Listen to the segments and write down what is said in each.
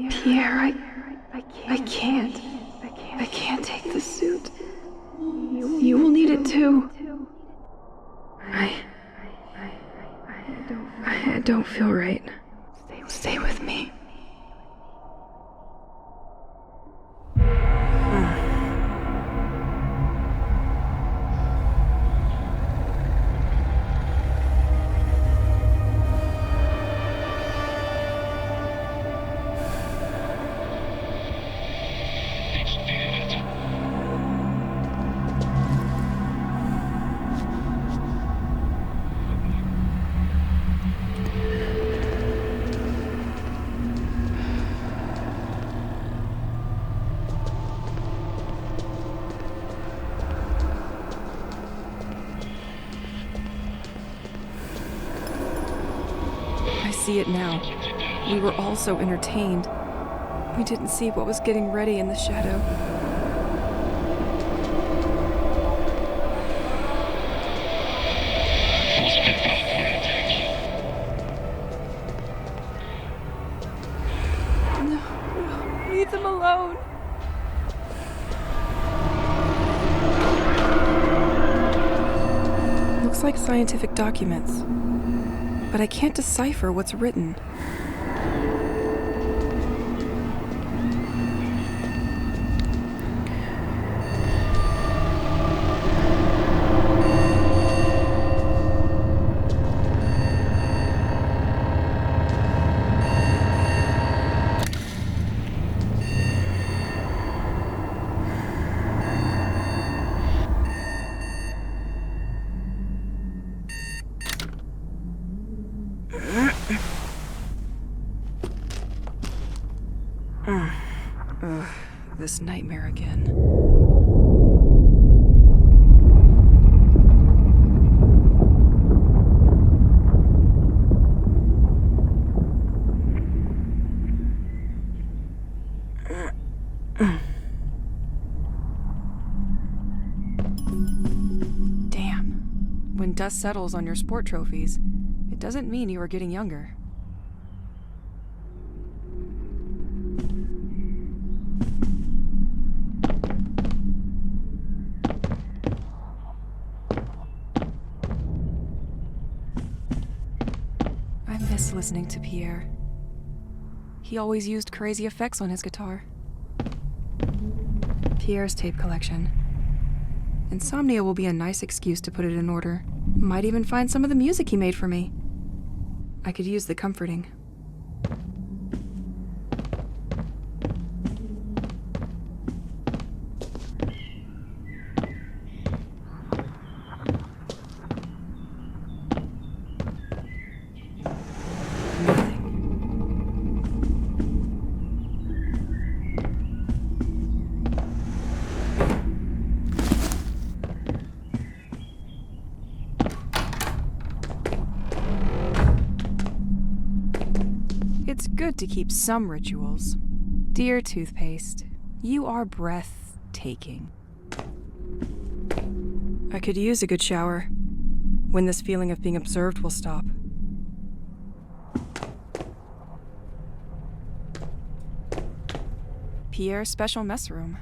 Pierre, I can't. I can't take the suit. You will need it too. I don't feel right. Stay with me. I see it now. We were all so entertained. We didn't see what was getting ready in the shadow. No, leave them alone. Looks like scientific documents, but I can't decipher what's written. This nightmare again. Damn. When dust settles on your sport trophies, it doesn't mean you are getting younger. I miss listening to Pierre. He always used crazy effects on his guitar. Pierre's tape collection. Insomnia will be a nice excuse to put it in order. Might even find some of the music he made for me. I could use the comforting. It's good to keep some rituals. Dear toothpaste, you are breathtaking. I could use a good shower. When this feeling of being observed will stop. Pierre's special mess room.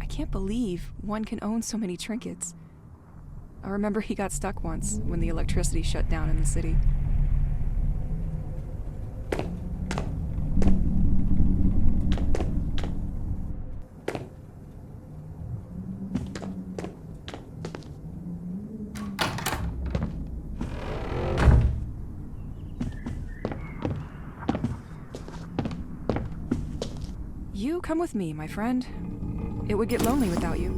I can't believe one can own so many trinkets. I remember he got stuck once when the electricity shut down in the city. You come with me, my friend. It would get lonely without you.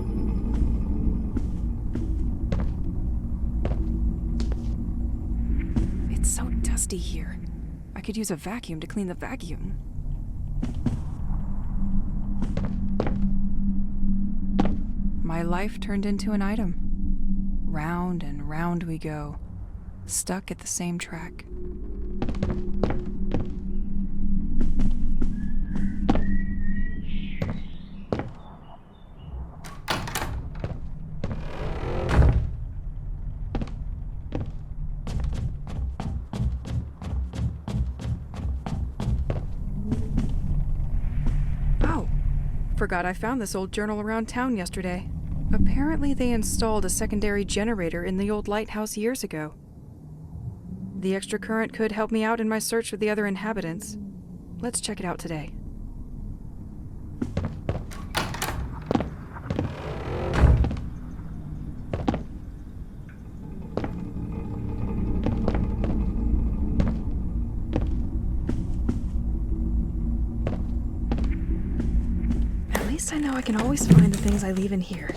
It's so dusty here. I could use a vacuum to clean the vacuum. My life turned into an item. Round and round we go, stuck at the same track. Forgot I found this old journal around town yesterday. Apparently they installed a secondary generator in the old lighthouse years ago. The extra current could help me out in my search for the other inhabitants. Let's check it out today. At least I know I can always find the things I leave in here.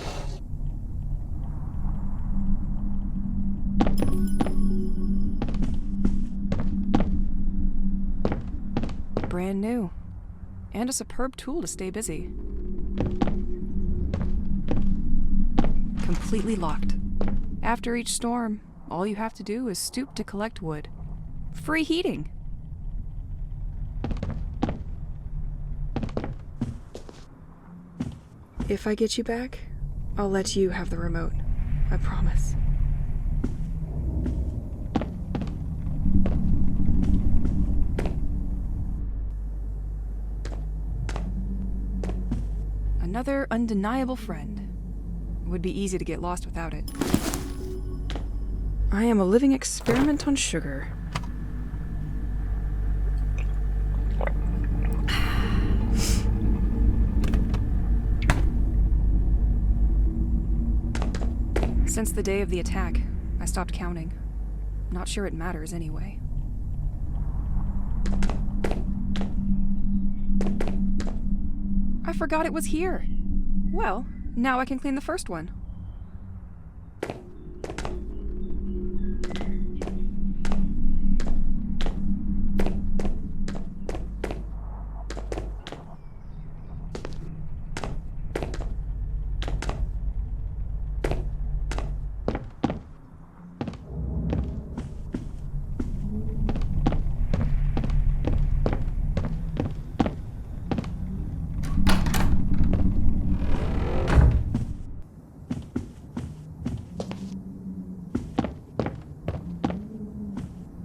Brand new. And a superb tool to stay busy. Completely locked. After each storm, all you have to do is stoop to collect wood. Free heating. If I get you back, I'll let you have the remote. I promise. Another undeniable friend. It would be easy to get lost without it. I am a living experiment on sugar. Since the day of the attack, I stopped counting. Not sure it matters anyway. I forgot it was here. Well, now I can clean the first one.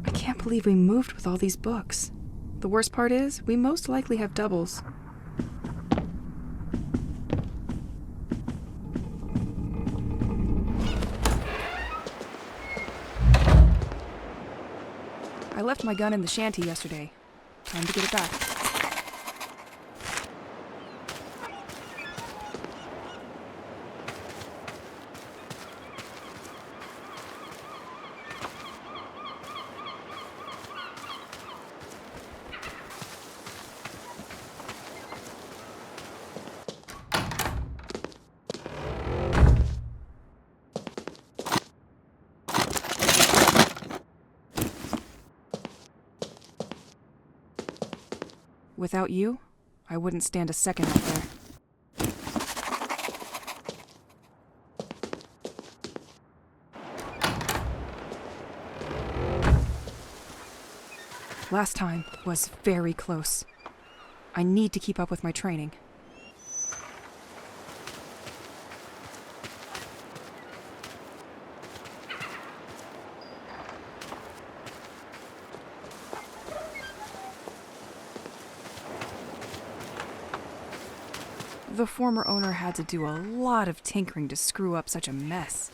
I can't believe we moved with all these books. The worst part is, we most likely have doubles. I left my gun in the shanty yesterday. Time to get it back. Without you, I wouldn't stand a second out there. Last time was very close. I need to keep up with my training. The former owner had to do a lot of tinkering to screw up such a mess.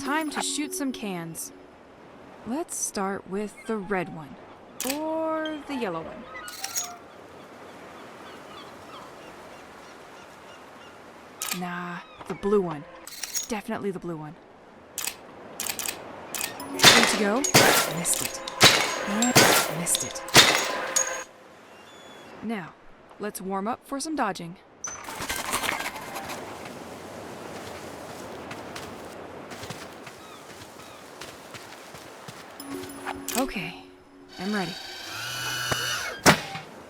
Time to shoot some cans. Let's start with the red one, or the yellow one. Nah, the blue one. Definitely the blue one. Ready to go? Missed it. And missed it. Now, let's warm up for some dodging. Okay, I'm ready.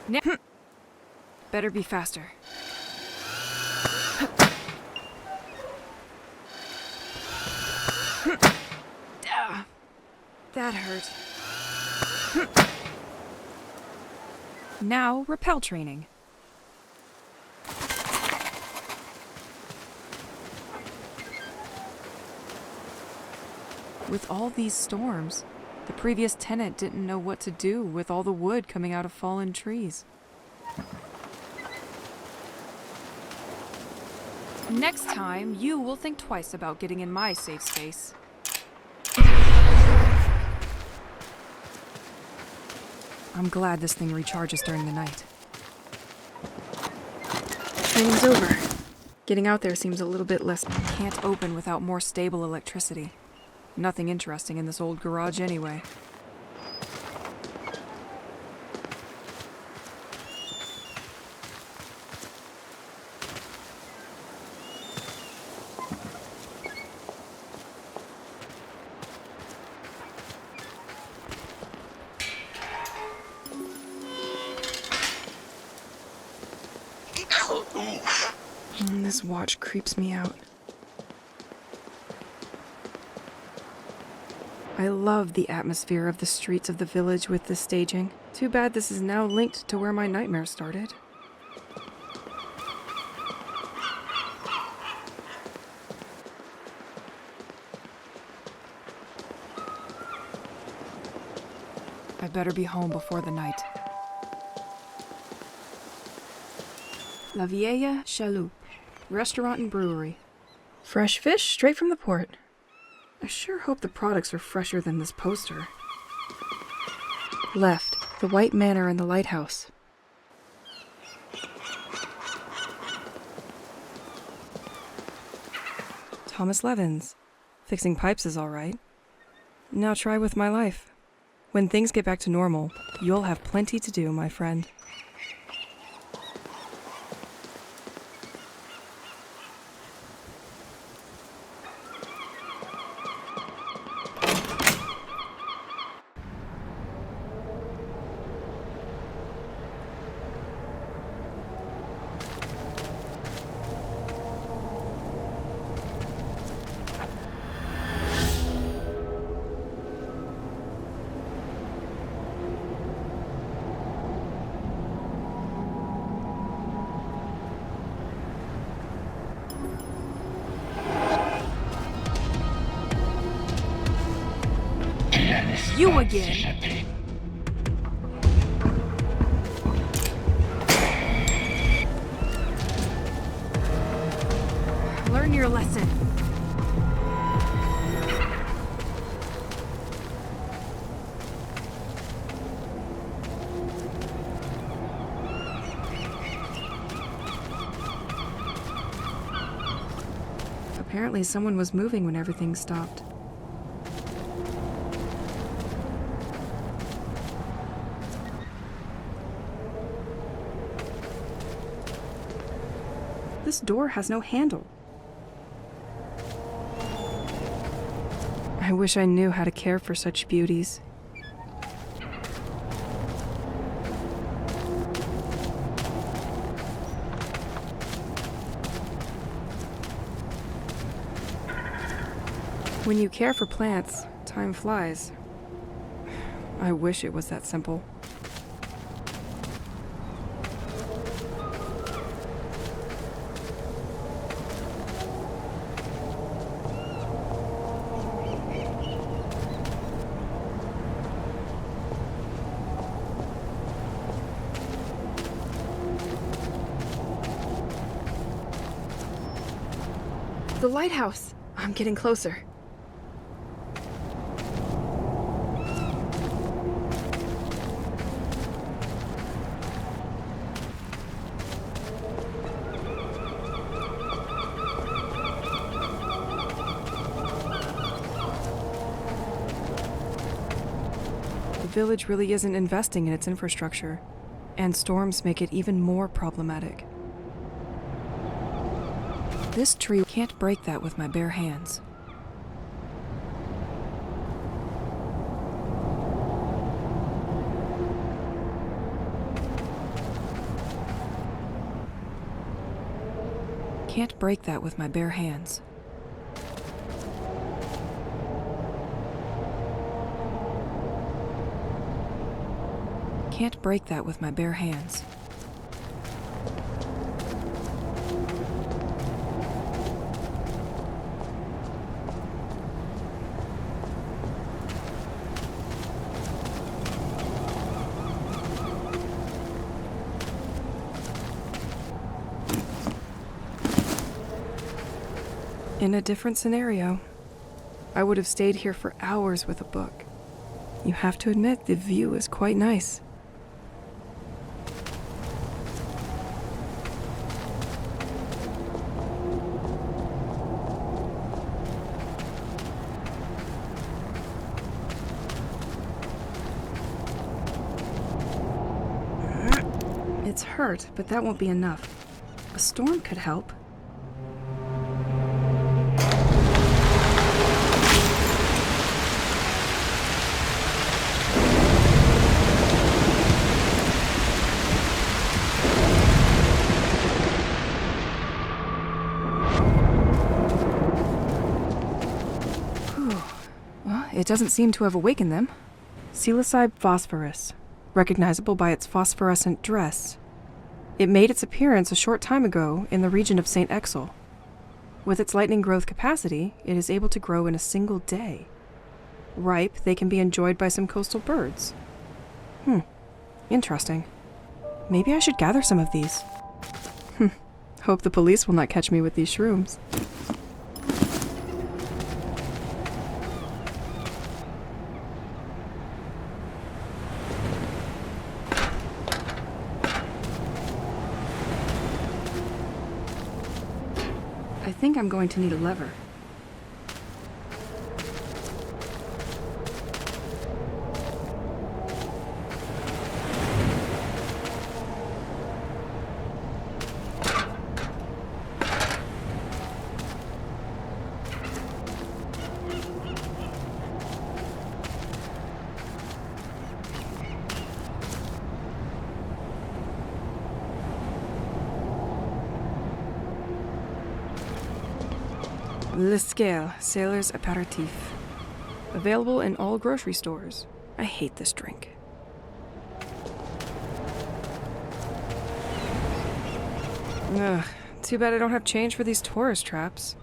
Now, better be faster. That hurt. Now, rappel training. With all these storms, the previous tenant didn't know what to do with all the wood coming out of fallen trees. Next time, you will think twice about getting in my safe space. I'm glad this thing recharges during the night. Training's over. Getting out there seems a little bit less... Can't open without more stable electricity. Nothing interesting in this old garage anyway. This watch creeps me out. I love the atmosphere of the streets of the village with this staging. Too bad this is now linked to where my nightmare started. I better be home before the night. La Vieille Chaloupe, restaurant and brewery. Fresh fish straight from the port. I sure hope the products are fresher than this poster. Left, the White Manor and the lighthouse. Thomas Levin's. Fixing pipes is all right. Now try with my life. When things get back to normal, you'll have plenty to do, my friend. You again! Learn your lesson. Apparently someone was moving when everything stopped. This door has no handle. I wish I knew how to care for such beauties. When you care for plants, time flies. I wish it was that simple. The lighthouse! I'm getting closer. The village really isn't investing in its infrastructure, and storms make it even more problematic. This tree can't break that with my bare hands. Can't break that with my bare hands. Can't break that with my bare hands. In a different scenario, I would have stayed here for hours with a book. You have to admit, the view is quite nice. It's hurt, but that won't be enough. A storm could help. Well, it doesn't seem to have awakened them. Psilocybe phosphorus, recognizable by its phosphorescent dress. It made its appearance a short time ago in the region of St. Exel. With its lightning growth capacity, it is able to grow in a single day. Ripe, they can be enjoyed by some coastal birds. Interesting. Maybe I should gather some of these. Hope the police will not catch me with these shrooms. I think I'm going to need a lever. Le Scale, Sailor's Aperitif. Available in all grocery stores. I hate this drink. Ugh, too bad I don't have change for these tourist traps.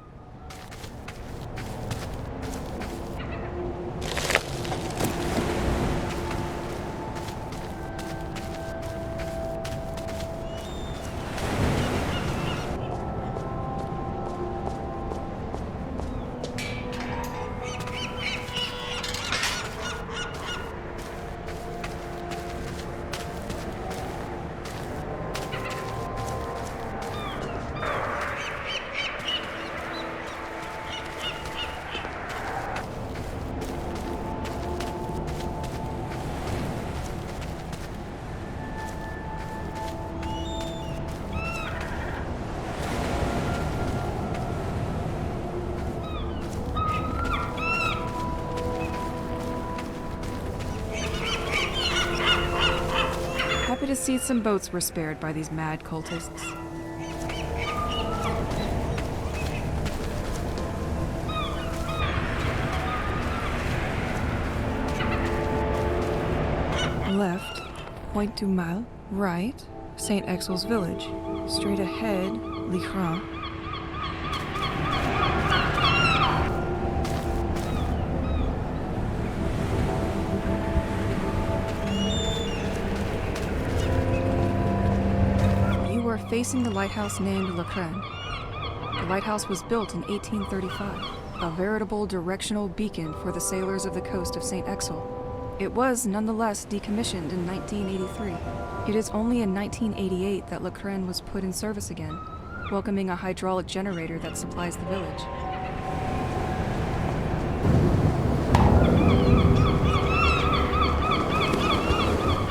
Happy to see some boats were spared by these mad cultists. Left, Pointe du Mal. Right, St. Exel's village. Straight ahead, L'Écran. You are facing the lighthouse named L'Écran. The lighthouse was built in 1835, a veritable directional beacon for the sailors of the coast of St. Exel. It was nonetheless decommissioned in 1983. It is only in 1988 that L'Écran was put in service again, welcoming a hydraulic generator that supplies the village.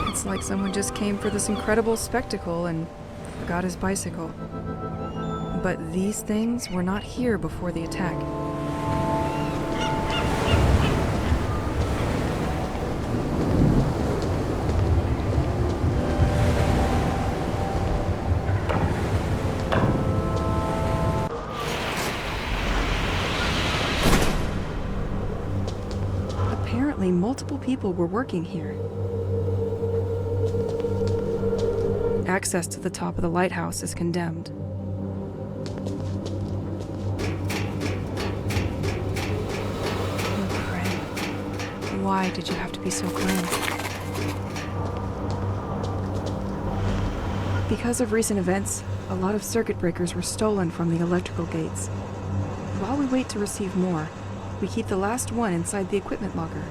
It's like someone just came for this incredible spectacle and forgot his bicycle. But these things were not here before the attack. Apparently, multiple people were working here. Access to the top of the lighthouse is condemned. Why did you have to be so grim? Because of recent events, a lot of circuit breakers were stolen from the electrical gates. While we wait to receive more, we keep the last one inside the equipment locker.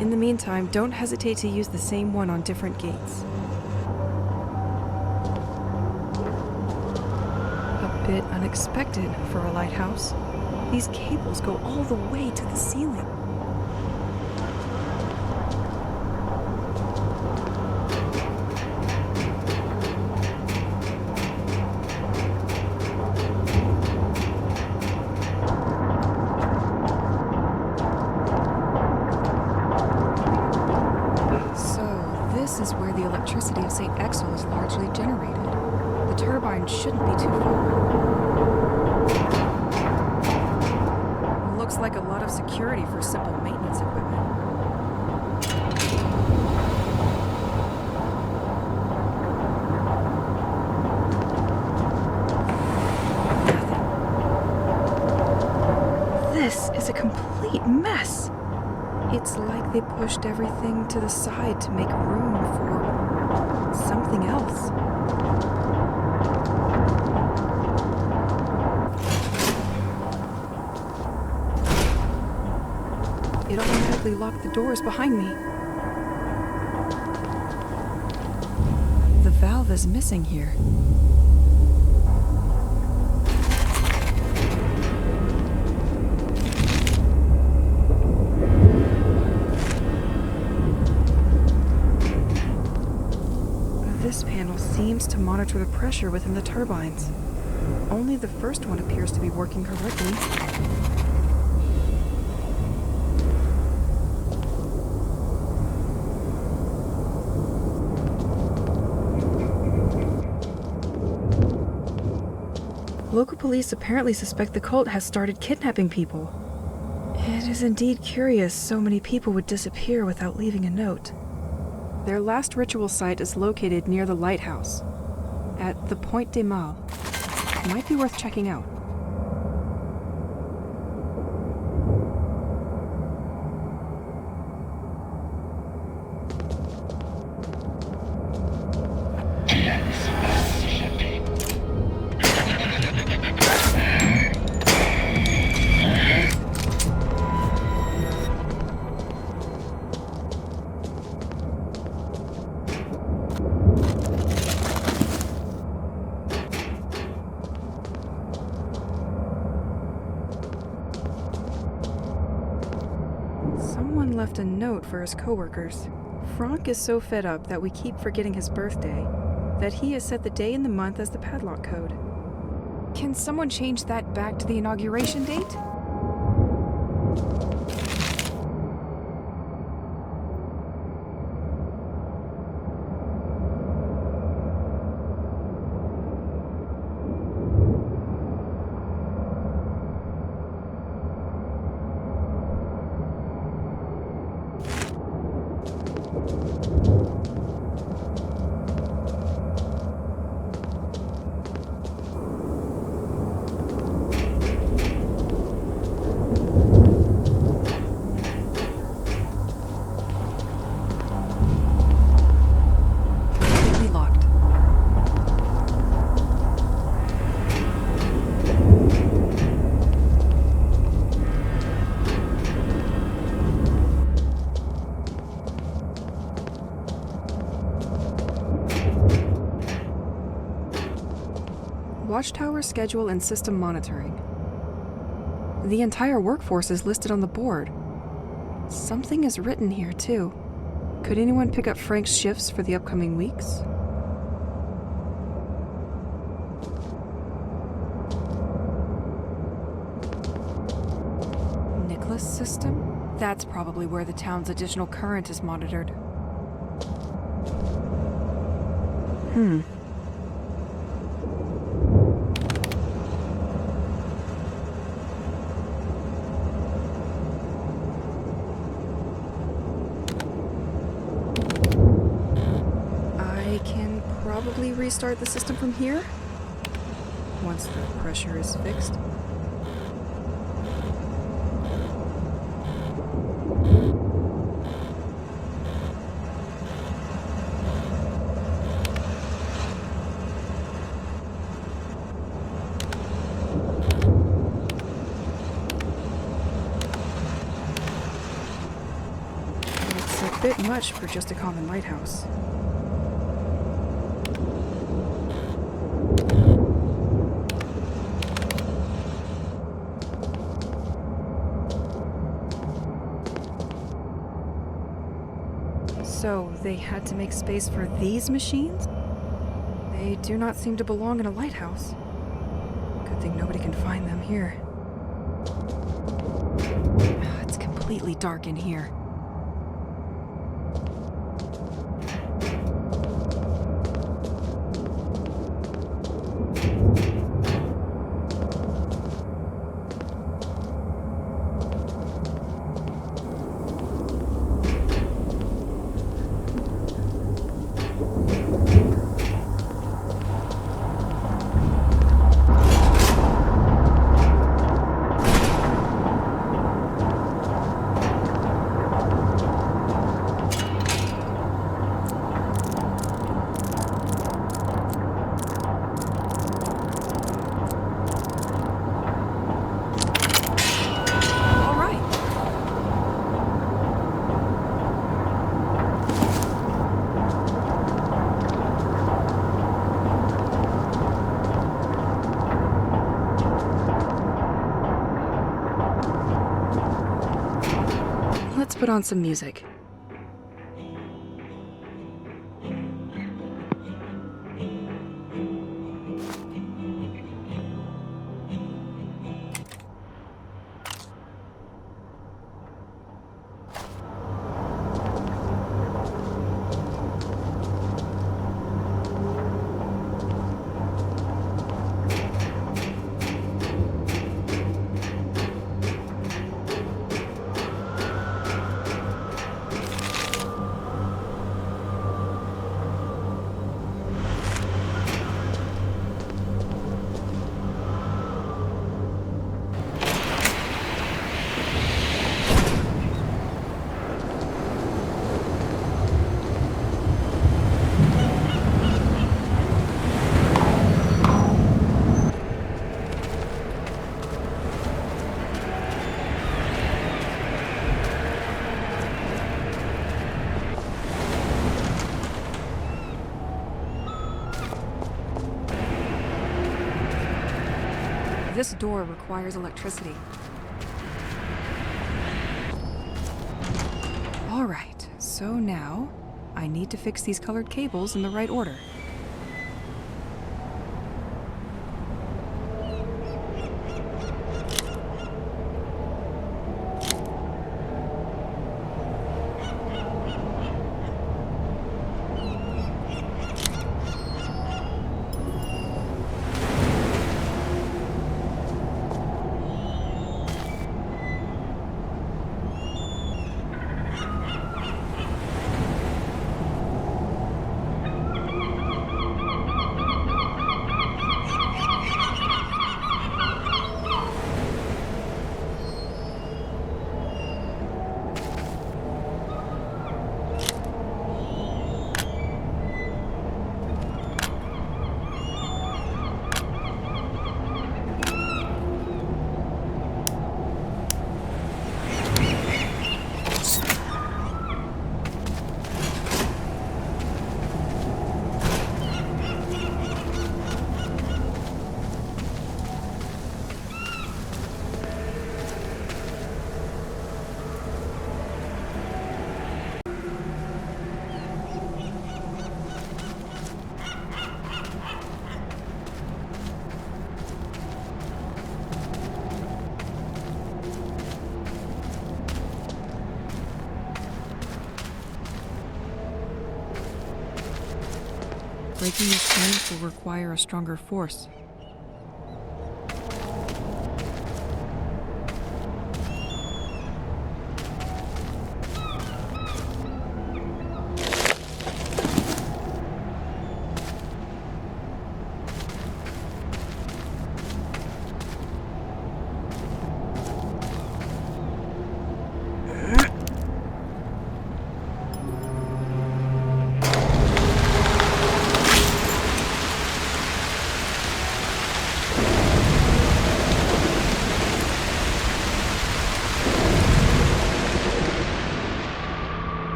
In the meantime, don't hesitate to use the same one on different gates. A bit unexpected for a lighthouse. These cables go all the way to the ceiling. This is where the electricity of St. Exel is largely generated. The turbine shouldn't be too far. Looks like a lot of security for simple maintenance equipment. Nothing. This is a complete mess. It's like they pushed everything to the side to make room for something else. It automatically locked the doors behind me. The valve is missing here. This panel seems to monitor the pressure within the turbines. Only the first one appears to be working correctly. Local police apparently suspect the cult has started kidnapping people. It is indeed curious so many people would disappear without leaving a note. Their last ritual site is located near the lighthouse, at the Point des Mâles. Might be worth checking out. Someone left a note for his coworkers. Franck is so fed up that we keep forgetting his birthday that he has set the day and the month as the padlock code. Can someone change that back to the inauguration date? Watchtower schedule and system monitoring. The entire workforce is listed on the board. Something is written here, too. Could anyone pick up Frank's shifts for the upcoming weeks? Nicholas system? That's probably where the town's additional current is monitored. I can probably restart the system from here once the pressure is fixed. bit much for just a common lighthouse. So, they had to make space for these machines? They do not seem to belong in a lighthouse. Good thing nobody can find them here. It's completely dark in here. Let's put on some music. This door requires electricity. Alright, so now I need to fix these colored cables in the right order. Breaking these chains will require a stronger force.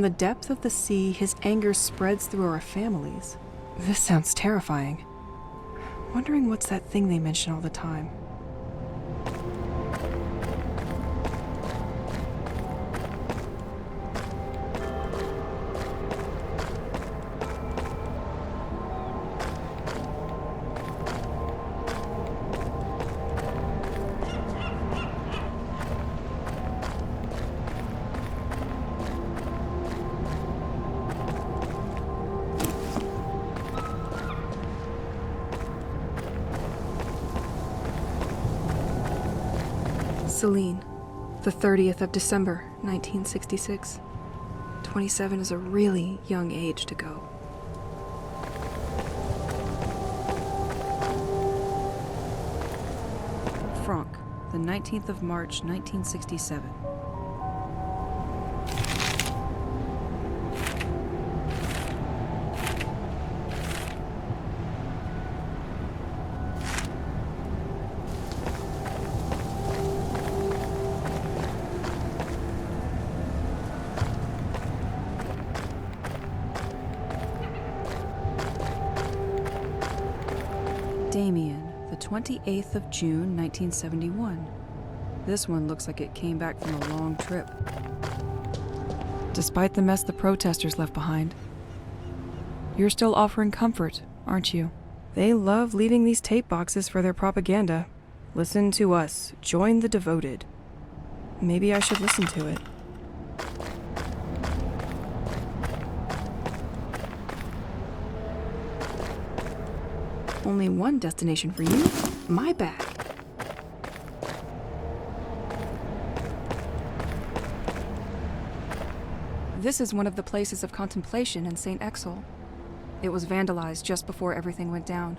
the depth of the sea, his anger spreads through our families. This sounds terrifying. Wondering what's that thing they mention all the time. Celine, the 30th of December, 1966. 27 is a really young age to go. Franck, the 19th of March, 1967. Damien, the 28th of June, 1971. This one looks like it came back from a long trip. Despite the mess the protesters left behind, you're still offering comfort, aren't you? They love leaving these tape boxes for their propaganda. Listen to us. Join the devoted. Maybe I should listen to it. Only one destination for you, my bag. This is one of the places of contemplation in St. Exel. It was vandalized just before everything went down.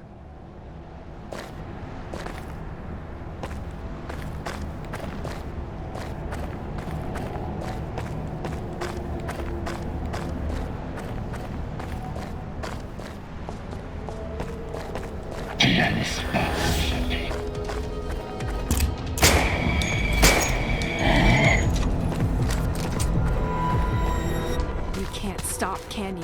You can't stop, can you?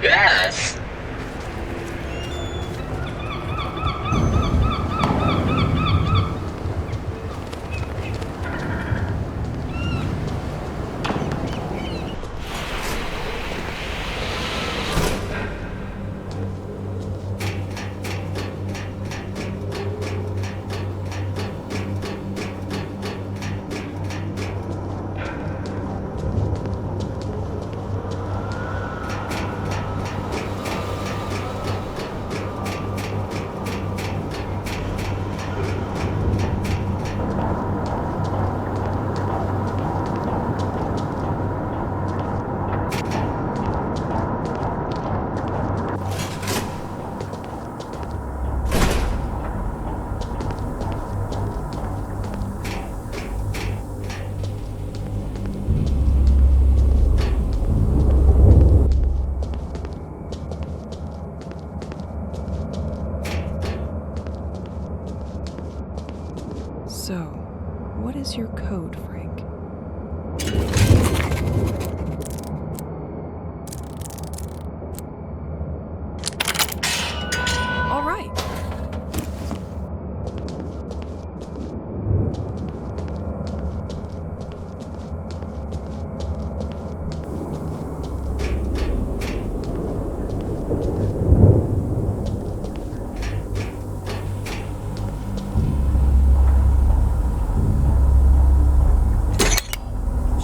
Gas. So, what is your code, Frank? All right.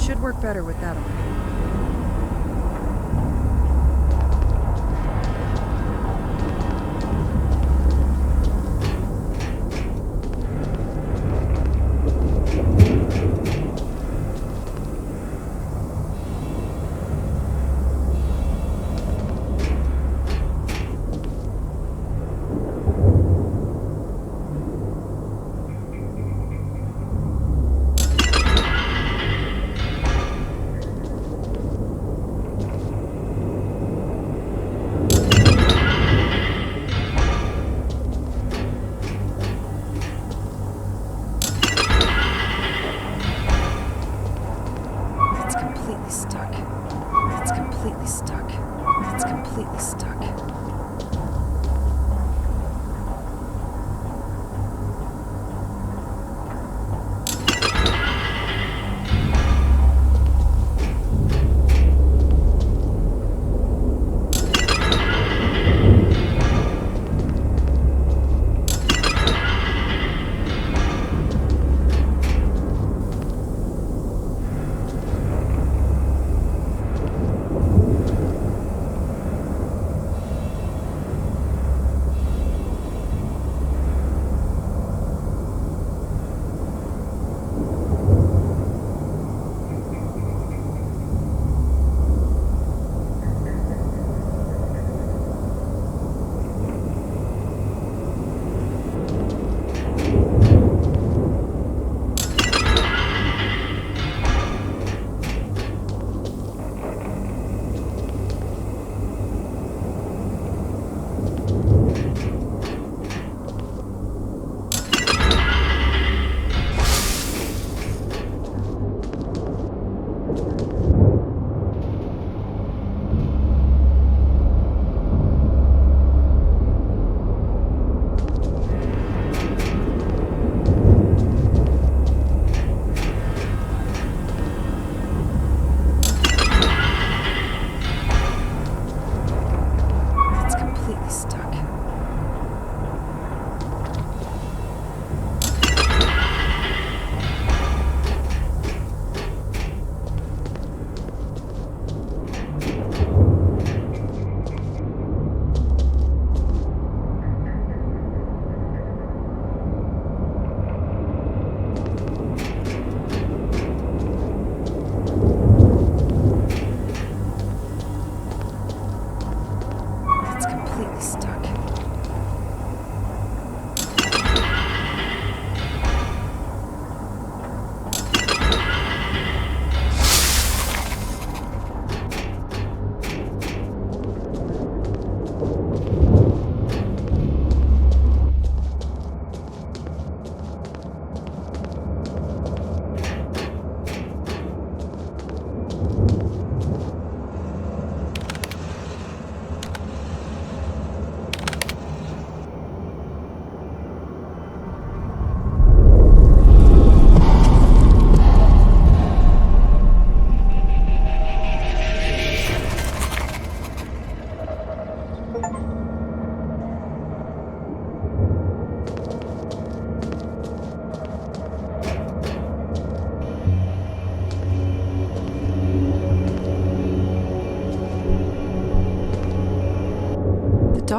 Should work better with that on.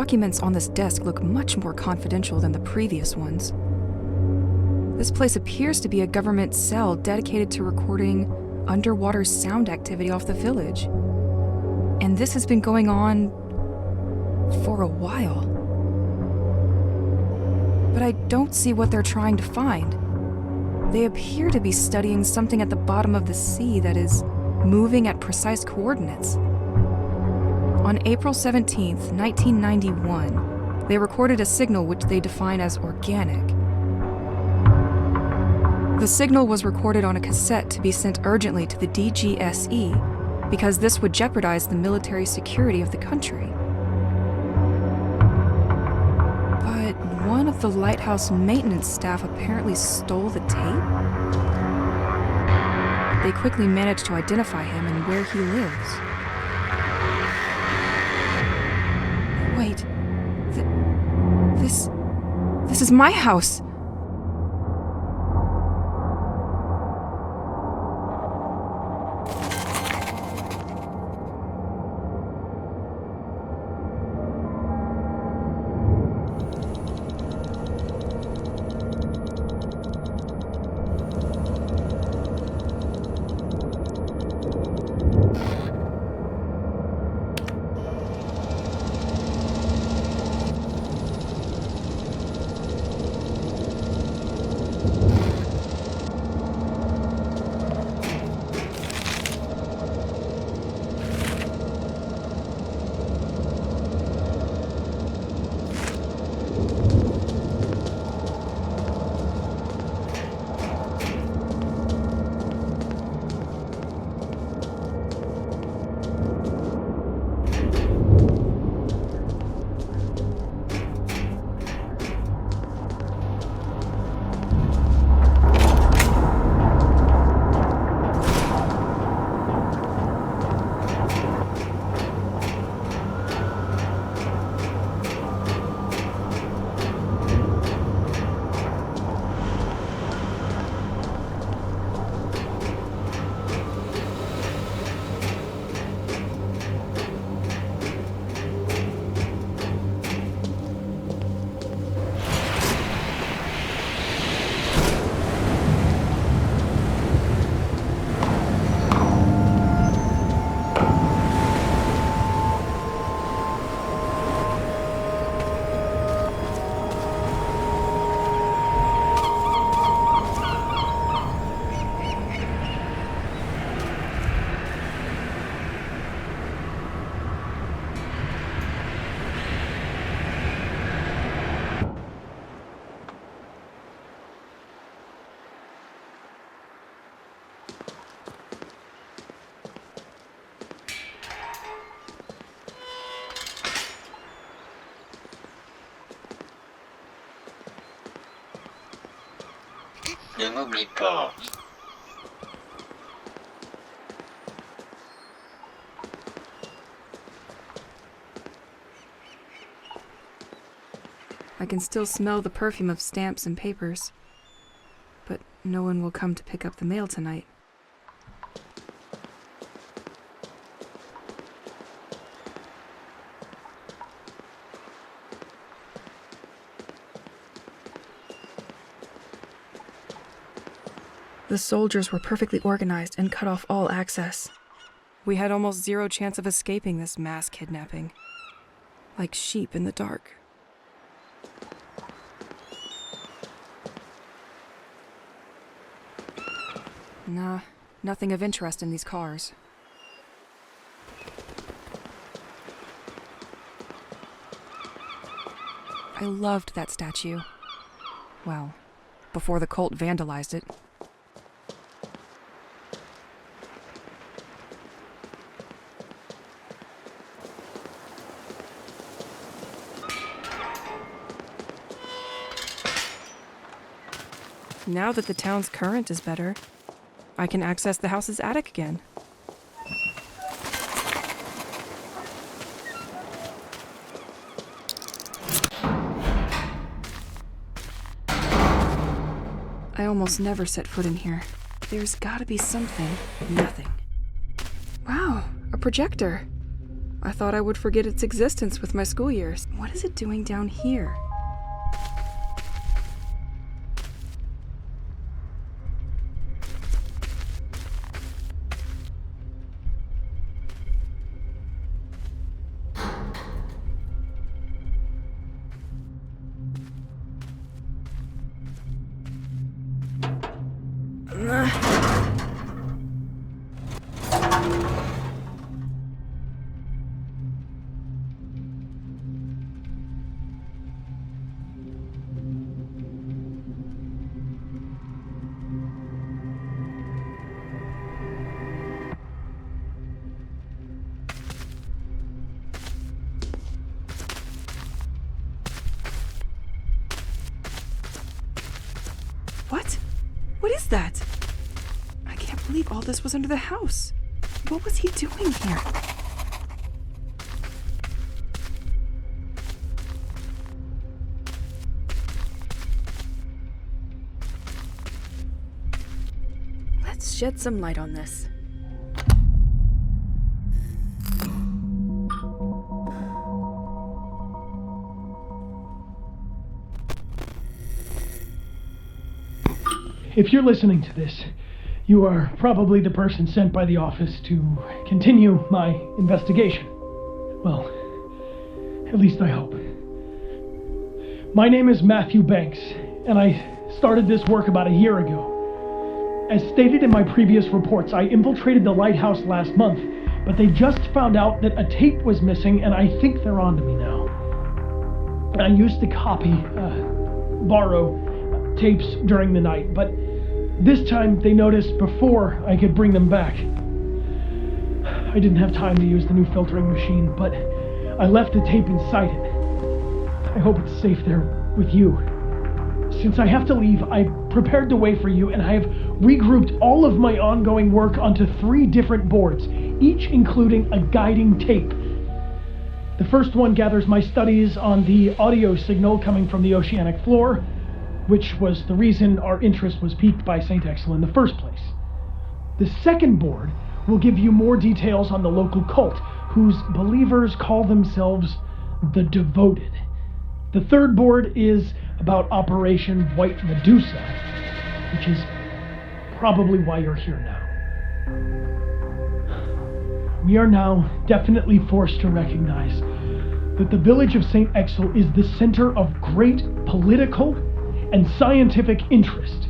documents on this desk look much more confidential than the previous ones. This place appears to be a government cell dedicated to recording underwater sound activity off the village. And this has been going on for a while. But I don't see what they're trying to find. They appear to be studying something at the bottom of the sea that is moving at precise coordinates. On April 17th, 1991, they recorded a signal which they define as organic. The signal was recorded on a cassette to be sent urgently to the DGSE because this would jeopardize the military security of the country. But one of the lighthouse maintenance staff apparently stole the tape? They quickly managed to identify him and where he lives. Wait, this is my house! 누굽니까? I can still smell the perfume of stamps and papers. But no one will come to pick up the mail tonight. The soldiers were perfectly organized and cut off all access. We had almost zero chance of escaping this mass kidnapping. Like sheep in the dark. Nah, nothing of interest in these cars. I loved that statue. Well, before the cult vandalized it. Now that the town's current is better, I can access the house's attic again. I almost never set foot in here. There's gotta be something. Nothing. Wow, a projector. I thought I would forget its existence with my school years. What is it doing down here? What? What is that? I can't believe all this was under the house. What was he doing here? Let's shed some light on this. If you're listening to this, you are probably the person sent by the office to continue my investigation. Well, at least I hope. My name is Matthew Banks, and I started this work about a year ago. As stated in my previous reports, I infiltrated the lighthouse last month, but they just found out that a tape was missing, and I think they're onto me now. I used to borrow tapes during the night, but this time they noticed before I could bring them back. I didn't have time to use the new filtering machine, but I left the tape inside it. I hope it's safe there with you. Since I have to leave, I prepared the way for you, and I have regrouped all of my ongoing work onto 3 different boards, each including a guiding tape. The first one gathers my studies on the audio signal coming from the oceanic floor, which was the reason our interest was piqued by St. Exel in the first place. The second board will give you more details on the local cult, whose believers call themselves the Devoted. The third board is about Operation White Medusa, which is probably why you're here now. We are now definitely forced to recognize that the village of St. Exel is the center of great political and scientific interest,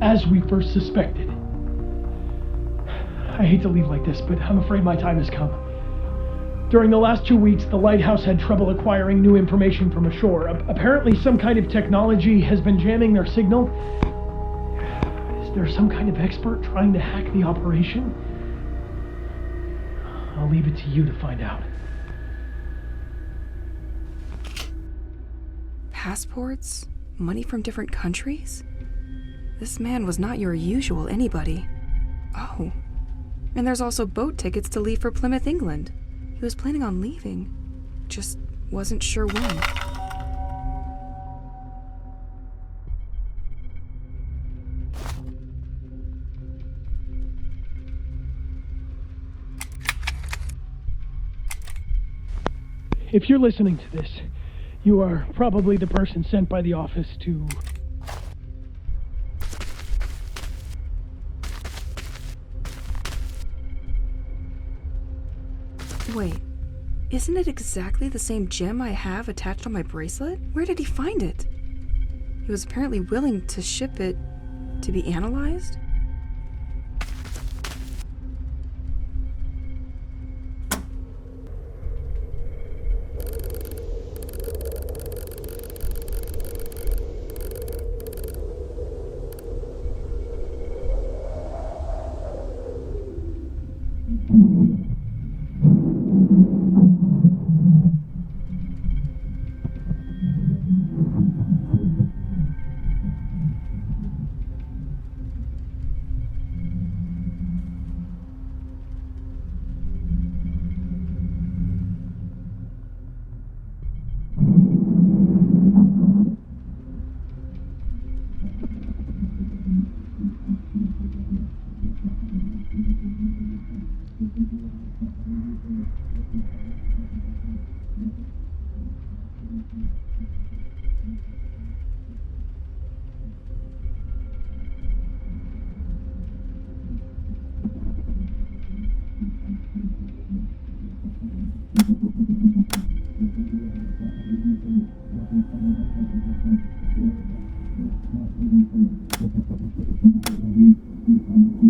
as we first suspected. I hate to leave like this, but I'm afraid my time has come. During the last 2 weeks, the lighthouse had trouble acquiring new information from ashore. Apparently some kind of technology has been jamming their signal. Is there some kind of expert trying to hack the operation? I'll leave it to you to find out. Passports? Money from different countries? This man was not your usual anybody. Oh, and there's also boat tickets to leave for Plymouth, England. He was planning on leaving, just wasn't sure when. If you're listening to this, you are probably the person sent by the office to... Wait, isn't it exactly the same gem I have attached on my bracelet? Where did he find it? He was apparently willing to ship it to be analyzed? A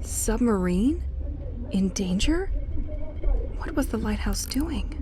submarine? In danger? What was the lighthouse doing?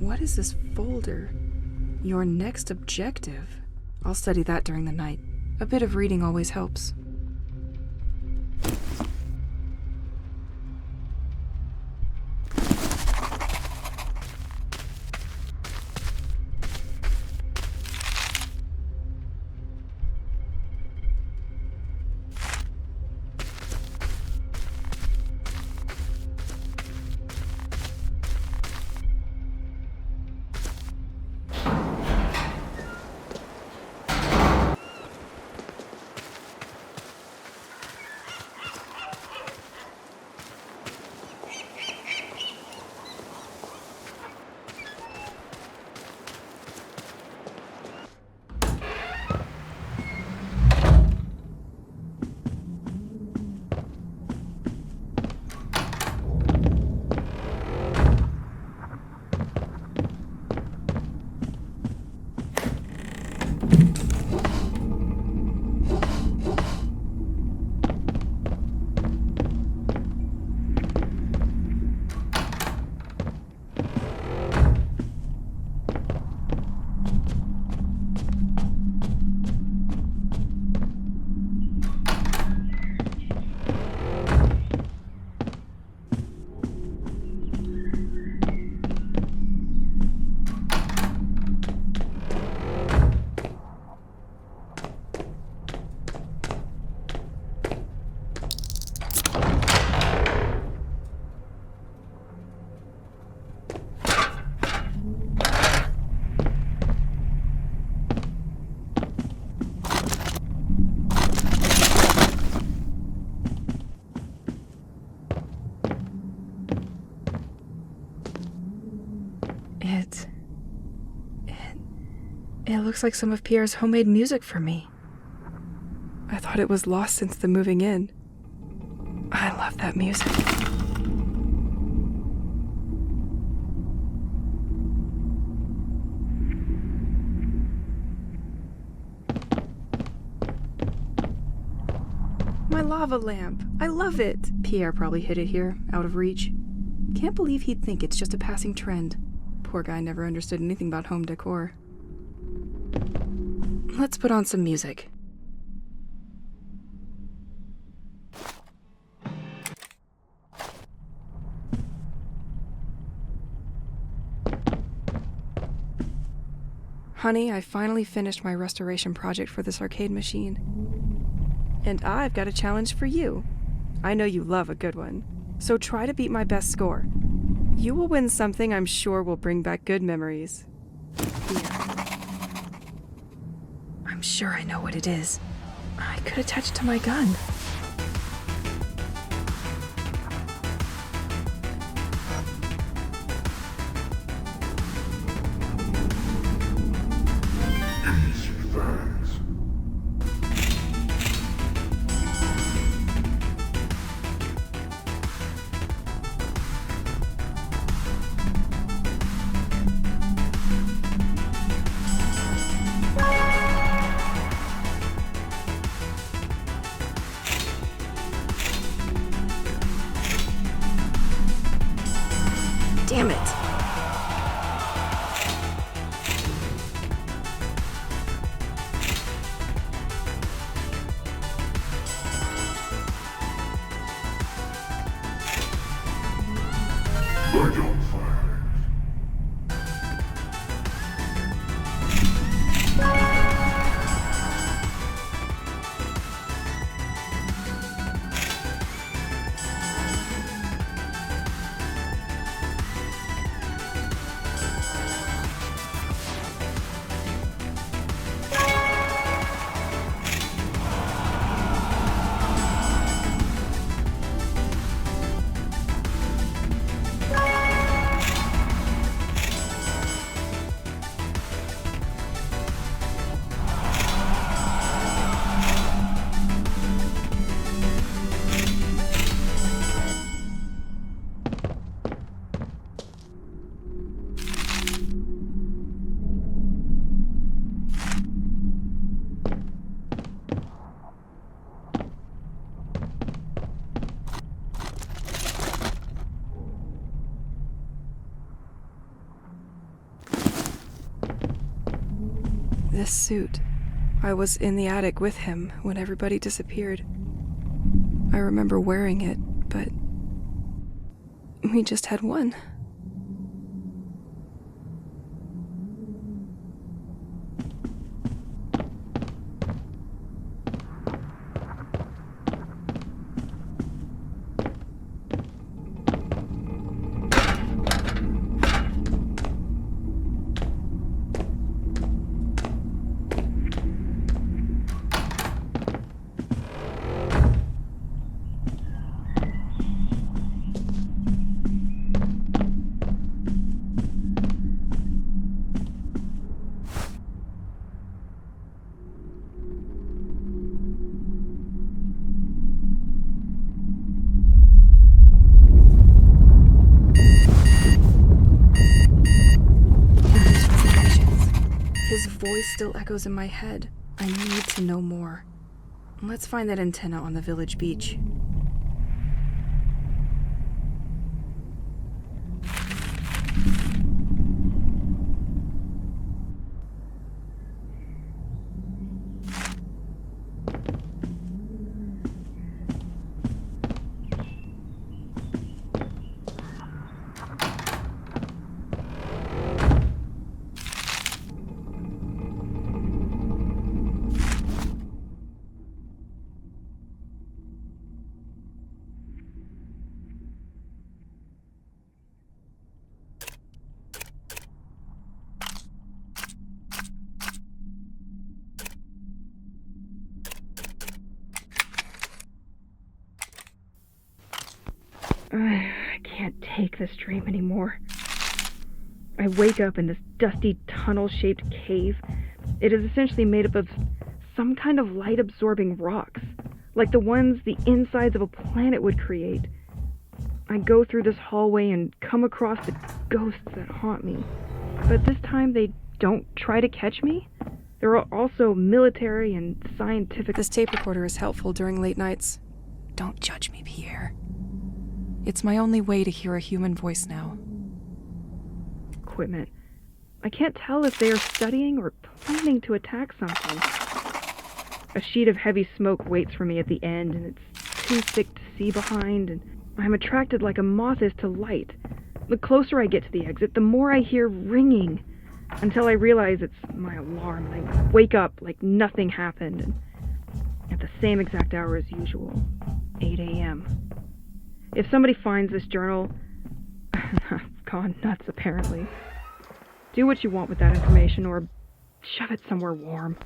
What is this folder? Your next objective. I'll study that during the night. A bit of reading always helps. It looks like some of Pierre's homemade music for me. I thought it was lost since the moving in. I love that music. My lava lamp. I love it. Pierre probably hid it here, out of reach. Can't believe he'd think it's just a passing trend. Poor guy never understood anything about home decor. Let's put on some music. Honey, I finally finished my restoration project for this arcade machine. And I've got a challenge for you. I know you love a good one, so try to beat my best score. You will win something I'm sure will bring back good memories. Here. I'm sure I know what it is. I could attach it to my gun. This suit. I was in the attic with him when everybody disappeared. I remember wearing it, but we just had one. His voice still echoes in my head. I need to know more. Let's find that antenna on the village beach. I can't take this dream anymore. I wake up in this dusty tunnel-shaped cave. It is essentially made up of some kind of light-absorbing rocks, like the ones the insides of a planet would create. I go through this hallway and come across the ghosts that haunt me. But this time they don't try to catch me. There are also military and scientific... This tape recorder is helpful during late nights. Don't judge me, Pierre. It's my only way to hear a human voice now. Equipment. I can't tell if they are studying or planning to attack something. A sheet of heavy smoke waits for me at the end, and it's too thick to see behind, and I'm attracted like a moth is to light. The closer I get to the exit, the more I hear ringing, until I realize it's my alarm, and I wake up like nothing happened, and at the same exact hour as usual, 8 a.m. If somebody finds this journal, I've gone nuts apparently. Do what you want with that information, or shove it somewhere warm.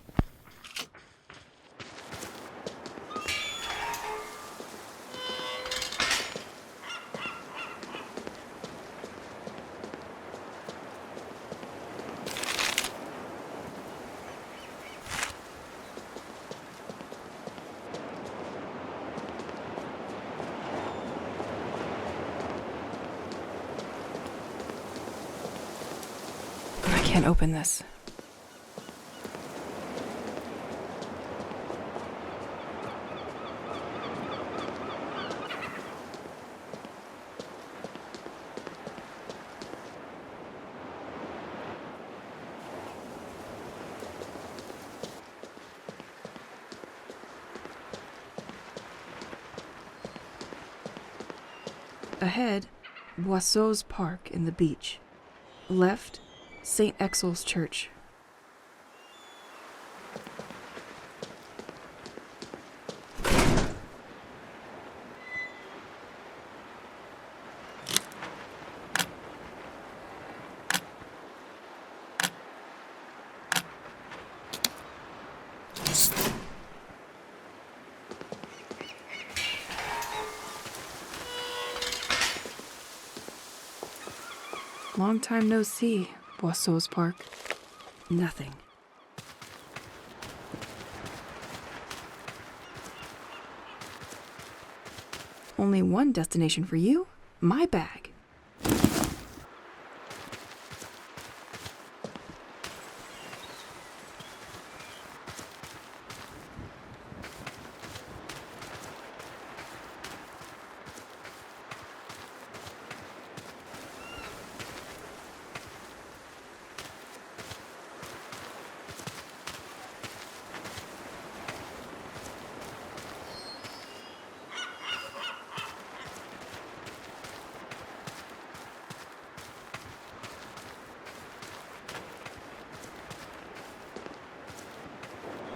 I can't open this. Ahead, Boisseau's Park in the beach. Left, St. Exel's Church. Long time no see, Boisseau's Park. Nothing. Only one destination for you, my bag.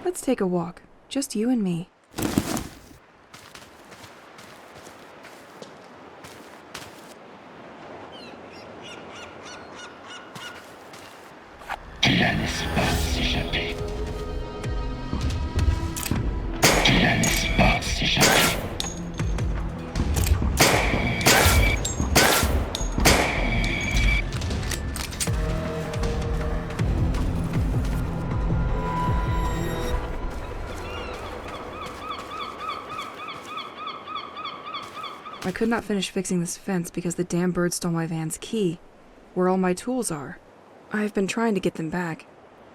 Let's take a walk. Just you and me. Tu la laisses pas s'échapper. Tu la laisses pas s'échapper. I could not finish fixing this fence because the damn bird stole my van's key, where all my tools are. I have been trying to get them back,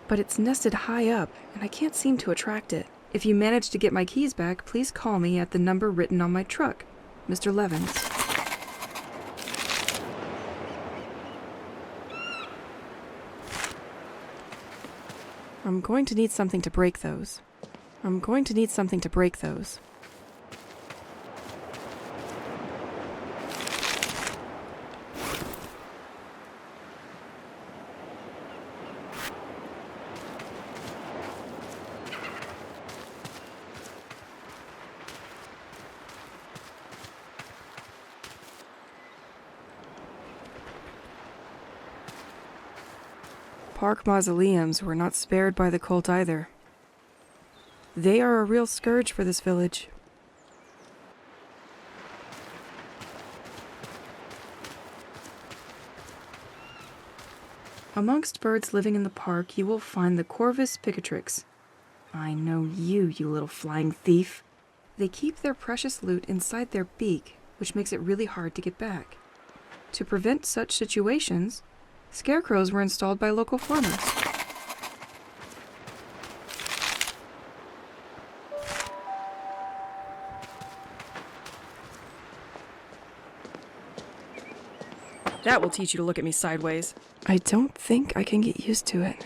but it's nested high up, and I can't seem to attract it. If you manage to get my keys back, please call me at the number written on my truck, Mr. Levins. I'm going to need something to break those. Park mausoleums were not spared by the cult either. They are a real scourge for this village. Amongst birds living in the park, you will find the Corvus picatrix. I know you, you little flying thief. They keep their precious loot inside their beak, which makes it really hard to get back. To prevent such situations, scarecrows were installed by local farmers. That will teach you to look at me sideways. I don't think I can get used to it.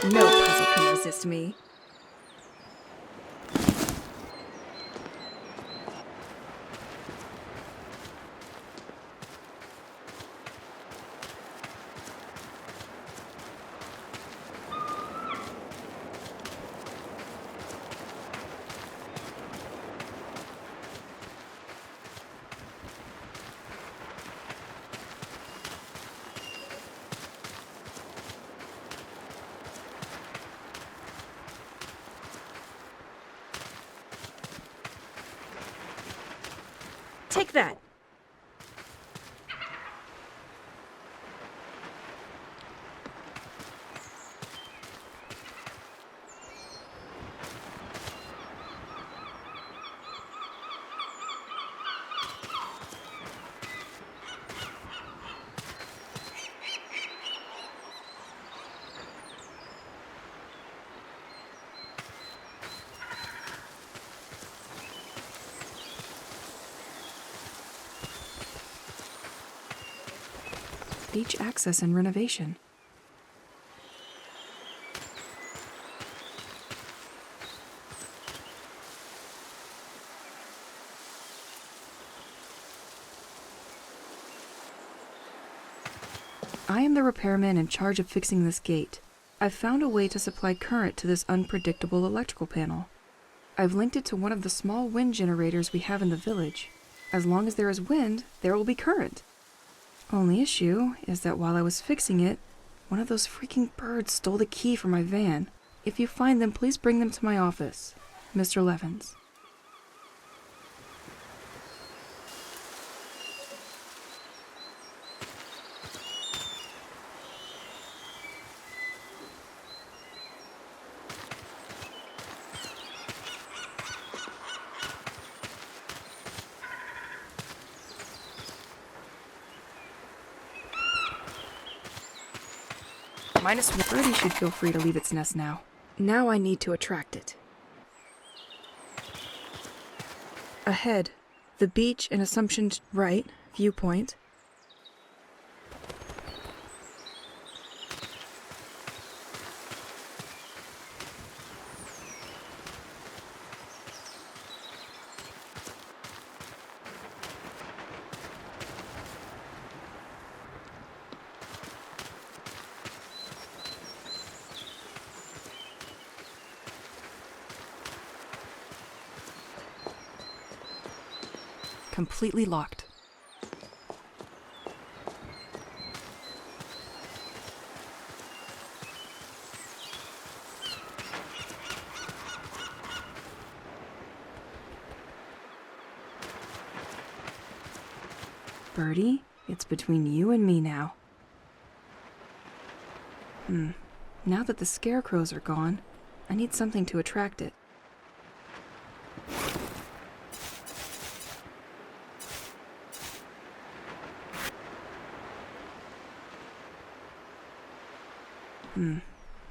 No puzzle can resist me. Take that! Beach access and renovation. I am the repairman in charge of fixing this gate. I've found a way to supply current to this unpredictable electrical panel. I've linked it to one of the small wind generators we have in the village. As long as there is wind, there will be current. Only issue is that while I was fixing it, one of those freaking birds stole the key from my van. If you find them, please bring them to my office, Mr. Levins. -1 birdie should feel free to leave its nest now. Now I need to attract it. Ahead, the beach and Assumption right viewpoint. Completely locked. Birdie, it's between you and me now. Now that the scarecrows are gone, I need something to attract it.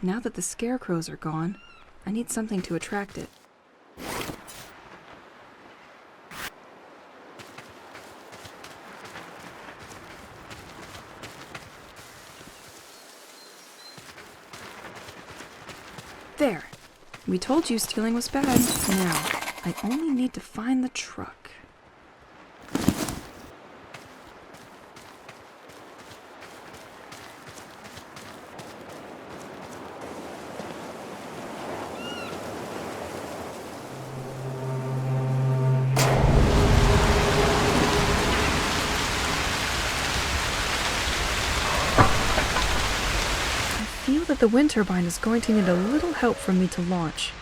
Now that the scarecrows are gone, I need something to attract it. There. We told you stealing was bad. Now, I only need to find the truck. I feel that the wind turbine is going to need a little help from me to launch.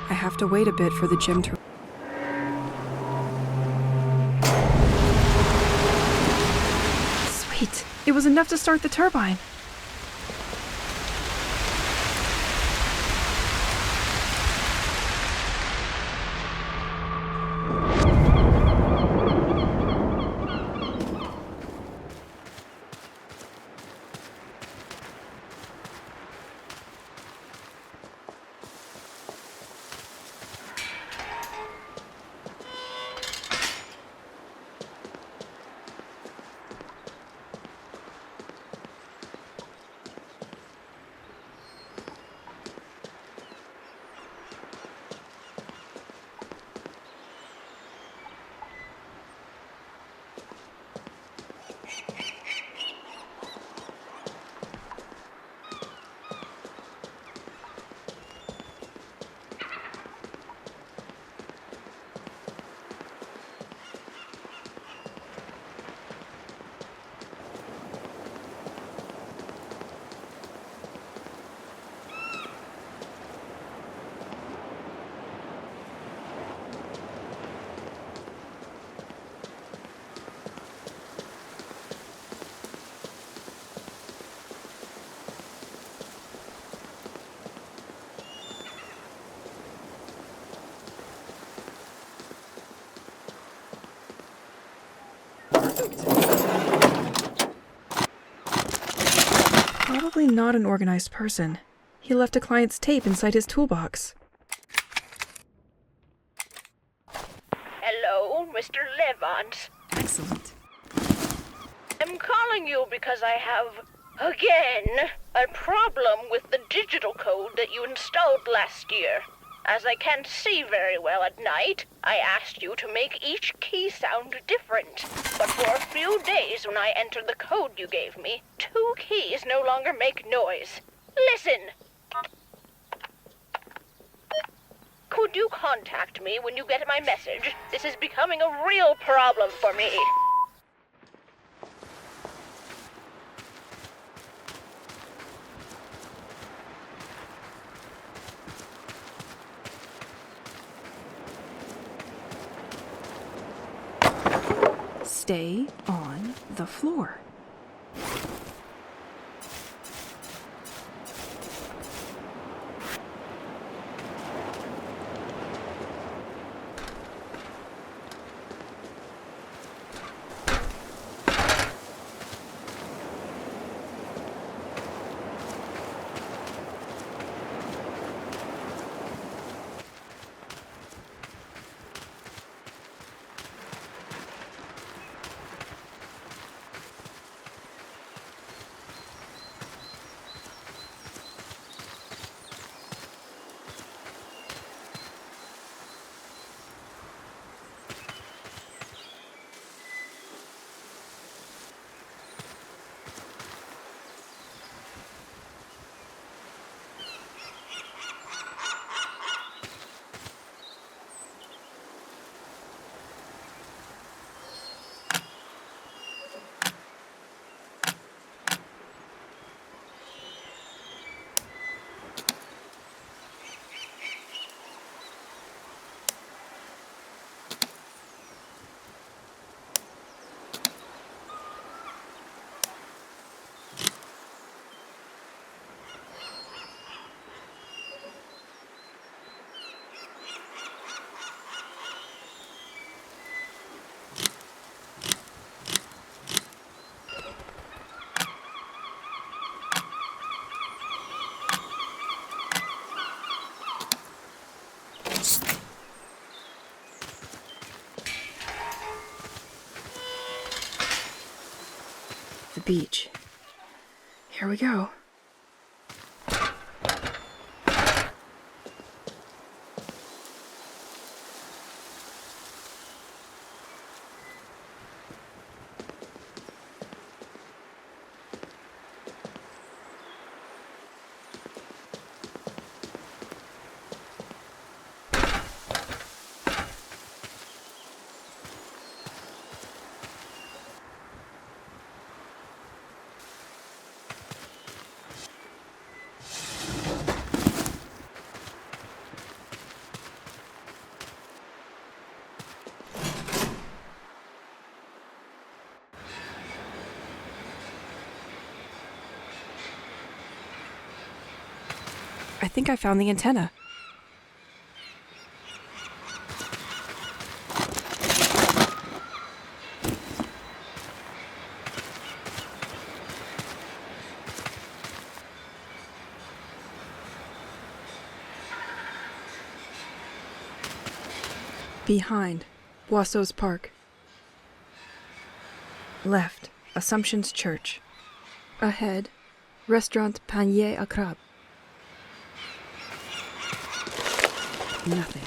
I have to wait a bit for the gem to... Sweet! It was enough to start the turbine! Probably not an organized person. He left a client's tape inside his toolbox. Hello, Mr. Levant. Excellent. I'm calling you because I have, again, a problem with the digital code that you installed last year. As I can't see very well at night, I asked you to make each key sound different. But for a few days when I entered the code you gave me, 2 keys no longer make noise. Listen! Could you contact me when you get my message? This is becoming a real problem for me. Stay on the floor. The beach. Here we go. I think I found the antenna. Behind, Boisseau's Park. Left, Assumption's Church. Ahead, Restaurant Panier à Crabe. Nothing.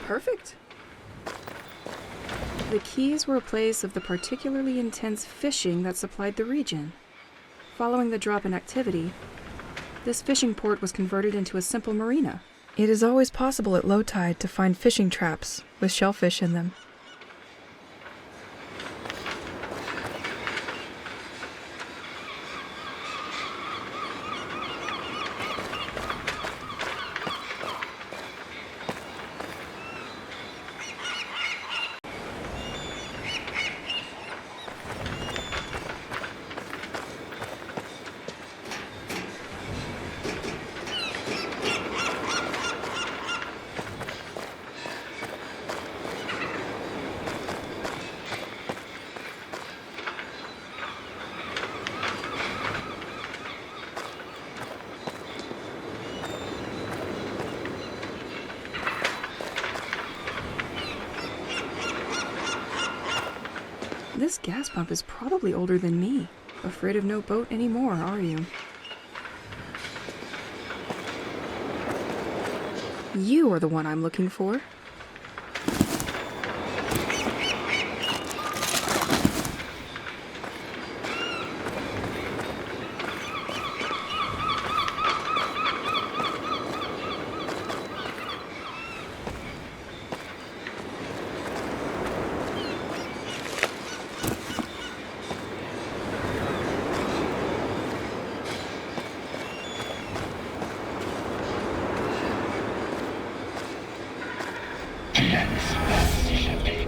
Perfect. The Keys were a place of the particularly intense fishing that supplied the region. Following the drop in activity, this fishing port was converted into a simple marina. It is always possible at low tide to find fishing traps with shellfish in them. This gas pump is probably older than me. Afraid of no boat anymore, are you? You are the one I'm looking for. Tu la laisses pas s'échapper.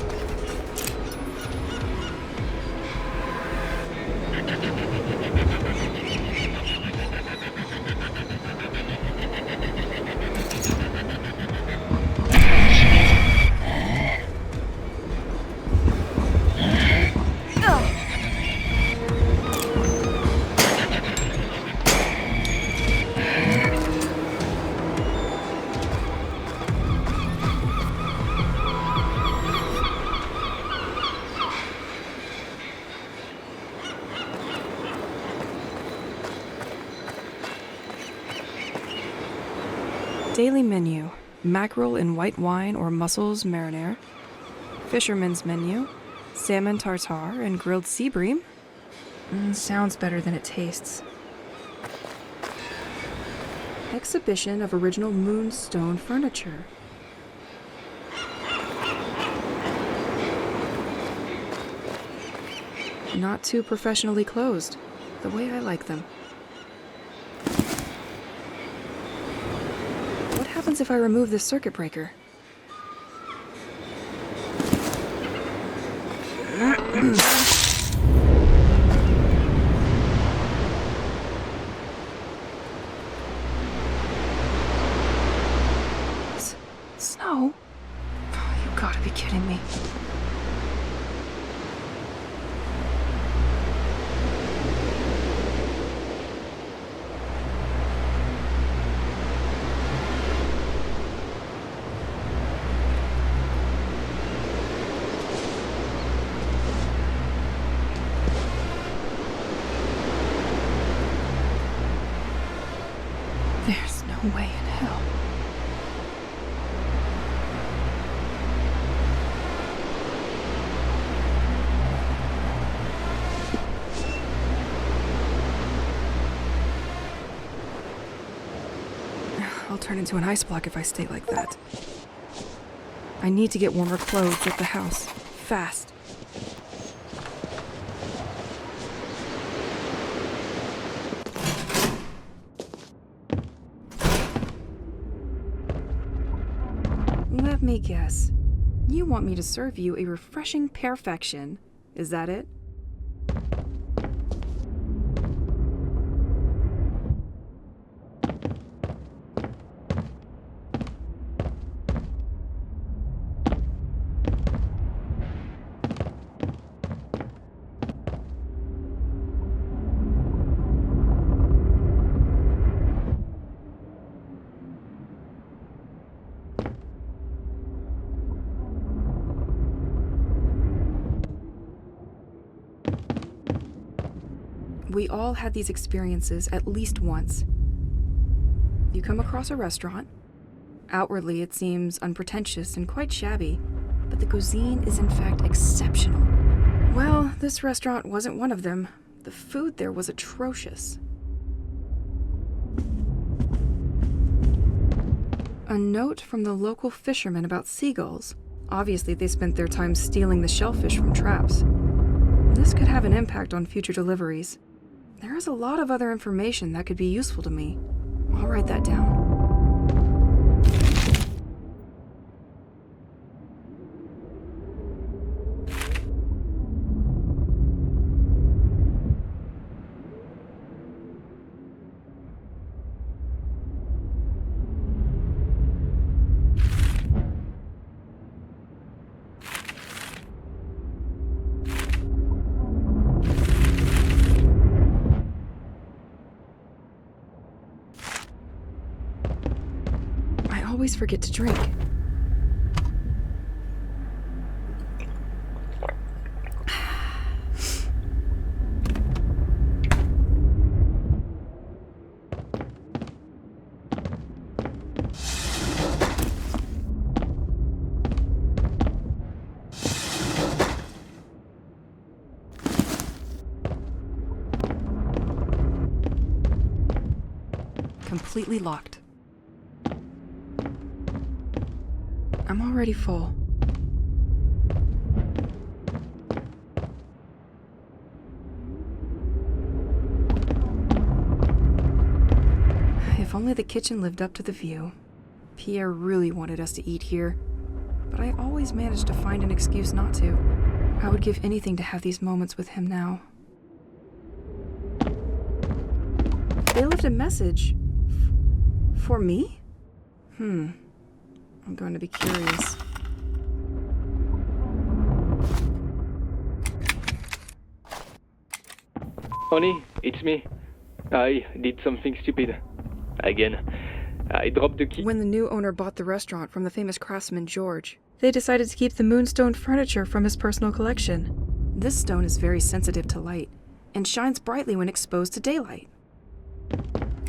Daily menu: mackerel in white wine or mussels marinara. Fisherman's menu: salmon tartare and grilled sea bream. Sounds better than it tastes. Exhibition of original moonstone furniture. Not too professionally closed, the way I like them. What happens if I remove this circuit breaker? Snow? Oh, you gotta be kidding me. There's no way in hell. I'll turn into an ice block if I stay like that. I need to get warmer clothes at the house. Fast. Let me guess. You want me to serve you a refreshing perfection. Is that it? We all had these experiences at least once. You come across a restaurant. Outwardly, it seems unpretentious and quite shabby, but the cuisine is in fact exceptional. Well, this restaurant wasn't one of them. The food there was atrocious. A note from the local fishermen about seagulls. Obviously, they spent their time stealing the shellfish from traps. This could have an impact on future deliveries. There is a lot of other information that could be useful to me. I'll write that down. I always forget to drink. Completely locked. I'm already full. If only the kitchen lived up to the view. Pierre really wanted us to eat here, but I always managed to find an excuse not to. I would give anything to have these moments with him now. They left a message. For me? I'm going to be curious. Honey, it's me. I did something stupid. Again. I dropped the key. When the new owner bought the restaurant from the famous craftsman George, they decided to keep the moonstone furniture from his personal collection. This stone is very sensitive to light and shines brightly when exposed to daylight.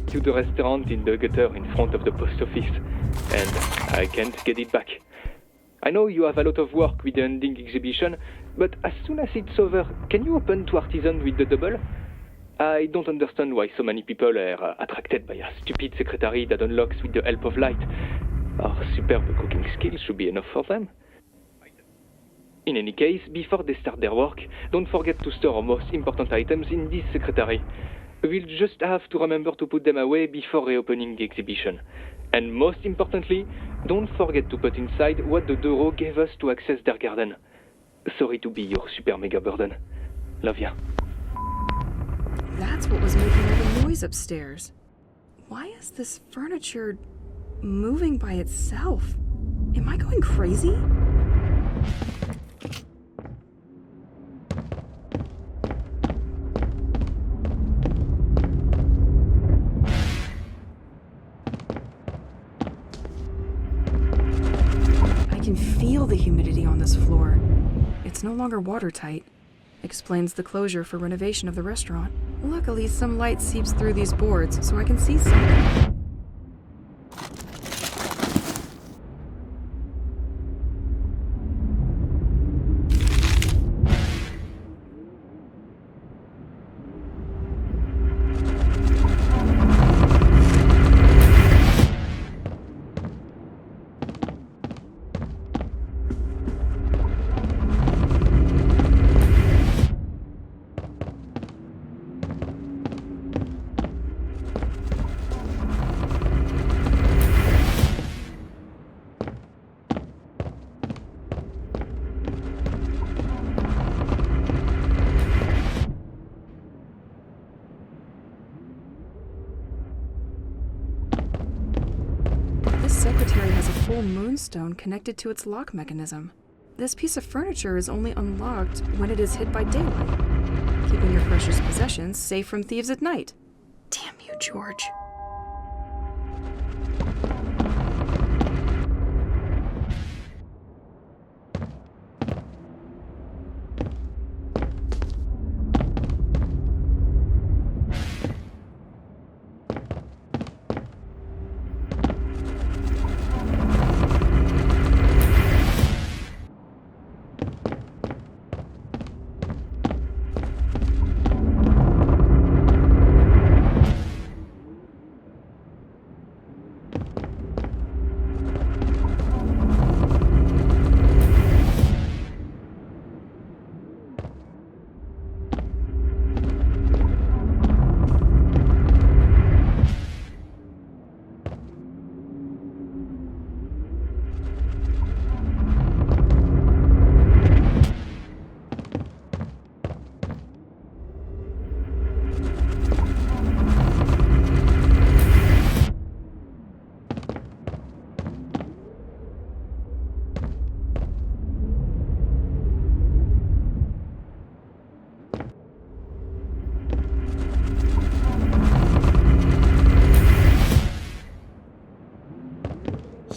To the restaurant in the gutter in front of the post office, and I can't get it back. I know you have a lot of work with the ending exhibition, but as soon as it's over, can you open to artisan with the double? I don't understand why so many people are attracted by a stupid secretary that unlocks with the help of light. Our superb cooking skills should be enough for them. In any case, before they start their work, don't forget to store our most important items in this secretary. We'll just have to remember to put them away before reopening the exhibition. And most importantly, don't forget to put inside what the Doro gave us to access their garden. Sorry to be your super mega burden. Love ya. That's what was making all the noise upstairs. Why is this furniture moving by itself? Am I going crazy? I can feel the humidity on this floor. It's no longer watertight. Explains the closure for renovation of the restaurant. Luckily, some light seeps through these boards, so I can see something. This secretary has a full moonstone connected to its lock mechanism. This piece of furniture is only unlocked when it is hit by daylight, keeping your precious possessions safe from thieves at night. Damn you, George.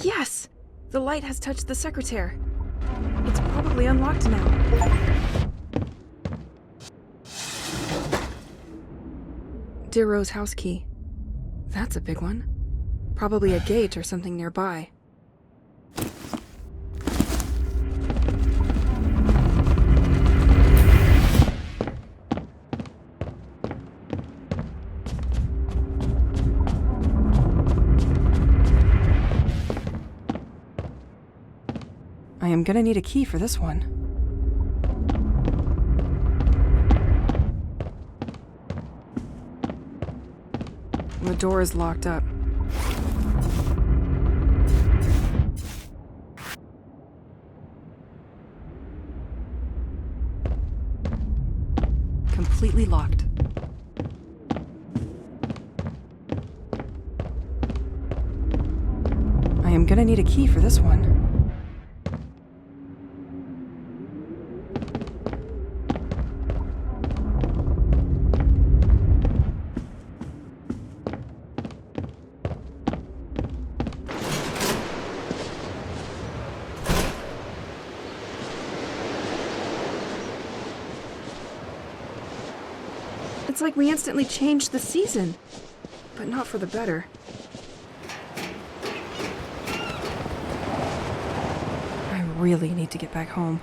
Yes! The light has touched the secretary. It's probably unlocked now. Dero's house key. That's a big one. Probably a gate or something nearby. I am gonna need a key for this one. The door is locked up. Completely locked. I am gonna need a key for this one. It's like we instantly changed the season, but not for the better. I really need to get back home.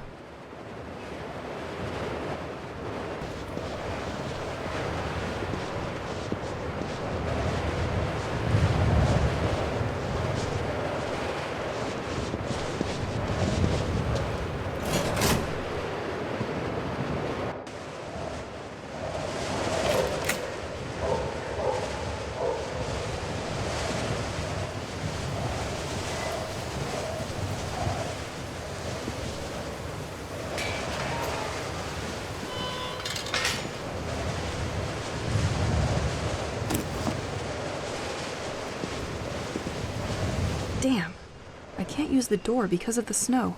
can't use the door because of the snow.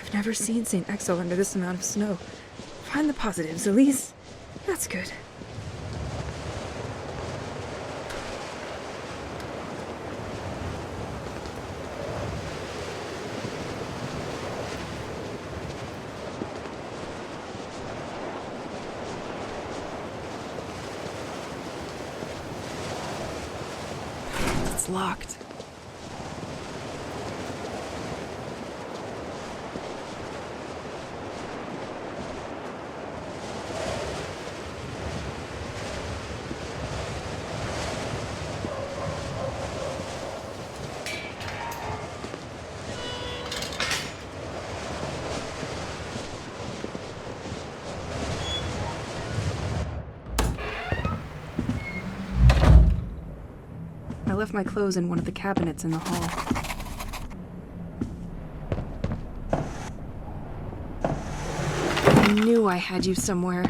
I've never seen St. Exel under this amount of snow. Find the positives, Elise. That's good. It's locked. I left my clothes in one of the cabinets in the hall. I knew I had you somewhere.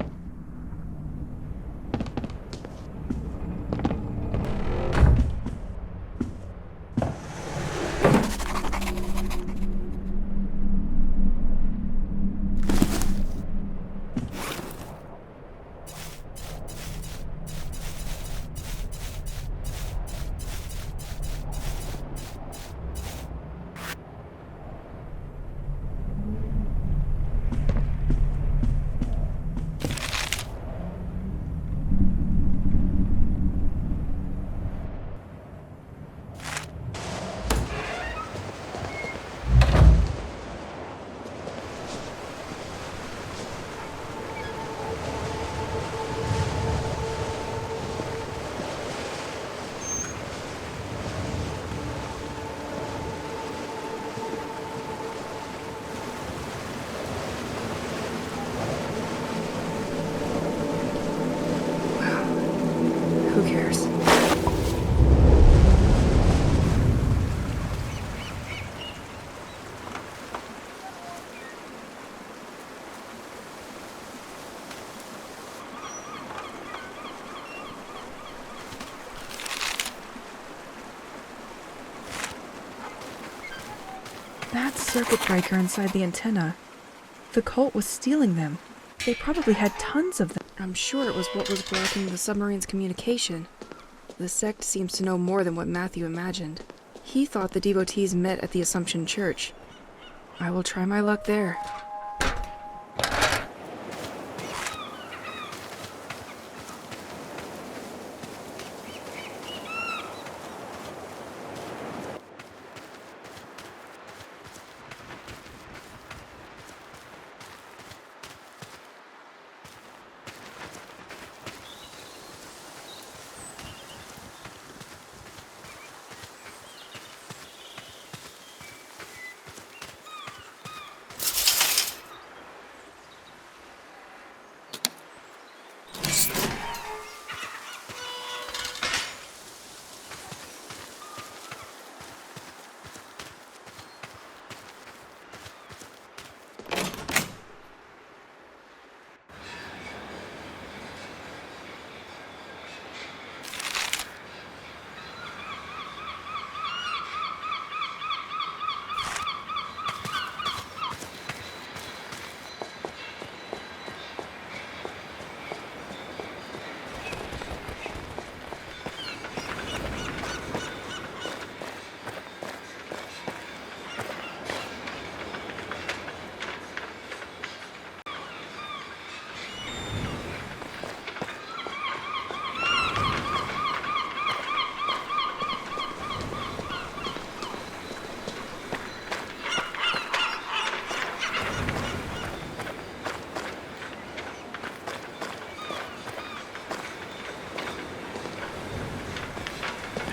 Who cares? That circuit breaker inside the antenna. The cult was stealing them. They probably had tons of them. I'm sure it was what was blocking the submarine's communication. The sect seems to know more than what Matthew imagined. He thought the devotees met at the Assumption Church. I will try my luck there.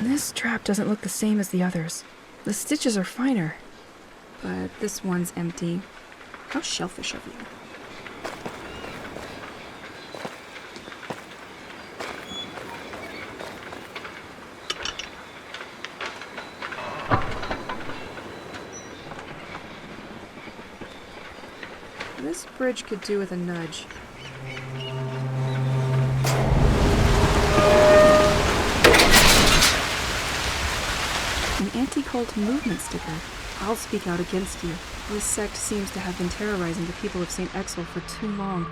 This trap doesn't look the same as the others. The stitches are finer. But this one's empty. How shellfish of you. This bridge could do with a nudge. An anti-cult movement sticker. I'll speak out against you. This sect seems to have been terrorizing the people of St. Exel for too long.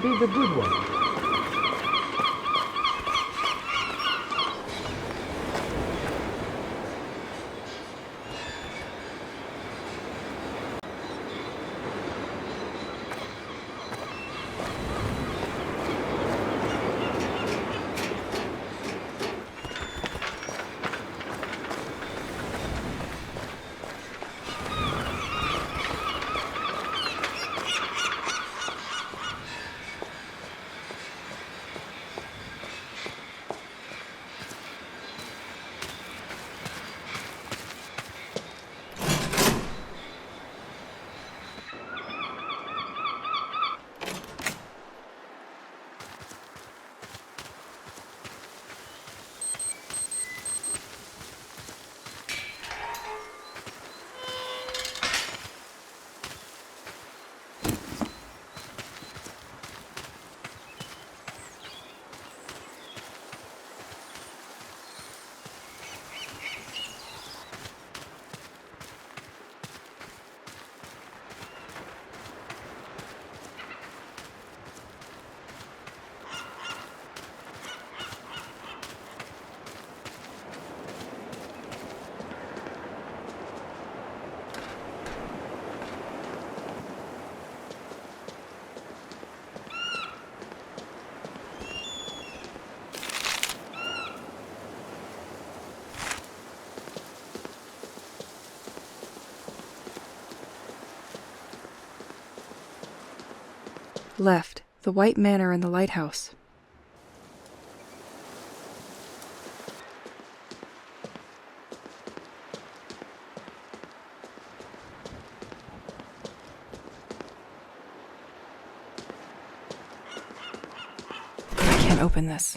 Be the good one. Left, the White Manor and the lighthouse. I can't open this.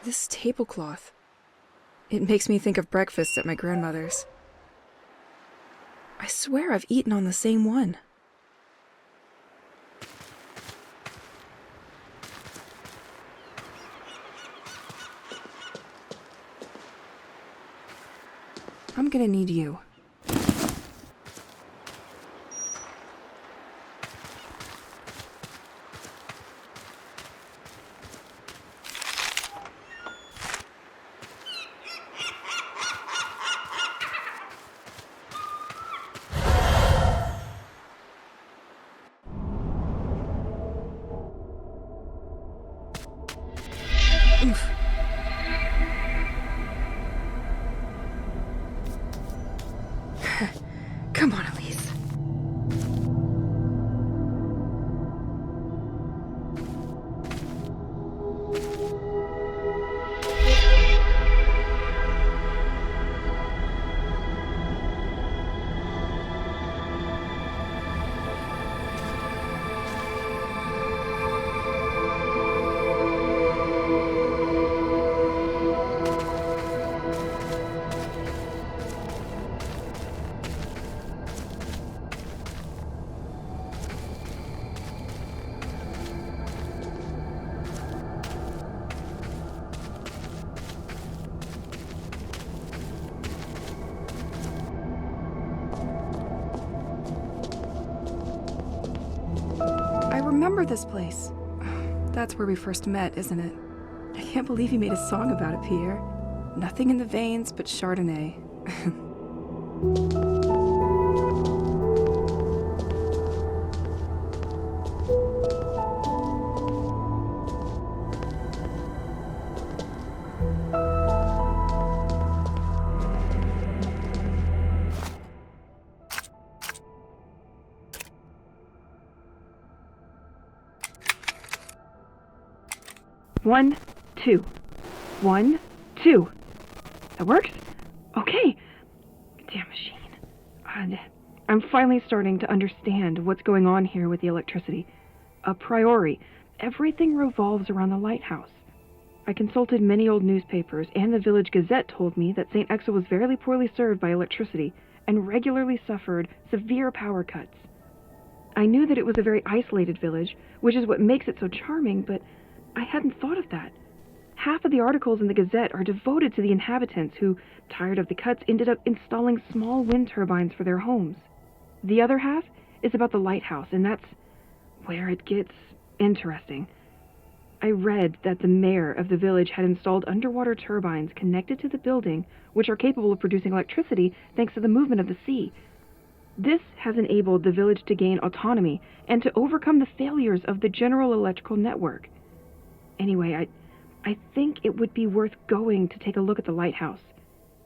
This tablecloth. It makes me think of breakfasts at my grandmother's. I swear I've eaten on the same one. I'm gonna need you. Oof. Come on, Elise. I remember this place. That's where we first met, isn't it? I can't believe you made a song about it, Pierre. Nothing in the veins but Chardonnay. One, two. 1, 2. That works? Okay. Damn machine. I'm finally starting to understand what's going on here with the electricity. A priori, everything revolves around the lighthouse. I consulted many old newspapers, and the village gazette told me that St. Exel was very poorly served by electricity and regularly suffered severe power cuts. I knew that it was a very isolated village, which is what makes it so charming, but I hadn't thought of that. Half of the articles in the Gazette are devoted to the inhabitants who, tired of the cuts, ended up installing small wind turbines for their homes. The other half is about the lighthouse, and that's where it gets interesting. I read that the mayor of the village had installed underwater turbines connected to the building, which are capable of producing electricity thanks to the movement of the sea. This has enabled the village to gain autonomy and to overcome the failures of the general electrical network. Anyway, I think it would be worth going to take a look at the lighthouse,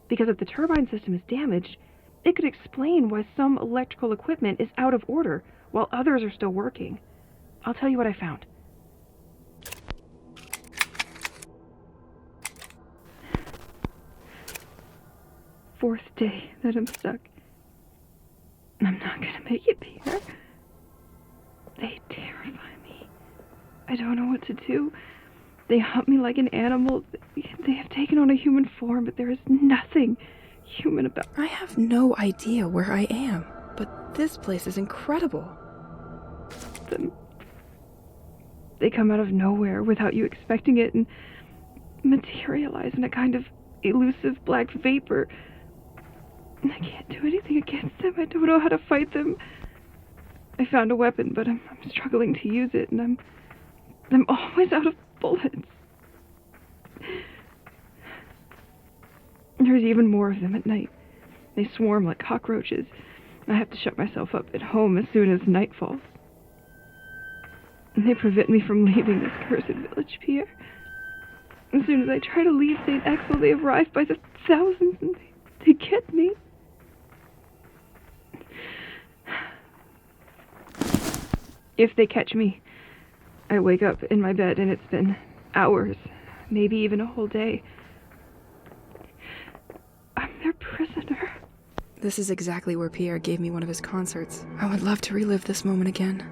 because if the turbine system is damaged, it could explain why some electrical equipment is out of order while others are still working. I'll tell you what I found. Fourth day that I'm stuck. I'm not gonna make it, Peter. They terrify me. I don't know what to do. They hunt me like an animal. They have taken on a human form, but there is nothing human about. I have no idea where I am, but this place is incredible. They come out of nowhere without you expecting it and materialize in a kind of elusive black vapor. I can't do anything against them. I don't know how to fight them. I found a weapon, but I'm struggling to use it, and I'm always out of bullets. There's even more of them at night. They swarm like cockroaches. I have to shut myself up at home as soon as night falls. And they prevent me from leaving this cursed village, Pierre. As soon as I try to leave St. Exel, they arrive by the thousands and they get me. If they catch me, I wake up in my bed and it's been hours, maybe even a whole day. I'm their prisoner. This is exactly where Pierre gave me one of his concerts. I would love to relive this moment again.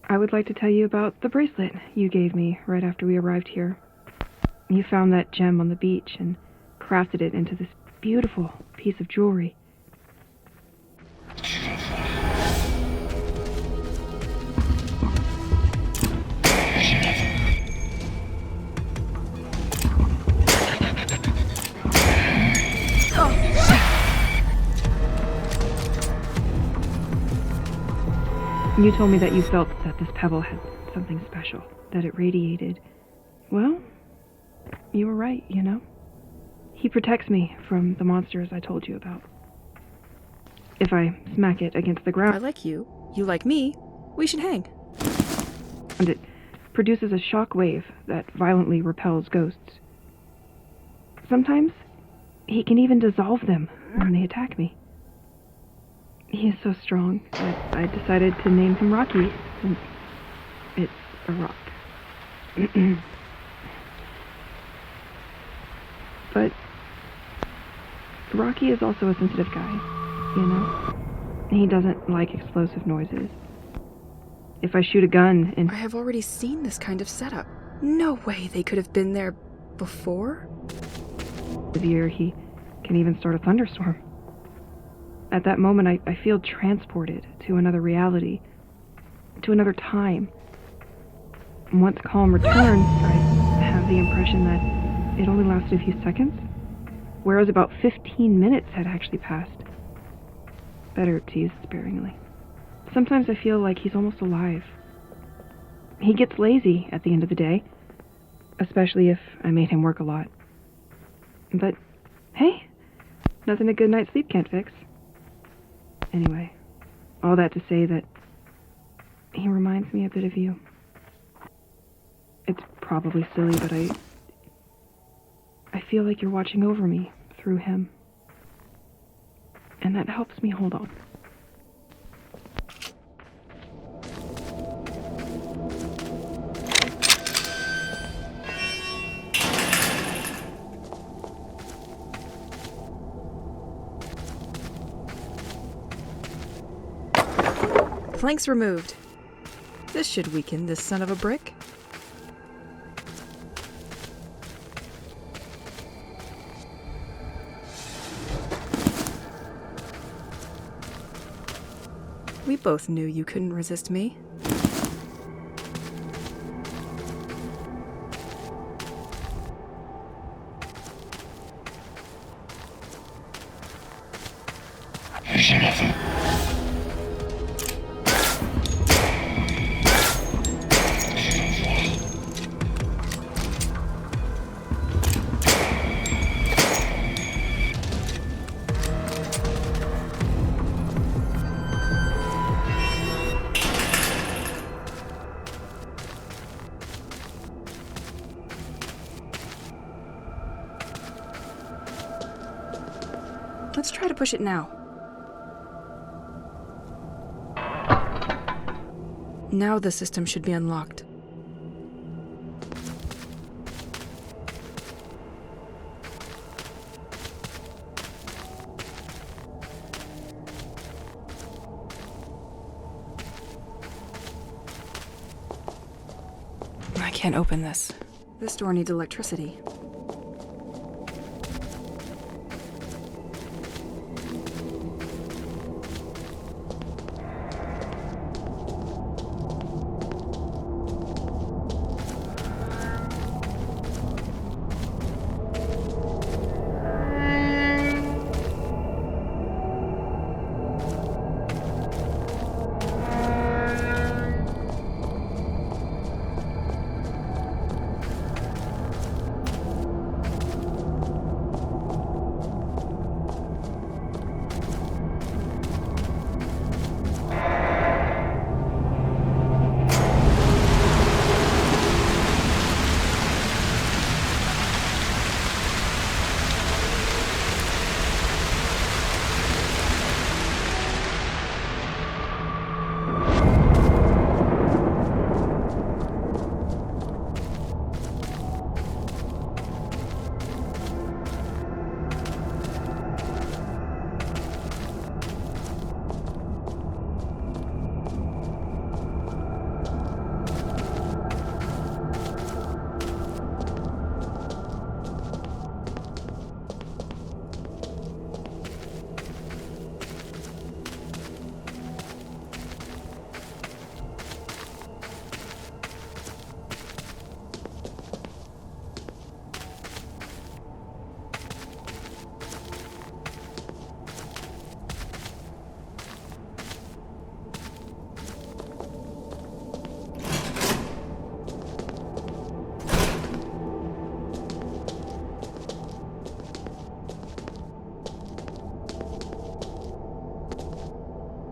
I would like to tell you about the bracelet you gave me right after we arrived here. You found that gem on the beach and crafted it into this beautiful piece of jewelry. You told me that you felt that this pebble had something special, that it radiated. Well, you were right, you know? He protects me from the monsters I told you about. If I smack it against the ground, I like you. You like me. We should hang. And it produces a shock wave that violently repels ghosts. Sometimes he can even dissolve them when they attack me. He is so strong that I decided to name him Rocky, since it's a rock. But Rocky is also a sensitive guy, you know? He doesn't like explosive noises. If I shoot a gun and... I have already seen this kind of setup. No way they could have been there Before? Severe, he can even start a thunderstorm. At that moment, I feel transported to another reality, to another time. And once calm returns, I have the impression that it only lasted a few seconds, whereas about 15 minutes had actually passed. Better to use sparingly. Sometimes I feel like he's almost alive. He gets lazy at the end of the day, especially if I made him work a lot. But, hey, nothing a good night's sleep can't fix. Anyway, all that to say that he reminds me a bit of you. It's probably silly, but I feel like you're watching over me through him. And that helps me hold on. Planks removed. This should weaken this son of a brick. We both knew you couldn't resist me. Let's try to push it now. Now the system should be unlocked. I can't open this. This door needs electricity.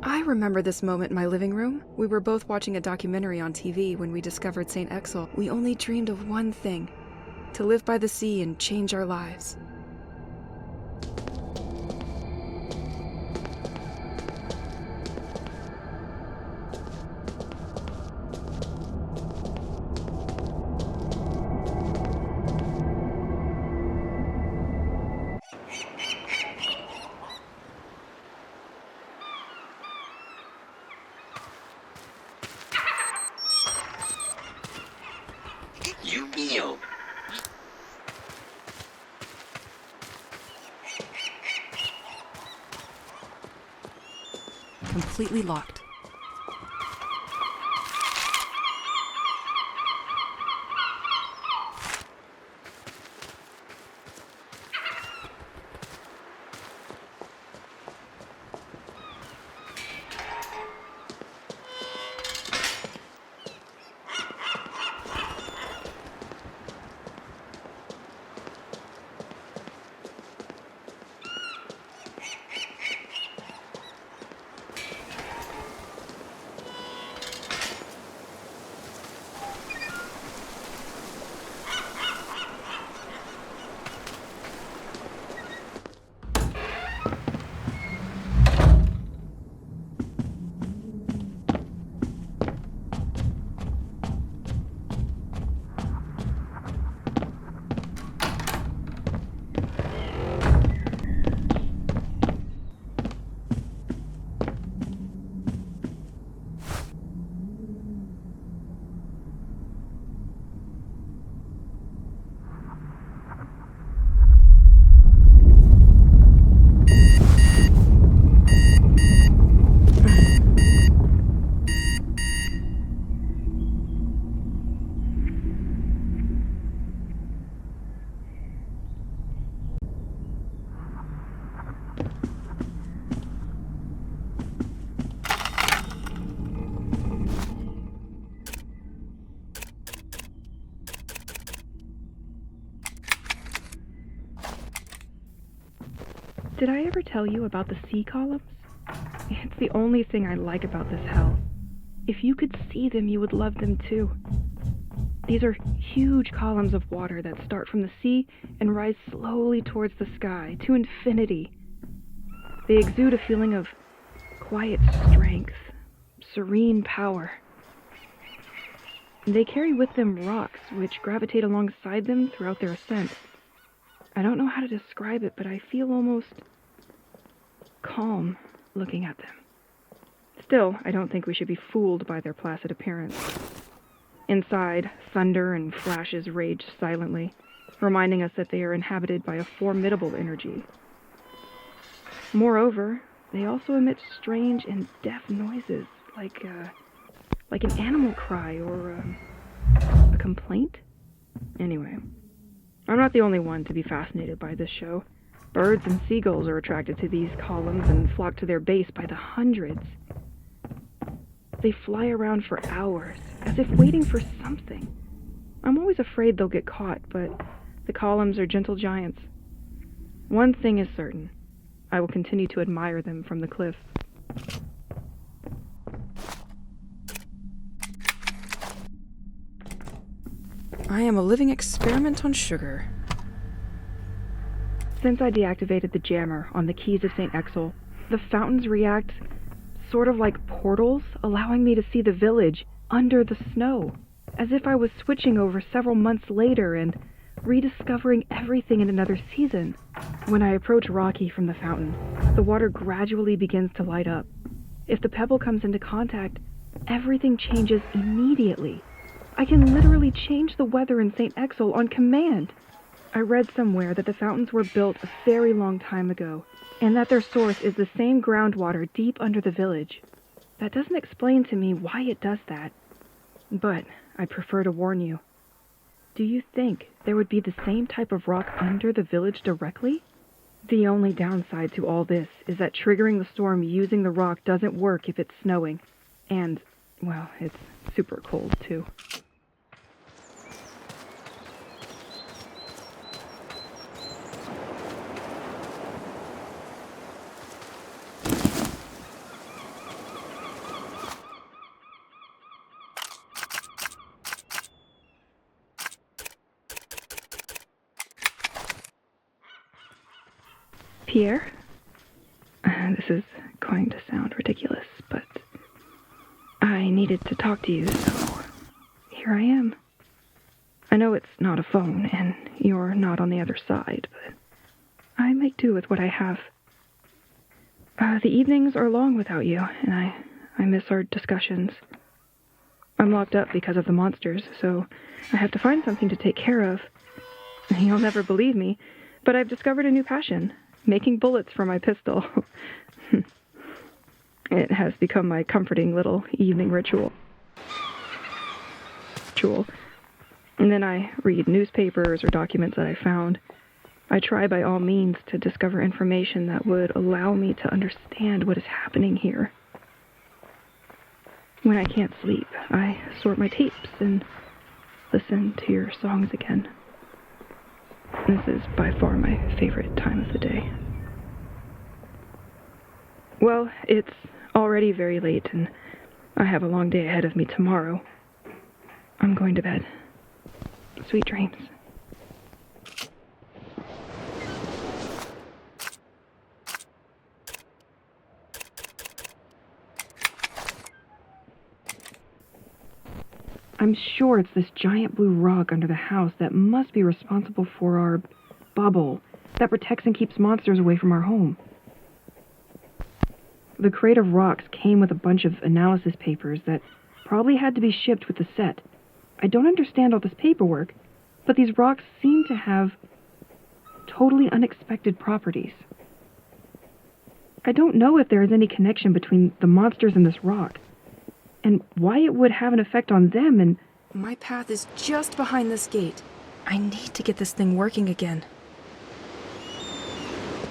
I remember this moment in my living room. We were both watching a documentary on TV when we discovered St. Exel. We only dreamed of one thing: to live by the sea and change our lives. completely locked. Did I ever tell you about the sea columns? It's the only thing I like about this hell. If you could see them, you would love them too. These are huge columns of water that start from the sea and rise slowly towards the sky, to infinity. They exude a feeling of quiet strength, serene power. They carry with them rocks, which gravitate alongside them throughout their ascent. I don't know how to describe it, but I feel almost calm looking at them. Still, I don't think we should be fooled by their placid appearance. Inside, thunder and flashes rage silently, reminding us that they are inhabited by a formidable energy. Moreover, they also emit strange and deaf noises, like an animal cry or a complaint. Anyway, I'm not the only one to be fascinated by this show. Birds and seagulls are attracted to these columns and flock to their base by the hundreds. They fly around for hours, as if waiting for something. I'm always afraid they'll get caught, but the columns are gentle giants. One thing is certain. I will continue to admire them from the cliffs. I am a living experiment on sugar. Since I deactivated the jammer on the keys of St. Exel, the fountains react sort of like portals, allowing me to see the village under the snow, as if I was switching over several months later and rediscovering everything in another season. When I approach Rocky from the fountain, the water gradually begins to light up. If the pebble comes into contact, everything changes immediately. I can literally change the weather in St. Exel on command. I read somewhere that the fountains were built a very long time ago, and that their source is the same groundwater deep under the village. That doesn't explain to me why it does that, but I prefer to warn you. Do you think there would be the same type of rock under the village directly? The only downside to all this is that triggering the storm using the rock doesn't work if it's snowing, and, well, it's super cold too. Pierre? This is going to sound ridiculous, but I needed to talk to you, so here I am. I know it's not a phone, and you're not on the other side, but I make do with what I have. The evenings are long without you, and I miss our discussions. I'm locked up because of the monsters, so I have to find something to take care of. You'll never believe me, but I've discovered a new passion. Making bullets for my pistol. It has become my comforting little evening ritual. And then I read newspapers or documents that I found. I try by all means to discover information that would allow me to understand what is happening here. When I can't sleep, I sort my tapes and listen to your songs again. This is by far my favorite time of the day. Well, it's already very late, and I have a long day ahead of me tomorrow. I'm going to bed. Sweet dreams. I'm sure it's this giant blue rock under the house that must be responsible for our bubble that protects and keeps monsters away from our home. The crate of rocks came with a bunch of analysis papers that probably had to be shipped with the set. I don't understand all this paperwork, but these rocks seem to have totally unexpected properties. I don't know if there is any connection between the monsters and this rock, and why it would have an effect on them, and... My path is just behind this gate. I need to get this thing working again.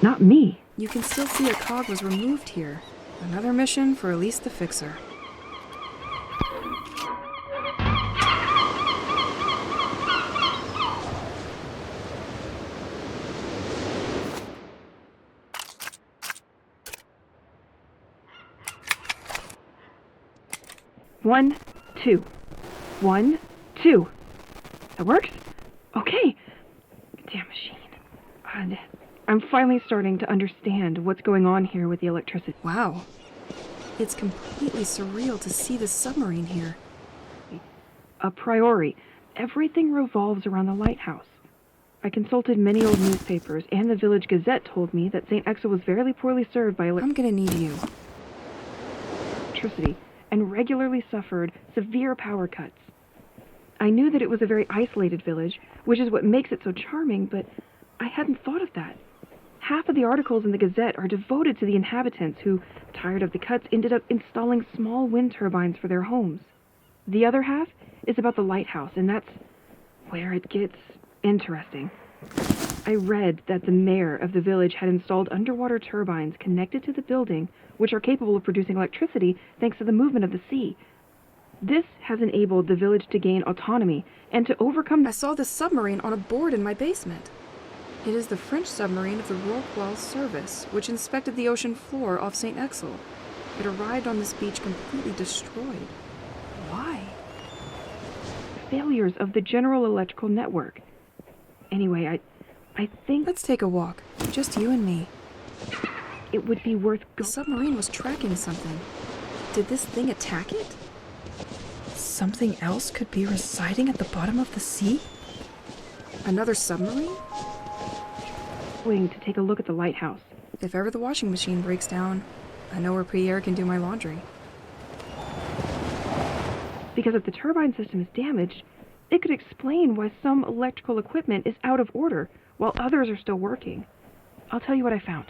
Not me. You can still see a cog was removed here. Another mission for Elise the Fixer. One, two. 1, 2. That works? Okay. Damn machine. I'm finally starting to understand what's going on here with the electricity. Wow. It's completely surreal to see the submarine here. A priori, everything revolves around the lighthouse. I consulted many old newspapers, and the Village Gazette told me that St. Exel was very poorly served by I'm gonna need you. electricity and regularly suffered severe power cuts. I knew that it was a very isolated village, which is what makes it so charming, but I hadn't thought of that. Half of the articles in the Gazette are devoted to the inhabitants who, tired of the cuts, ended up installing small wind turbines for their homes. The other half is about the lighthouse, and that's where it gets interesting. I read that the mayor of the village had installed underwater turbines connected to the building, which are capable of producing electricity thanks to the movement of the sea. This has enabled the village to gain autonomy and to overcome... I saw the submarine on a board in my basement. It is the French submarine of the Royal Service, which inspected the ocean floor off St. Exel. It arrived on this beach completely destroyed. Why? failures of the general electrical network. Anyway, I think... Let's take a walk. Just you and me. It would be worth The submarine was tracking something. Did this thing attack it? Something else could be residing at the bottom of the sea? Another submarine? going to take a look at the lighthouse. If ever the washing machine breaks down, I know where Pierre can do my laundry. Because if the turbine system is damaged, it could explain why some electrical equipment is out of order while others are still working. I'll tell you what I found.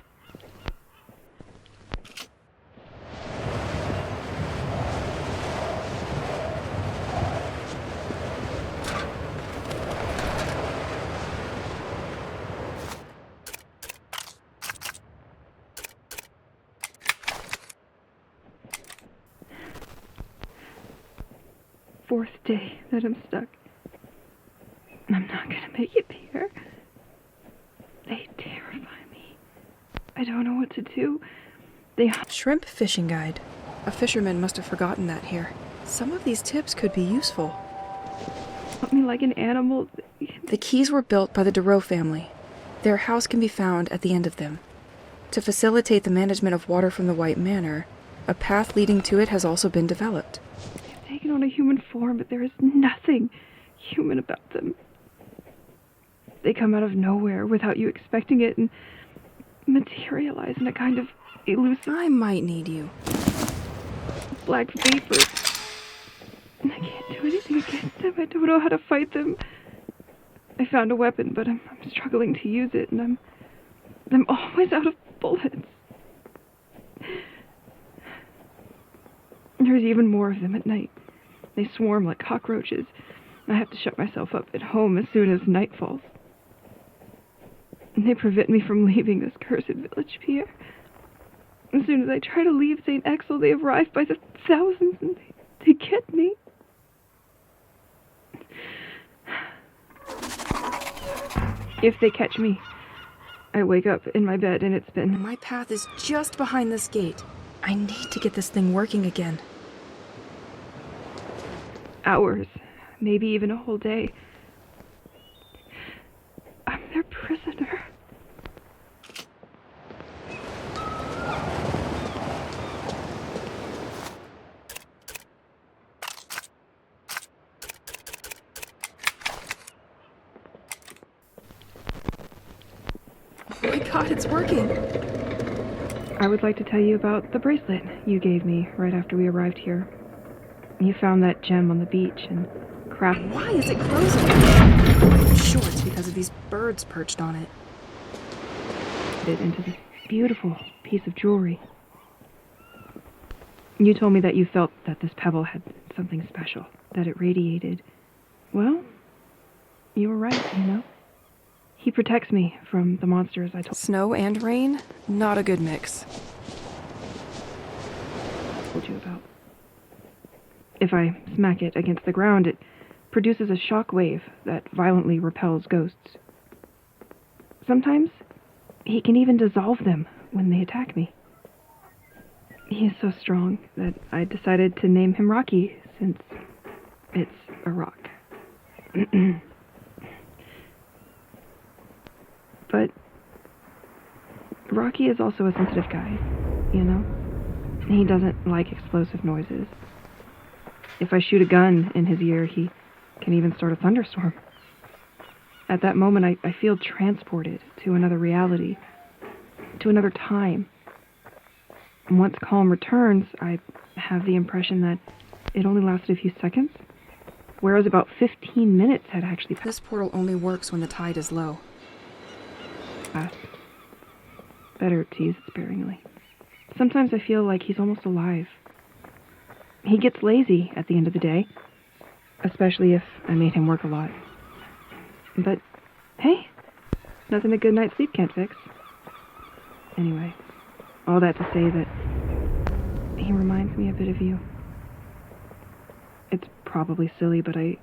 Fourth day that I'm stuck. I'm not gonna make it, Pierre. They terrify me. I don't know what to do. They... Shrimp fishing guide. A fisherman must have forgotten that here. Some of these tips could be useful. hunt me like an animal. The keys were built by the Dureau family. Their house can be found at the end of them. To facilitate the management of water from the White Manor, a path leading to it has also been developed. They've taken on a human form, but there is nothing human about them. They come out of nowhere without you expecting it and materialize in a kind of elusive I might need you. black vapor. And I can't do anything against them. I don't know how to fight them. I found a weapon, but I'm struggling to use it, and I'm always out of bullets. There's even more of them at night. They swarm like cockroaches. I have to shut myself up at home as soon as night falls. And they prevent me from leaving this cursed village, Pierre. As soon as I try to leave St. Axel, they arrive by the thousands and they get me. If they catch me, I wake up in my bed and it's been... My path is just behind this gate. I need to get this thing working again. hours, maybe even a whole day. I'm their prisoner. Oh my god, it's working! I would like to tell you about the bracelet you gave me right after we arrived here. You found that gem on the beach and crafted Why is it closing? I'm sure it's because of these birds perched on it. it into this beautiful piece of jewelry. You told me that you felt that this pebble had something special, that it radiated. Well, you were right, you know. He protects me from the monsters I Snow and rain? Not a good mix. told you about. If I smack it against the ground, it produces a shock wave that violently repels ghosts. Sometimes, he can even dissolve them when they attack me. He is so strong that I decided to name him Rocky, since it's a rock. But Rocky is also a sensitive guy, you know? He doesn't like explosive noises. If I shoot a gun in his ear, he can even start a thunderstorm. At that moment, I feel transported to another reality, to another time. And once calm returns, I have the impression that it only lasted a few seconds, whereas about 15 minutes had actually This portal only works when the tide is low. passed. Better to use it sparingly. Sometimes I feel like he's almost alive. He gets lazy at the end of the day, especially if I made him work a lot. But, hey, nothing a good night's sleep can't fix. Anyway, all that to say that he reminds me a bit of you. It's probably silly, but I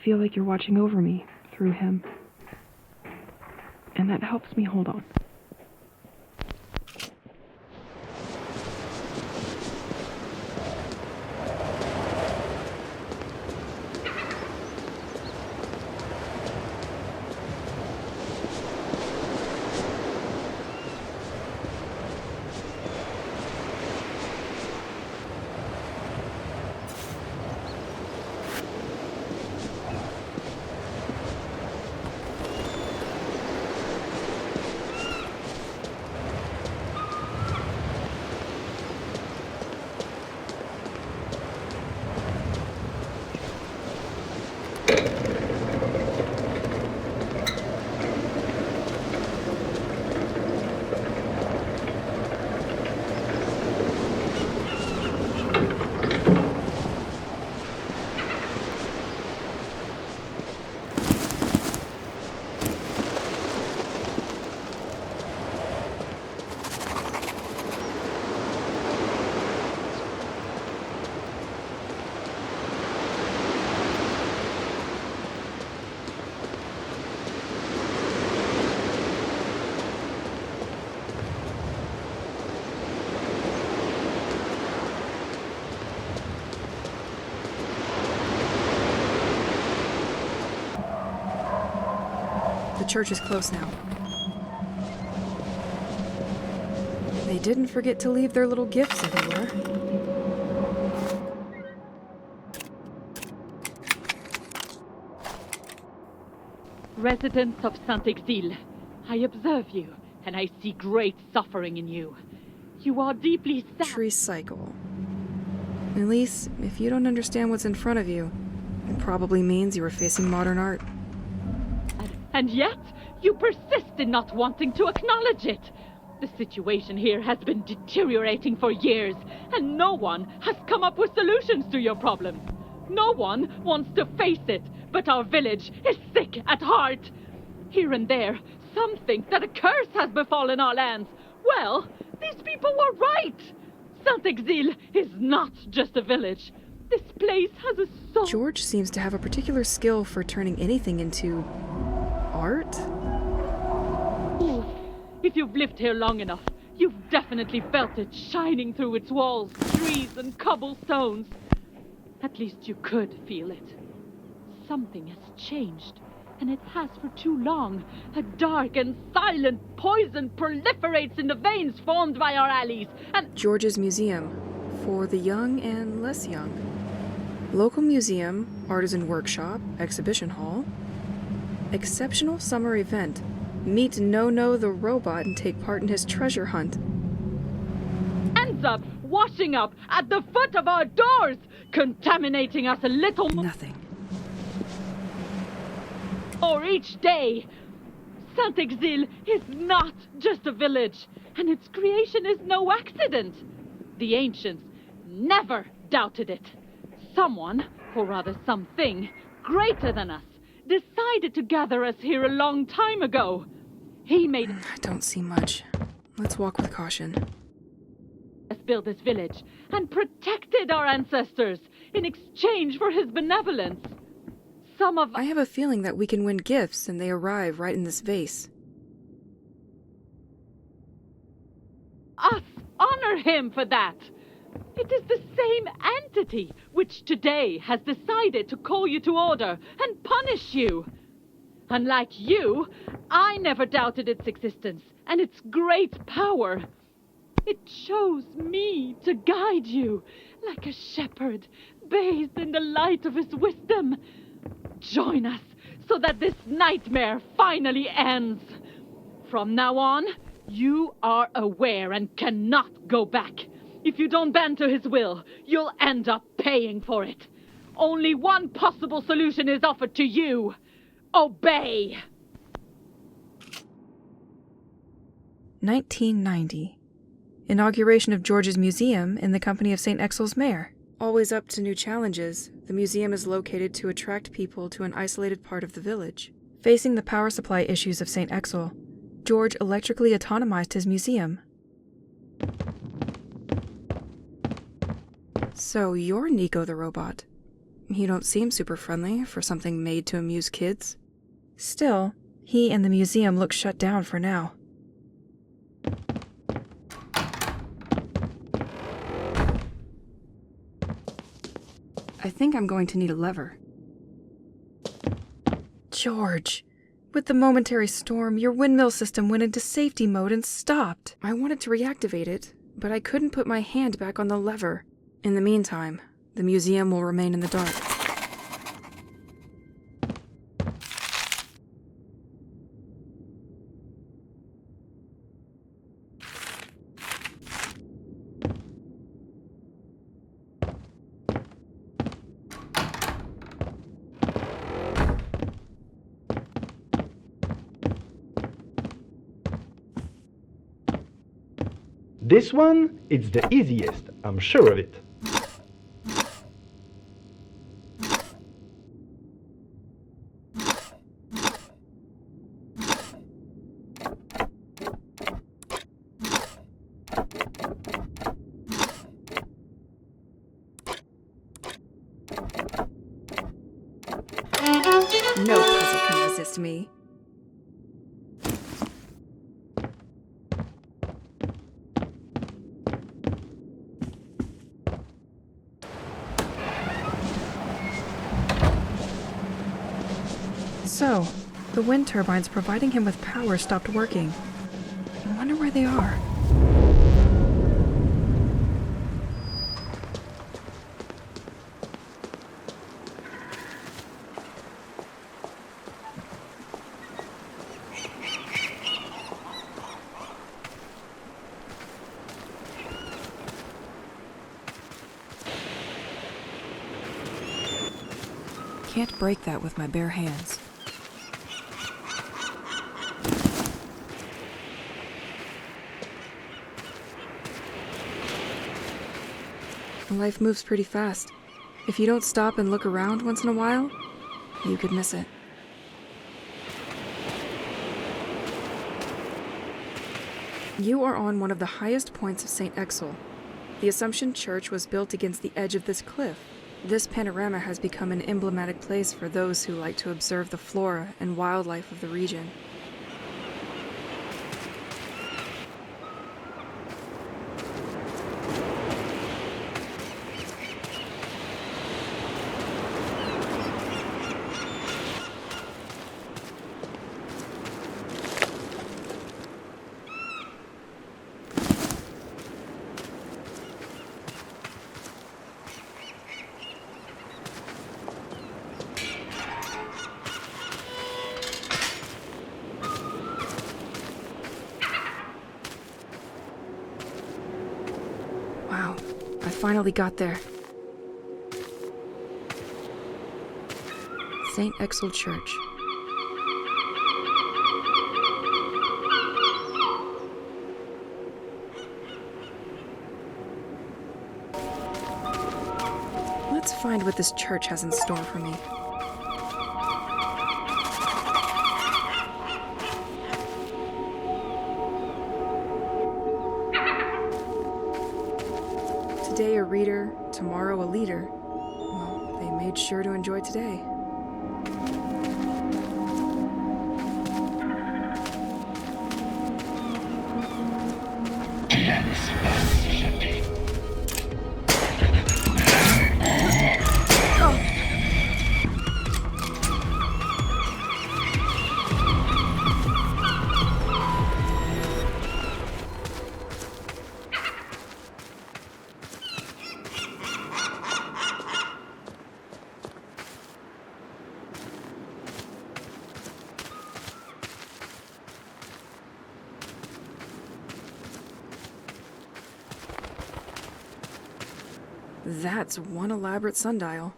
feel like you're watching over me through him. And that helps me hold on. The church is close now. They didn't forget to leave their little gifts everywhere. Residents of Saint-Exile, I observe you, and I see great suffering in you. You are deeply sad. Tree cycle. Elise, if you don't understand what's in front of you, it probably means you are facing modern art. And yet, you persist in not wanting to acknowledge it. The situation here has been deteriorating for years, and no one has come up with solutions to your problems. No one wants to face it, but our village is sick at heart. Here and there, some think that a curse has befallen our lands. Well, these people were right. Saint-Exil is not just a village. This place has a soul. George seems to have a particular skill for turning anything into art? If you've lived here long enough, you've definitely felt it shining through its walls, trees, and cobblestones. At least you could feel it. Something has changed, and it has for too long. A dark and silent poison proliferates in the veins formed by our alleys, and George's Museum, for the young and less young. Local museum, artisan workshop, exhibition hall. Exceptional summer event. Meet No-No the robot and take part in his treasure hunt. ends up washing up at the foot of our doors, contaminating us a little Nothing. more each day. Saint-Exil is not just a village, and its creation is no accident. The ancients never doubted it. Someone, or rather something, greater than us, decided to gather us here a long time ago. He made I don't see much. Let's walk with caution. us build this village and protected our ancestors in exchange for his benevolence. Some of I have a feeling that we can win gifts and they arrive right in this vase. us honor him for that. It is the same entity which today has decided to call you to order and punish you. Unlike you, I never doubted its existence and its great power. It chose me to guide you like a shepherd bathed in the light of his wisdom. Join us so that this nightmare finally ends. From now on, you are aware and cannot go back. If you don't bend to his will, you'll end up paying for it. Only one possible solution is offered to you. Obey! 1990. Inauguration of George's Museum in the company of St. Exil's mayor. Always up to new challenges, the museum is located to attract people to an isolated part of the village. Facing the power supply issues of St. Exil, George electrically autonomized his museum. So you're Nico the robot. You don't seem super friendly for something made to amuse kids. Still, he and the museum look shut down for now. I think I'm going to need a lever. George, with the momentary storm, your windmill system went into safety mode and stopped. I wanted to reactivate it, but I couldn't put my hand back on the lever. In the meantime, the museum will remain in the dark. This one, it's the easiest, I'm sure of it. No puzzle can resist me. So, the wind turbines providing him with power stopped working. I wonder where they are. Can't break that with my bare hands. Life moves pretty fast. If you don't stop and look around once in a while, you could miss it. You are on one of the highest points of St. Exel. The Assumption Church was built against the edge of this cliff. This panorama has become an emblematic place for those who like to observe the flora and wildlife of the region. Wow, I finally got there. St. Exel Church. Let's find what this church has in store for me. Today a reader, tomorrow a leader. Well, they made sure to enjoy today. That's one elaborate sundial.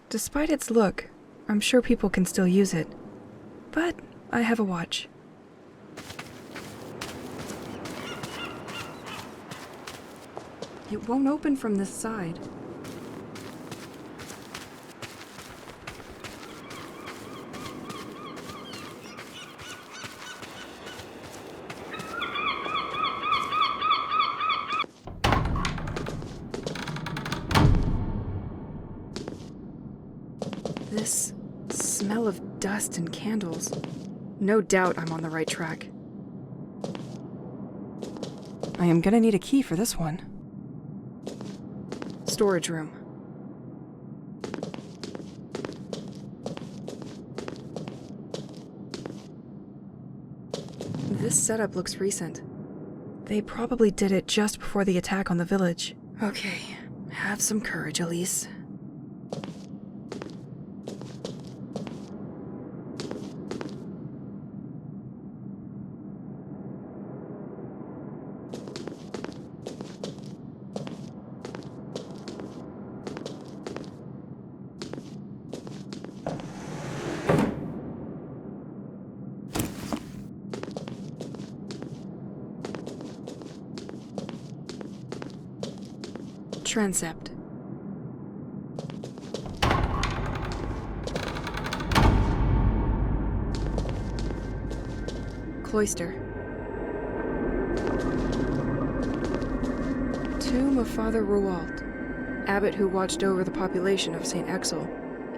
Despite its look, I'm sure people can still use it. But I have a watch. It won't open from this side. This smell of dust and candles. No doubt I'm on the right track. I am gonna need a key for this one. Storage room. This setup looks recent. They probably did it just before the attack on the village. Okay, have some courage, Elise. Transept. Cloister. Tomb of Father Roald, abbot who watched over the population of St. Exel.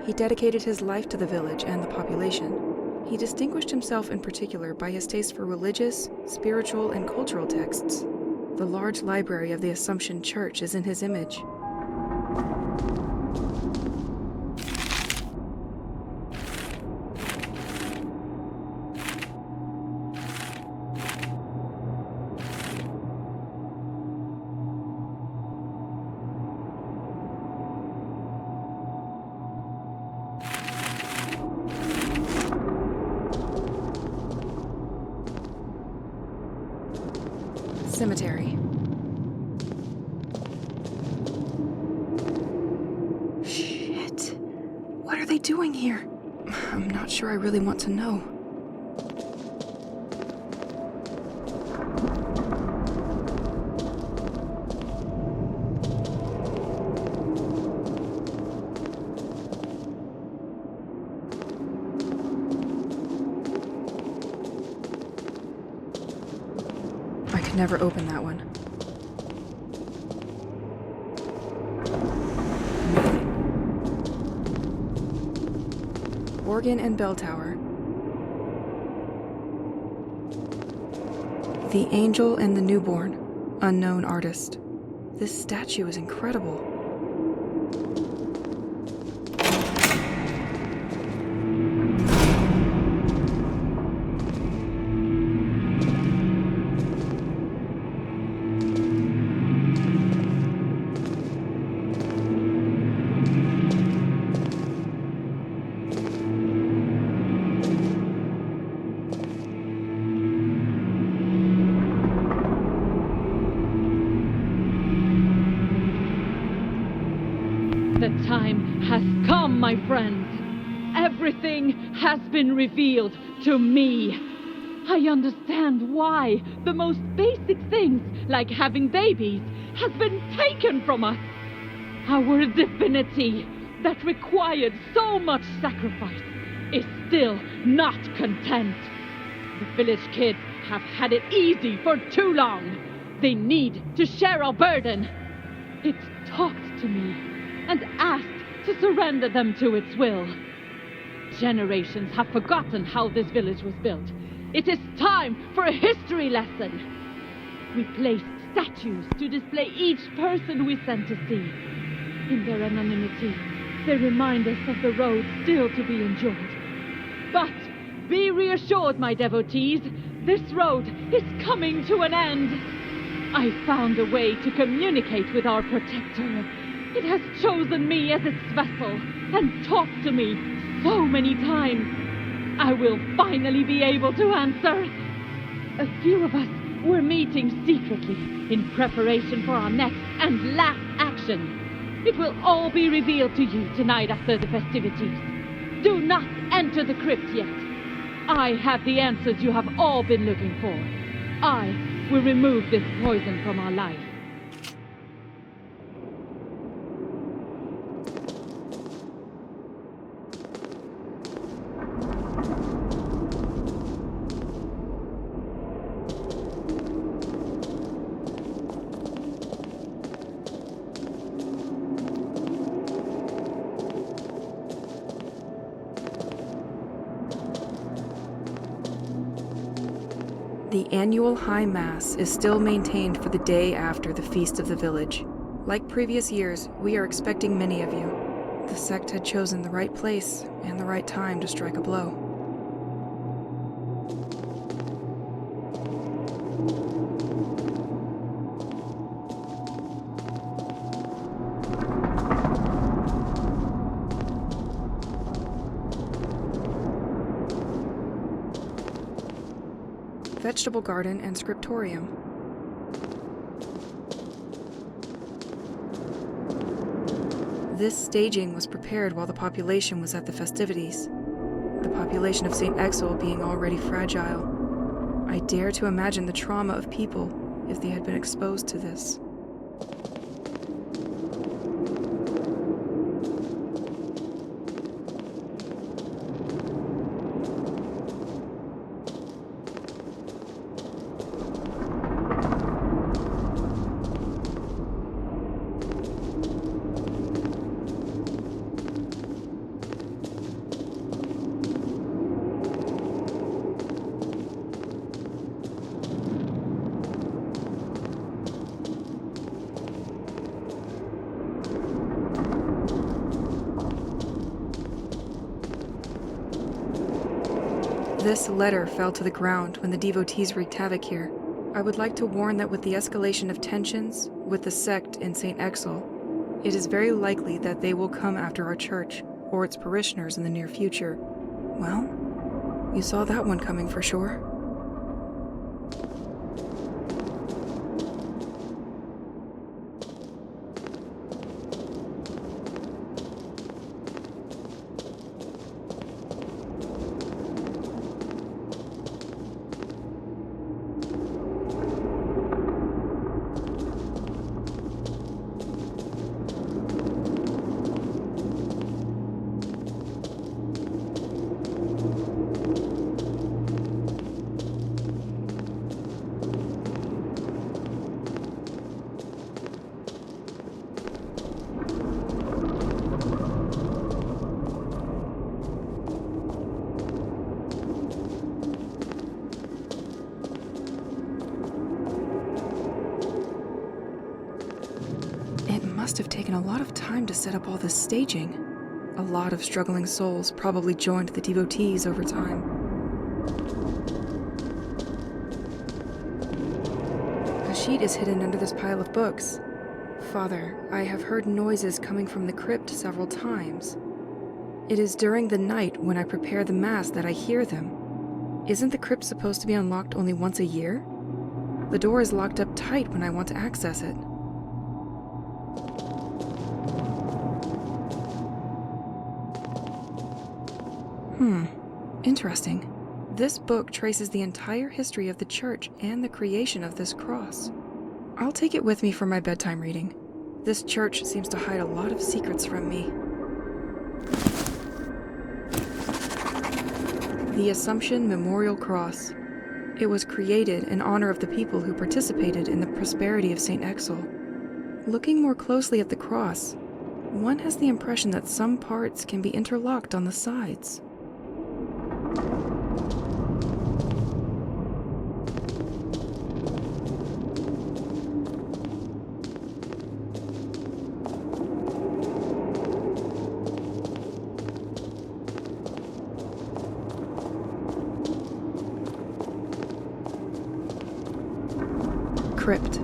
He dedicated his life to the village and the population. He distinguished himself in particular by his taste for religious, spiritual, and cultural texts. The large library of the Assumption Church is in his image. Cemetery. Shit. What are they doing here? I'm not sure I really want to know. never open that one. Nothing. Organ and bell tower. The Angel and the Newborn, unknown artist. This statue is incredible. The time has come, my friends. Everything has been revealed to me. I understand why the most basic things, like having babies, has been taken from us. Our divinity, that required so much sacrifice, is still not content. The village kids have had it easy for too long. They need to share our burden. It talked to me and asked to surrender them to its will. Generations have forgotten how this village was built. It is time for a history lesson. We placed statues to display each person we sent to see. In their anonymity, they remind us of the road still to be enjoyed. But be reassured, my devotees, this road is coming to an end. I found a way to communicate with our protector. It has chosen me as its vessel and talked to me so many times. I will finally be able to answer. A few of us were meeting secretly in preparation for our next and last action. It will all be revealed to you tonight after the festivities. Do not enter the crypt yet. I have the answers you have all been looking for. I will remove this poison from our life. The annual High Mass is still maintained for the day after the Feast of the Village. Like previous years, we are expecting many of you. The sect had chosen the right place and the right time to strike a blow. Vegetable garden and scriptorium. This staging was prepared while the population was at the festivities. The population of St. Exil being already fragile. I dare to imagine the trauma of people if they had been exposed to this. This letter fell to the ground when the devotees wreaked havoc here. I would like to warn that with the escalation of tensions with the sect in St. Exil, it is very likely that they will come after our church or its parishioners in the near future. Well, you saw that one coming for sure. must have taken a lot of time to set up all this staging. A lot of struggling souls probably joined the devotees over time. A sheet is hidden under this pile of books. Father, I have heard noises coming from the crypt several times. It is during the night when I prepare the Mass that I hear them. Isn't the crypt supposed to be unlocked only once a year? The door is locked up tight when I want to access it. Interesting. This book traces the entire history of the church and the creation of this cross. I'll take it with me for my bedtime reading. This church seems to hide a lot of secrets from me. The Assumption Memorial Cross. It was created in honor of the people who participated in the prosperity of St. Exel. Looking more closely at the cross, one has the impression that some parts can be interlocked on the sides. Crypt.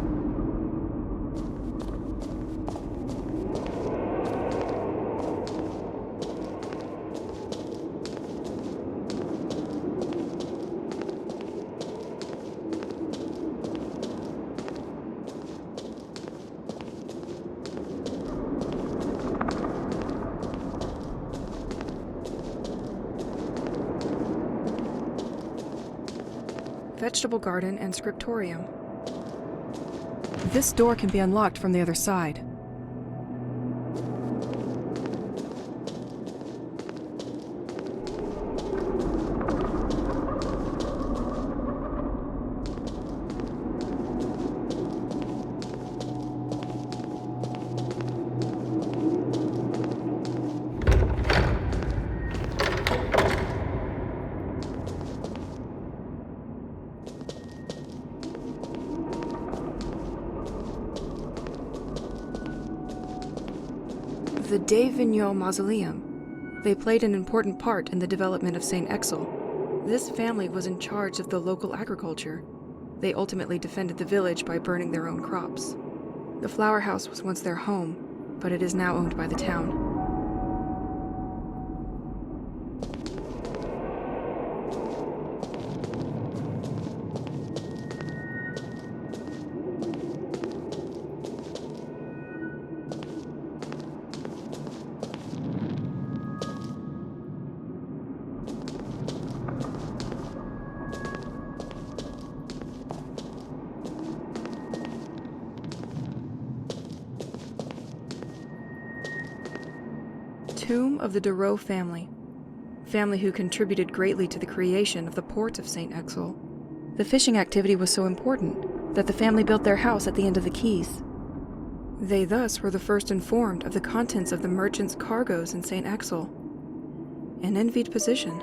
Vegetable garden and scriptorium. This door can be unlocked from the other side. The de Vigneault Mausoleum. They played an important part in the development of St. Exel. This family was in charge of the local agriculture. They ultimately defended the village by burning their own crops. The flower house was once their home, but it is now owned by the town. Tomb of the Dureau family who contributed greatly to the creation of the port of St. Exel. The fishing activity was so important that the family built their house at the end of the quays. They thus were the first informed of the contents of the merchants' cargoes in St. Exel. An envied position.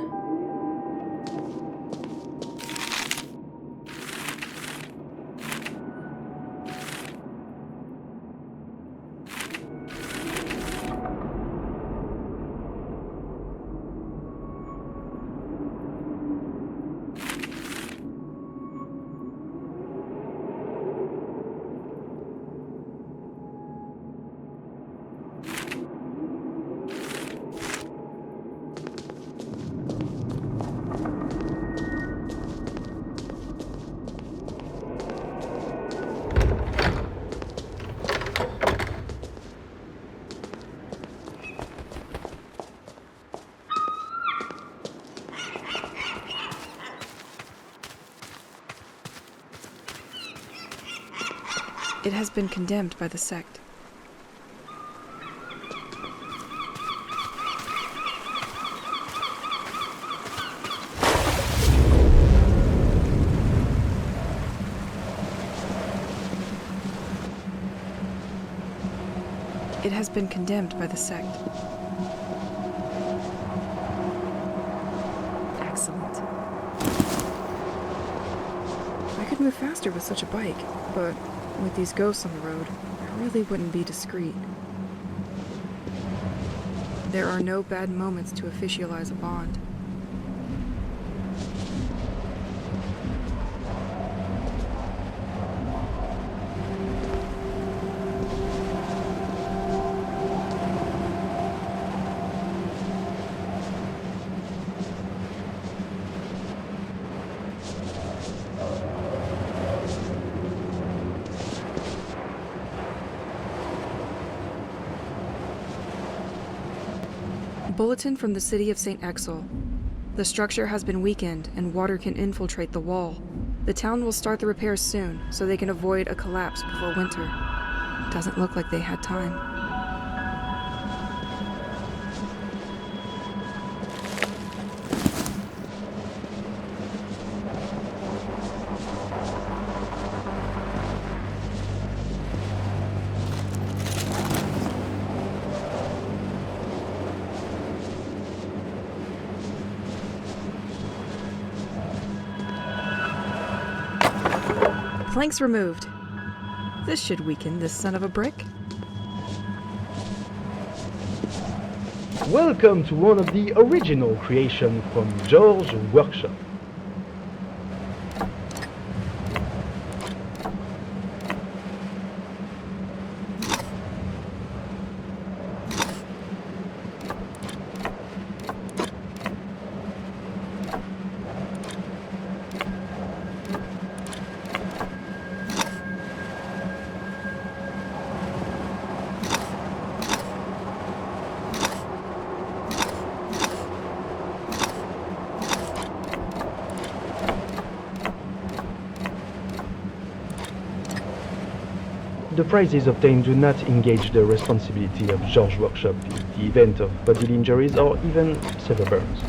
It has been condemned by the sect. It has been condemned by the sect. Excellent. I could move faster with such a bike, but with these ghosts on the road, I really wouldn't be discreet. There are no bad moments to officialize a bond. Bulletin from the city of St. Exel. The structure has been weakened and water can infiltrate the wall. The town will start the repairs soon so they can avoid a collapse before winter. Doesn't look like they had time. Planks removed. This should weaken this son of a brick. Welcome to one of the original creations from George's workshop. The prizes obtained do not engage the responsibility of George's workshop in the event of bodily injuries or even severe burns.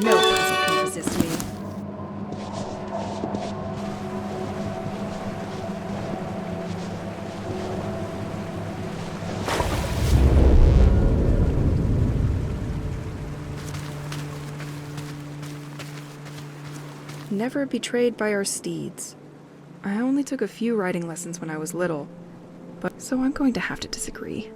No puzzle can resist me. Never betrayed by our steeds. I only took a few riding lessons when I was little, but so I'm going to have to disagree.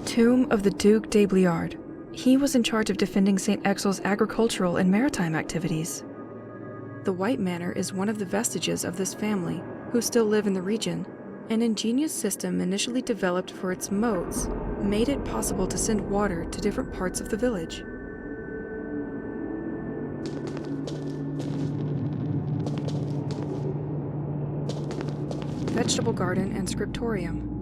Tomb of the Duc de Bliard. He was in charge of defending St. Exel's agricultural and maritime activities. The White Manor is one of the vestiges of this family, who still live in the region. An ingenious system initially developed for its moats made it possible to send water to different parts of the village. Vegetable garden and scriptorium.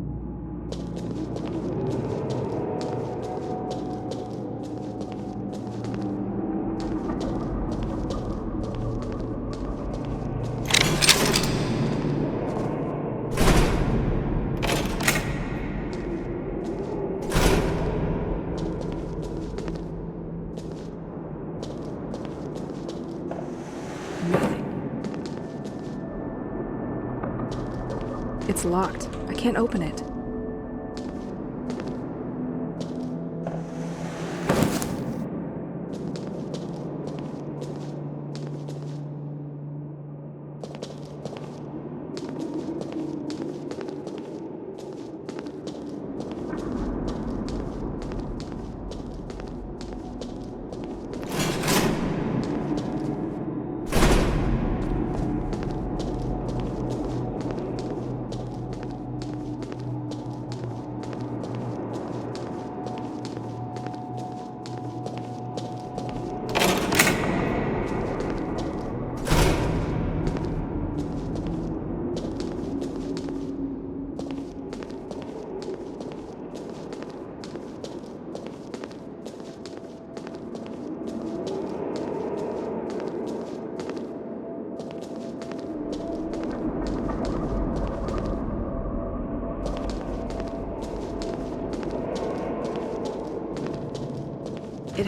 It's locked. I can't open it.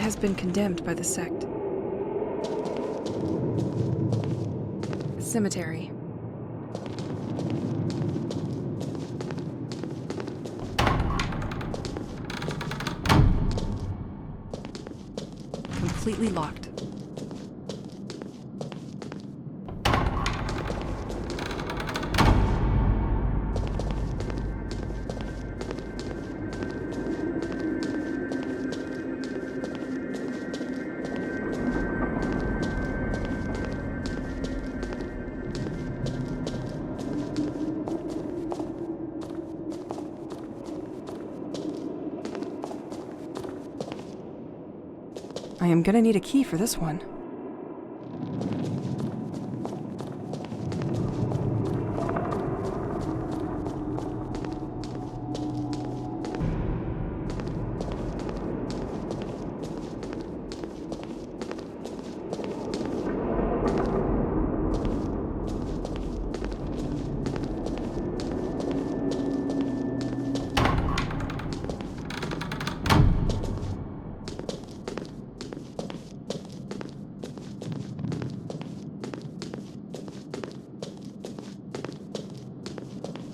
has been condemned by the sect. Cemetery. Completely locked. I am gonna need a key for this one.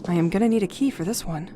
I am gonna need a key for this one.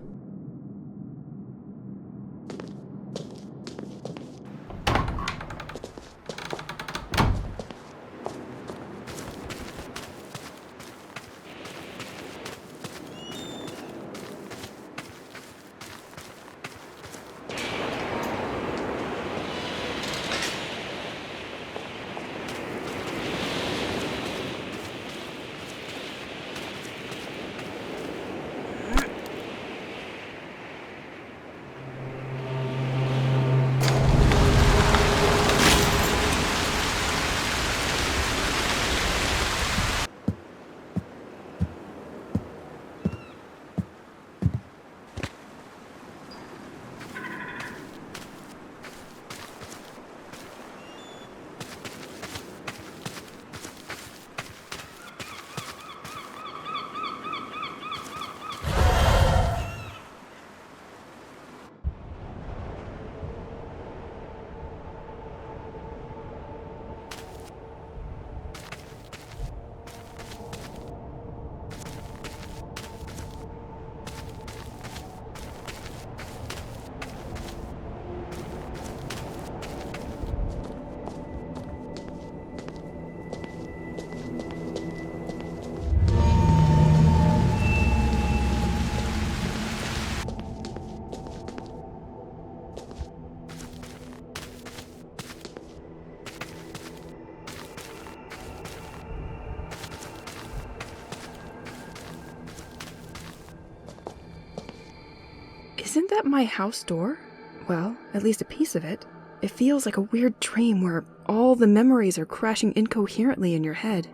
Isn't that my house door? Well, at least a piece of it. It feels like a weird dream where all the memories are crashing incoherently in your head.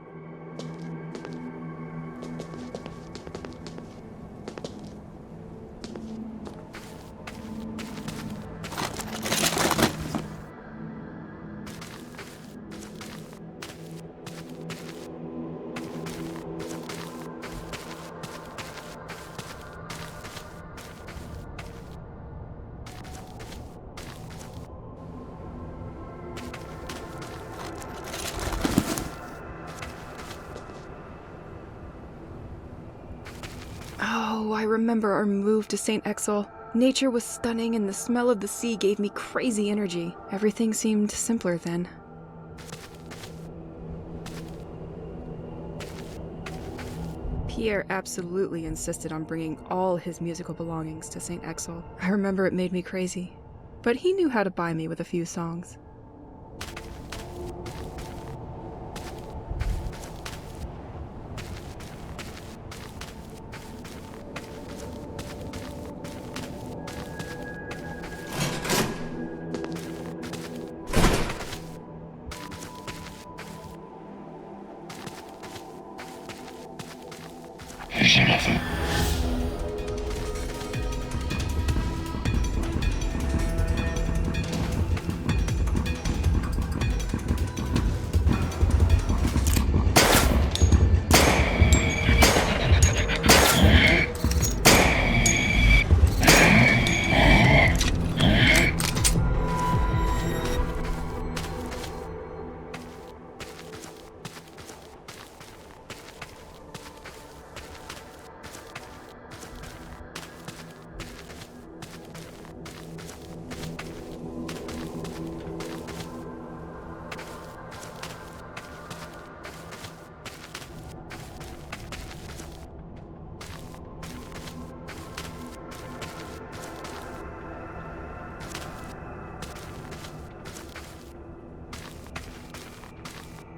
Oh, I remember our move to St. Exel. Nature was stunning and the smell of the sea gave me crazy energy. Everything seemed simpler then. Pierre absolutely insisted on bringing all his musical belongings to St. Exel. I remember it made me crazy. But he knew how to buy me with a few songs.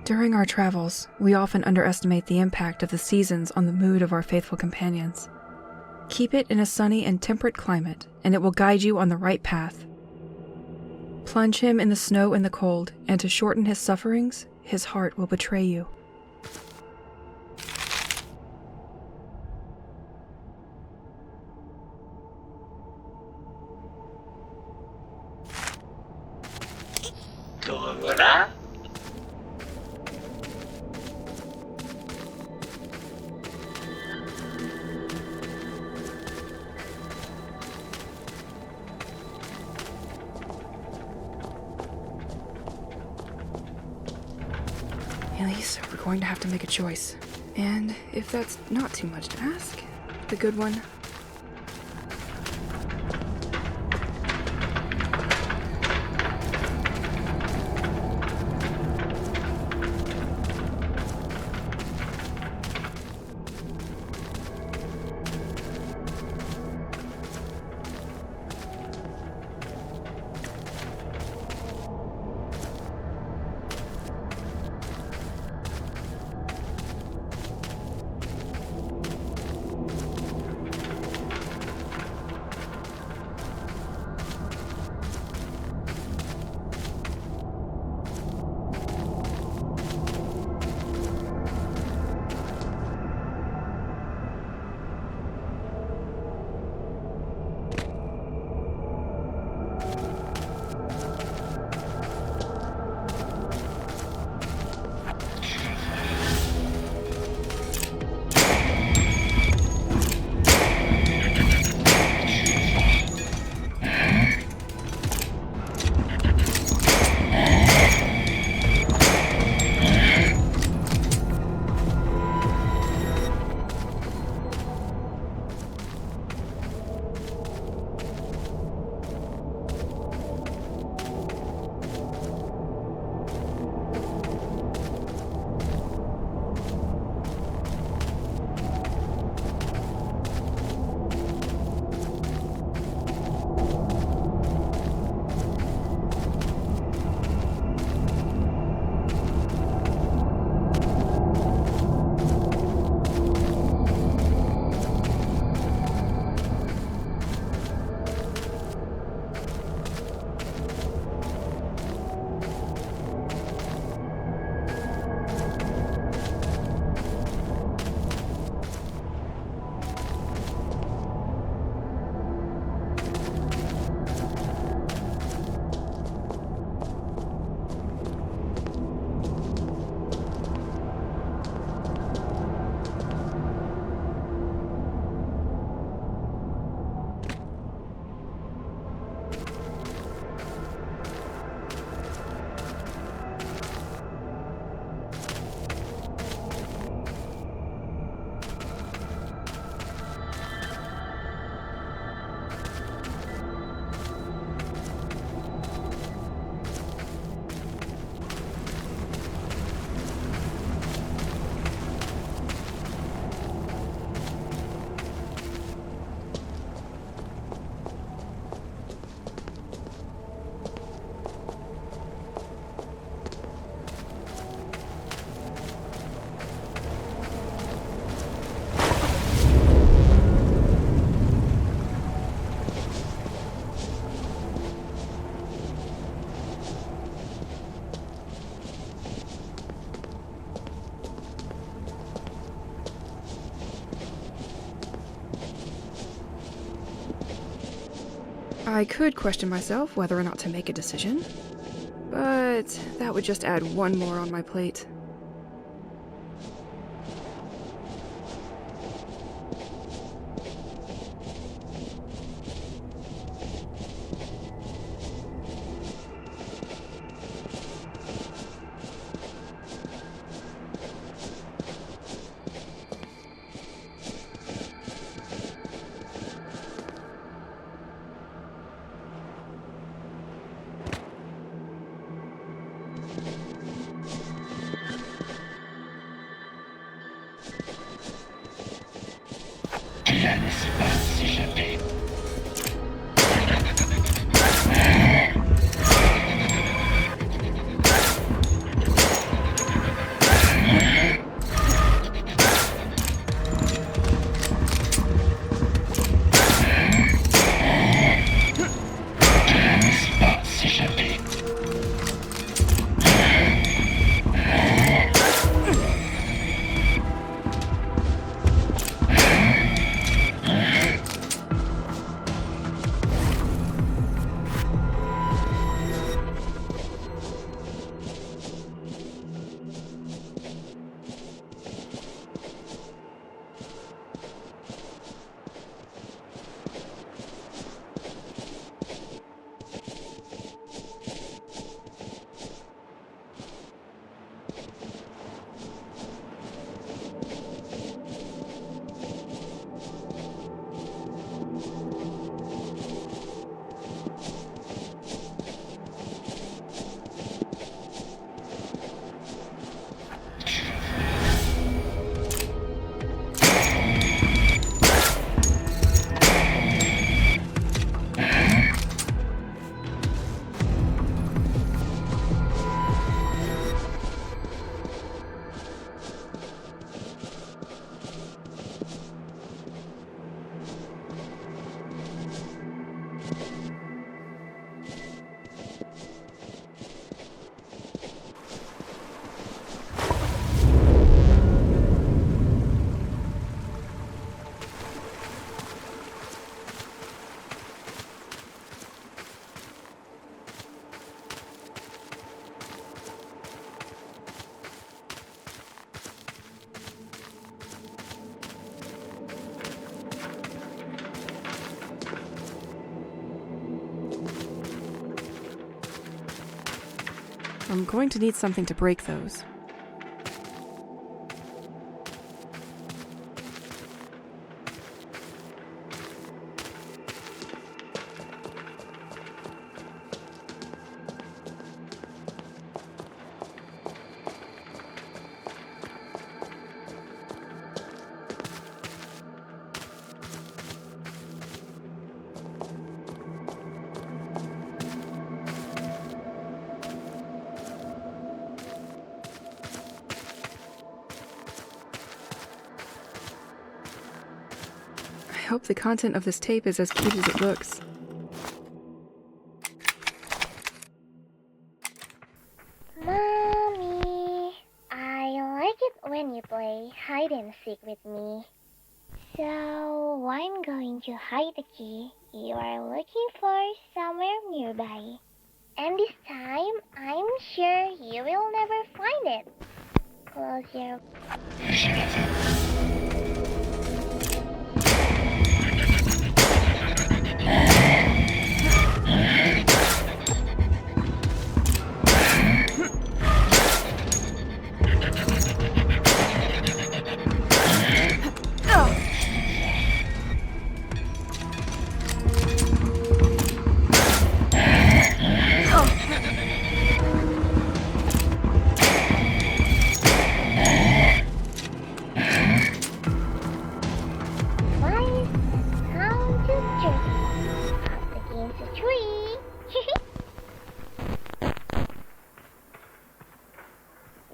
During our travels, we often underestimate the impact of the seasons on the mood of our faithful companions. Keep it in a sunny and temperate climate, and it will guide you on the right path. Plunge him in the snow and the cold, and to shorten his sufferings, his heart will betray you. Elise, we're going to have to make a choice. And if that's not too much to ask, the good one. I could question myself whether or not to make a decision, but that would just add one more on my plate. I'm going to need something to break those. I hope the content of this tape is as cute as it looks. Mommy, I like it when you play hide and seek with me. So I'm going to hide the key you are looking for somewhere nearby. And this time, I'm sure you will never find it. Close your...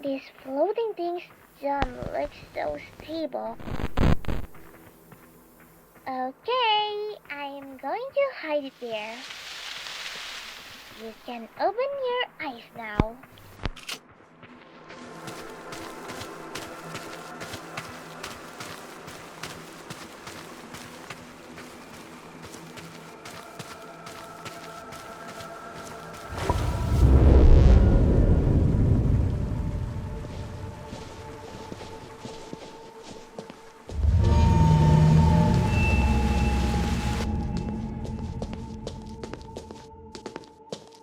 These floating things don't look so stable. Okay, I am going to hide it there. You can open your eyes now.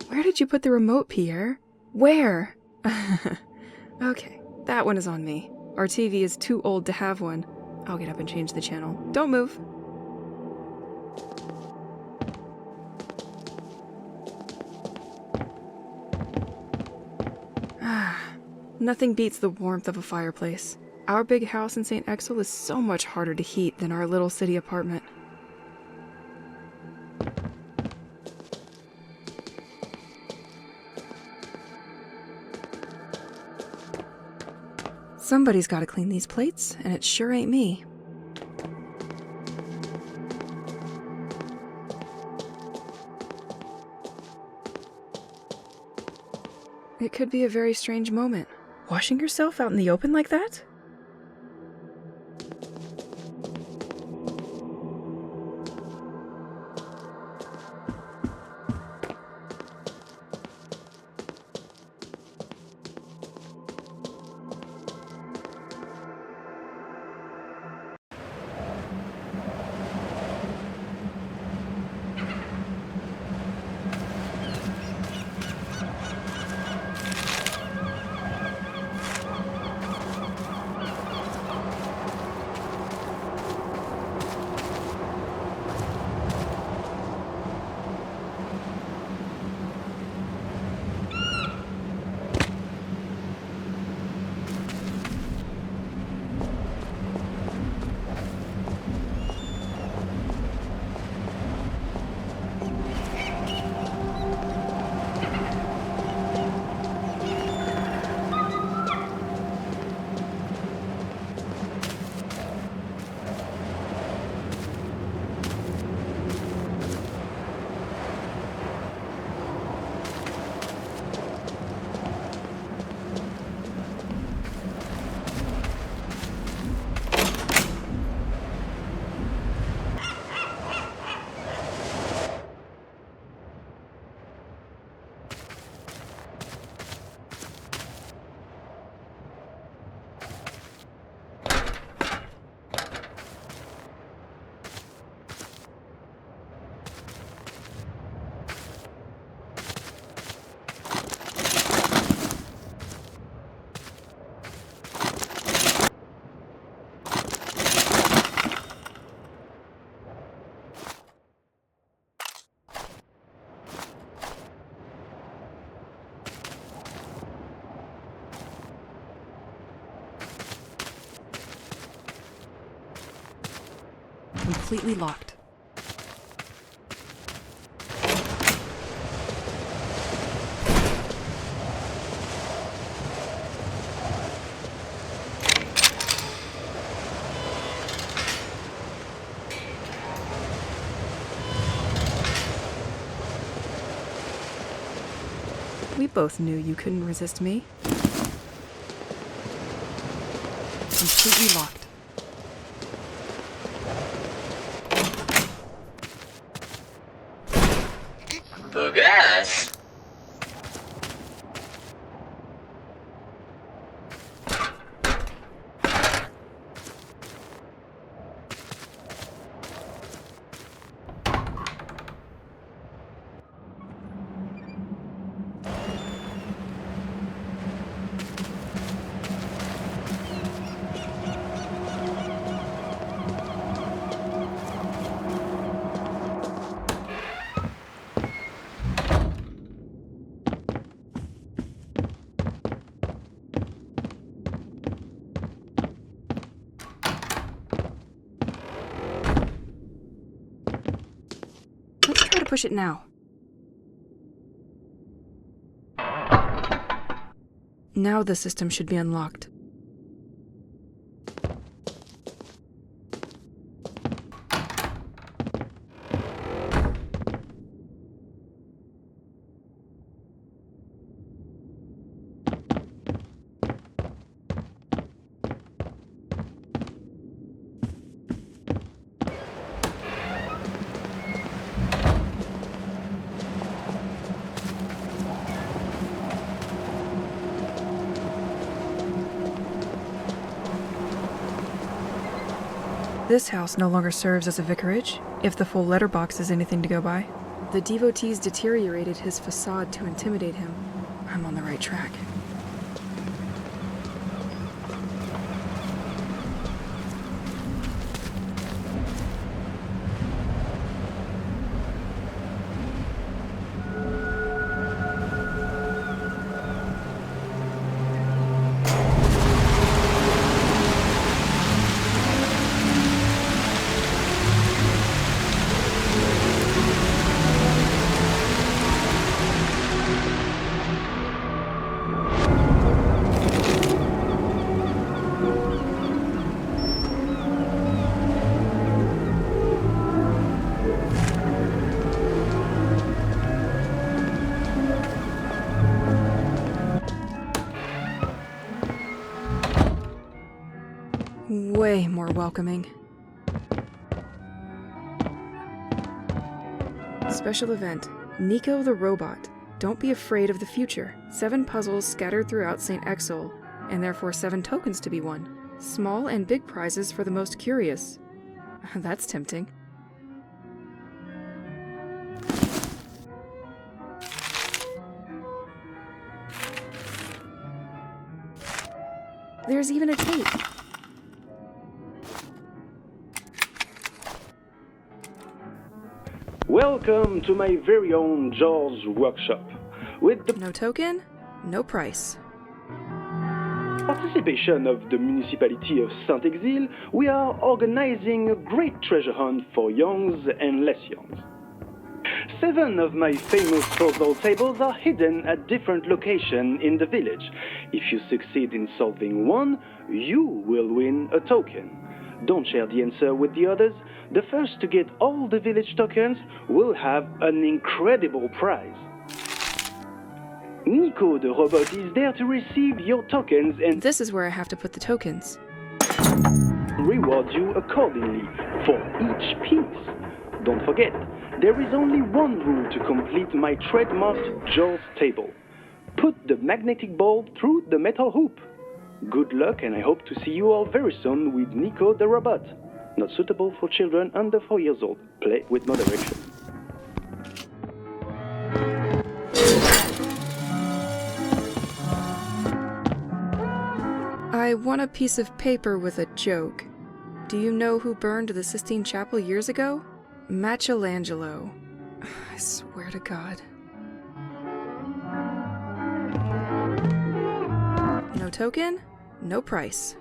Where did you put the remote, Pierre? Where? Okay, that one is on me. Our TV is too old to have one. I'll get up and change the channel. Don't move. Nothing beats the warmth of a fireplace. Our big house in St. Exel is so much harder to heat than our little city apartment. Somebody's gotta clean these plates, and it sure ain't me. It could be a very strange moment. Washing yourself out in the open like that? completely locked. We both knew you couldn't resist me. Completely locked. Bugas! Let's try to push it now. Now the system should be unlocked. This house no longer serves as a vicarage, if the full letterbox is anything to go by. The devotees deteriorated his facade to intimidate him. I'm on the right track. Way more welcoming. Special event. Nico the Robot. Don't be afraid of the future. 7 puzzles scattered throughout St. Exil, and therefore 7 tokens to be won. Small and big prizes for the most curious. That's tempting. There's even a tape. Welcome to my very own George's workshop. With the No token, no price. participation of the municipality of Saint-Exil, we are organizing a great treasure hunt for youngs and less youngs. 7 of my famous puzzle tables are hidden at different locations in the village. If you succeed in solving one, you will win a token. Don't share the answer with the others. The first to get all the village tokens will have an incredible prize. Nico the robot is there to receive your tokens and This is where I have to put the tokens. reward you accordingly for each piece. Don't forget, there is only one rule to complete my trademarked Jaws table. Put the magnetic ball through the metal hoop. Good luck, and I hope to see you all very soon with Nico the Robot. Not suitable for children under 4 years old. Play with moderation. I want a piece of paper with a joke. Do you know who burned the Sistine Chapel years ago? Michelangelo. I swear to God. No token, no price.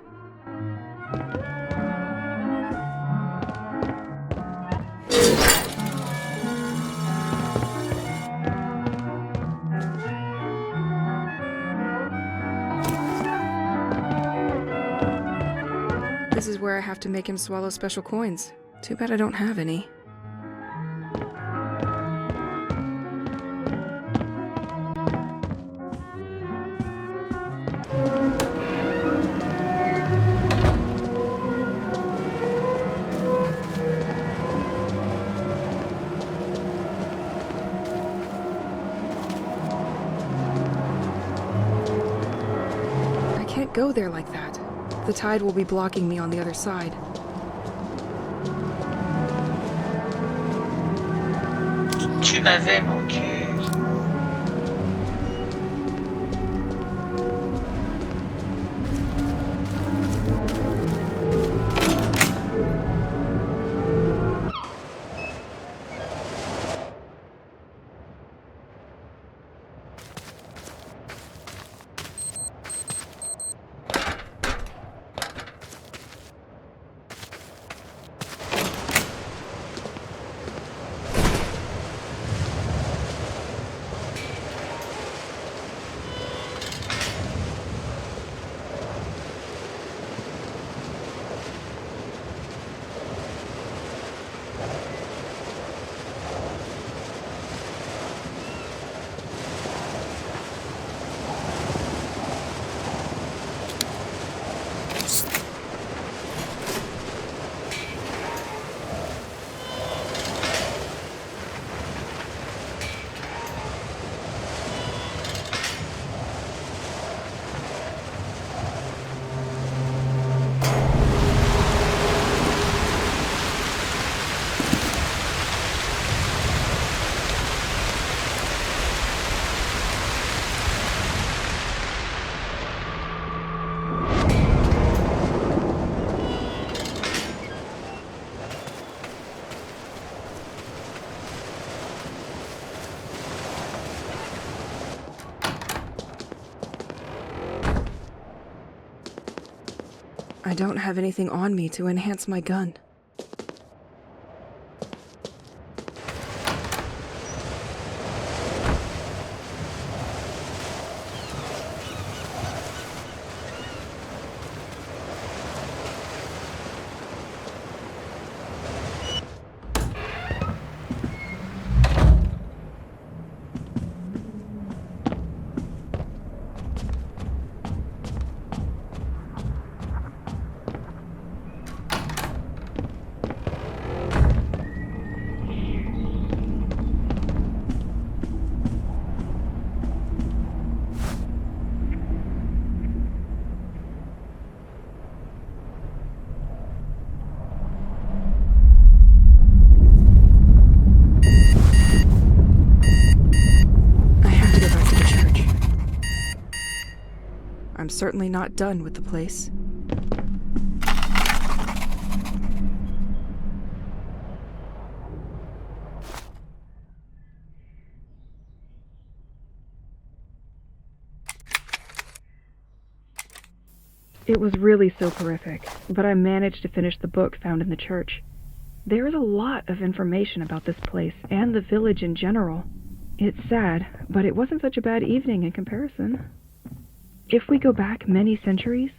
This is where I have to make him swallow special coins. Too bad I don't have any. I can't go there like that. The tide will be blocking me on the other side. Tu m'avais manqué. I don't have anything on me to enhance my gun. I'm certainly not done with the place. It was really soporific, but I managed to finish the book found in the church. There is a lot of information about this place and the village in general. It's sad, but it wasn't such a bad evening in comparison. If we go back many centuries,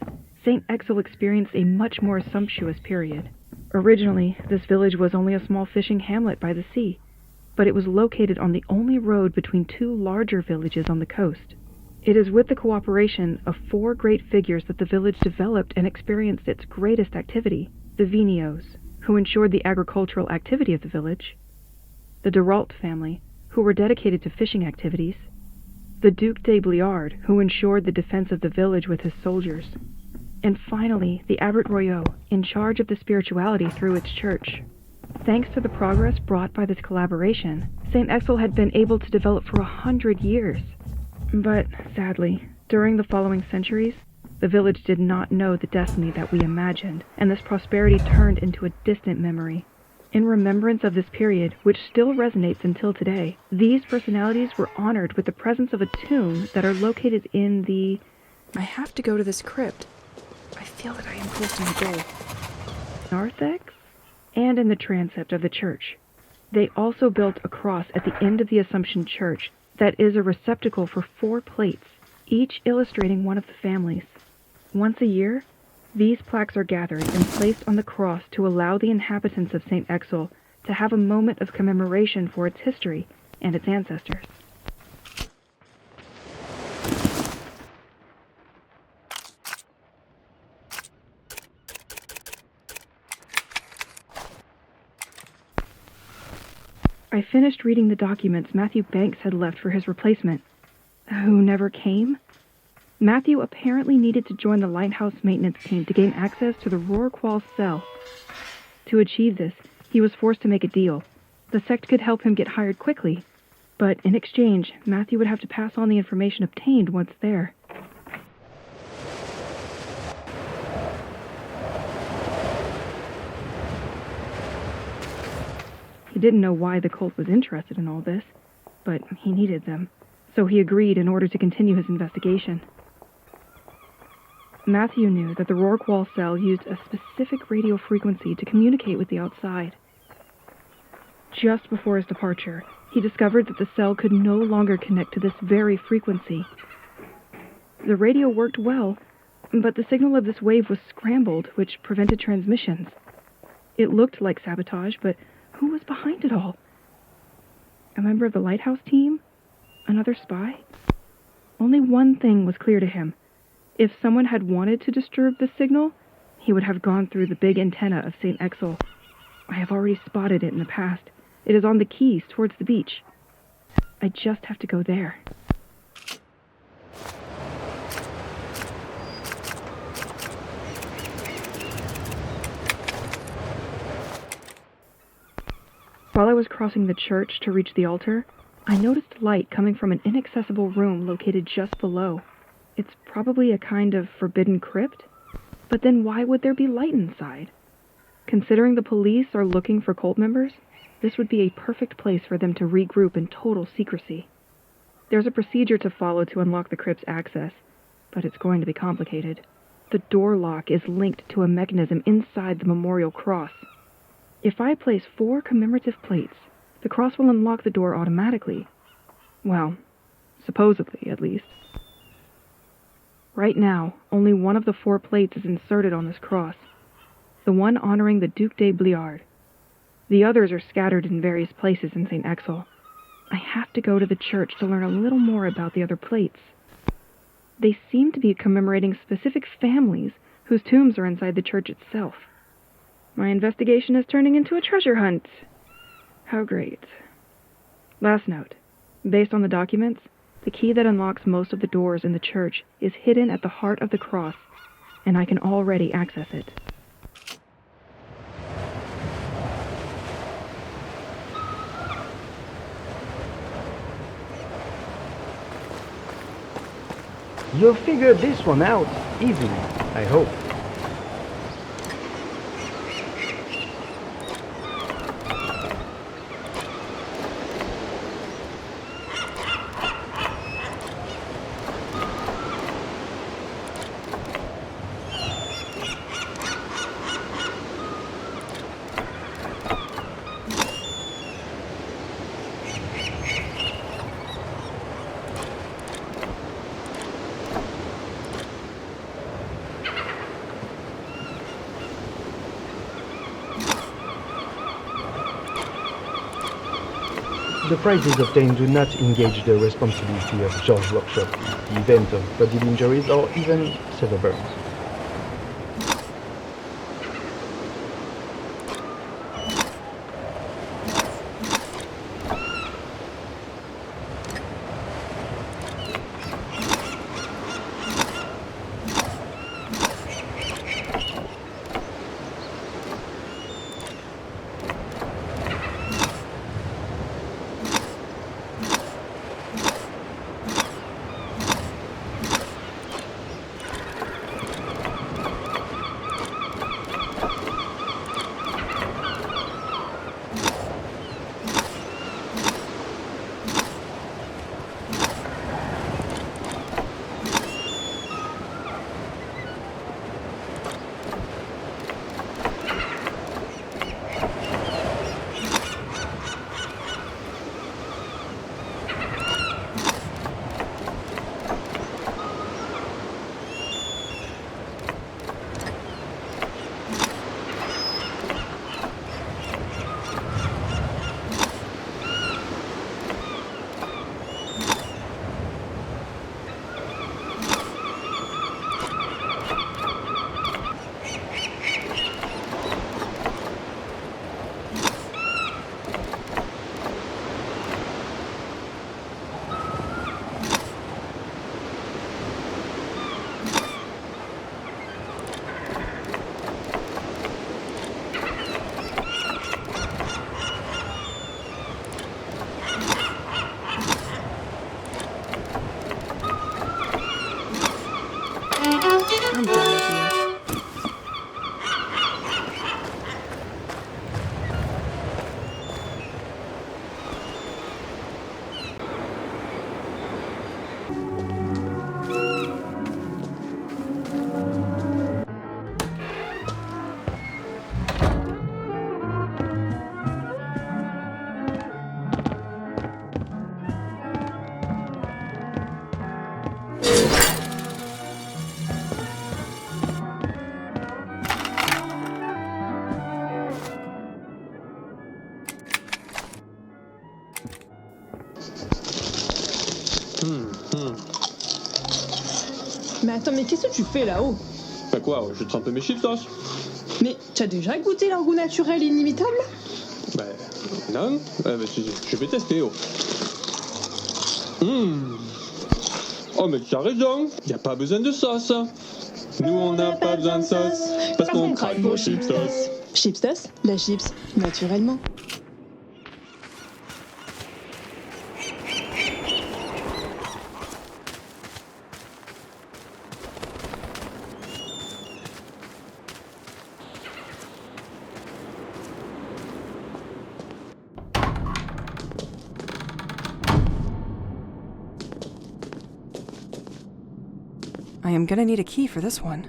St. Exil experienced a much more sumptuous period. Originally, this village was only a small fishing hamlet by the sea, but it was located on the only road between two larger villages on the coast. It is with the cooperation of four great figures that the village developed and experienced its greatest activity: the Vigneaults, who ensured the agricultural activity of the village; the Durault family, who were dedicated to fishing activities; the Duc de Bliard, who ensured the defense of the village with his soldiers; and finally, the Abbot Royot, in charge of the spirituality through its church. Thanks to the progress brought by this collaboration, St. Exil had been able to develop for 100 years. But, sadly, during the following centuries, the village did not know the destiny that we imagined, and this prosperity turned into a distant memory. In remembrance of this period, which still resonates until today, these personalities were honored with the presence of a tomb that are located in the... I have to go to this crypt. I feel that I am close to my goal. narthex, and in the transept of the church. They also built a cross at the end of the Assumption Church that is a receptacle for 4 plates, each illustrating one of the families. Once a year, These plaques are gathered and placed on the cross to allow the inhabitants of St. Exil to have a moment of commemoration for its history and its ancestors. I finished reading the documents Matthew Banks had left for his replacement, who never came. Matthew apparently needed to join the lighthouse maintenance team to gain access to the Rorqual cell. To achieve this, he was forced to make a deal. The sect could help him get hired quickly, but in exchange, Matthew would have to pass on the information obtained once there. He didn't know why the cult was interested in all this, but he needed them, so he agreed in order to continue his investigation. Matthew knew that the Rorqual cell used a specific radio frequency to communicate with the outside. Just before his departure, he discovered that the cell could no longer connect to this very frequency. The radio worked well, but the signal of this wave was scrambled, which prevented transmissions. It looked like sabotage, but who was behind it all? A member of the lighthouse team? Another spy? Only one thing was clear to him. If someone had wanted to disturb the signal, he would have gone through the big antenna of St. Exil. I have already spotted it in the past. It is on the quays towards the beach. I just have to go there. While I was crossing the church to reach the altar, I noticed light coming from an inaccessible room located just below. It's probably a kind of forbidden crypt, but then why would there be light inside? Considering the police are looking for cult members, this would be a perfect place for them to regroup in total secrecy. There's a procedure to follow to unlock the crypt's access, but it's going to be complicated. The door lock is linked to a mechanism inside the memorial cross. If I place 4 commemorative plates, the cross will unlock the door automatically. Well, supposedly, at least. Right now, only one of the 4 plates is inserted on this cross, the one honoring the Duc de Bliard. The others are scattered in various places in St. Exil. I have to go to the church to learn a little more about the other plates. They seem to be commemorating specific families whose tombs are inside the church itself. My investigation is turning into a treasure hunt. How great. Last note. Based on the documents, the key that unlocks most of the doors in the church is hidden at the heart of the cross, and I can already access it. You'll figure this one out easily, I hope. The prizes obtained do not engage the responsibility of George Workshop, the event of bodily injuries or even severe burns. mais qu'est-ce que tu fais là-haut? Bah quoi, je trempe mes chips-sauce. Mais t'as déjà goûté leur goût naturel et inimitable? Bah non, bah, je vais tester, oh. Oh mais tu as raison, y a pas besoin de sauce. Nous on n'a pas besoin de sauce, parce qu'on craque vos chips-sauce. Chips-sauce, la chips, naturellement. I am gonna need a key for this one.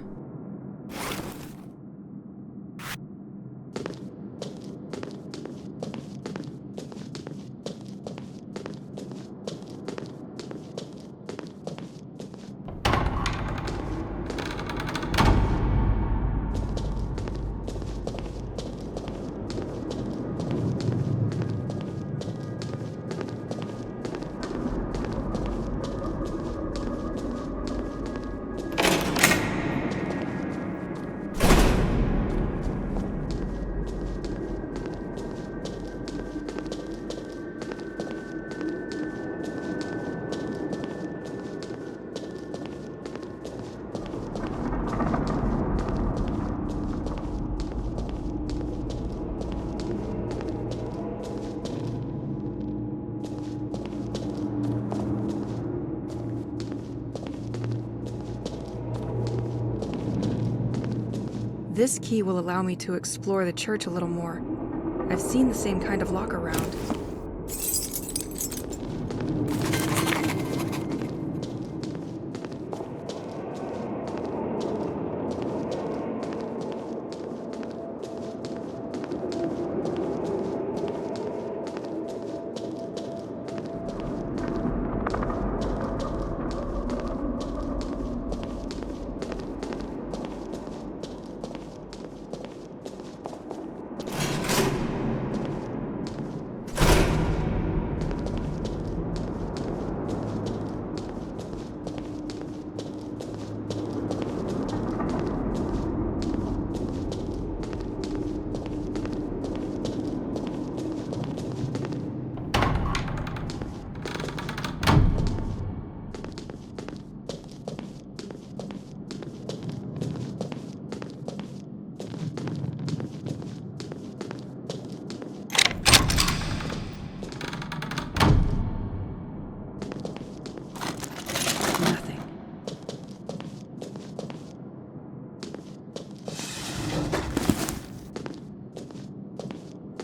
This key will allow me to explore the church a little more. I've seen the same kind of lock around.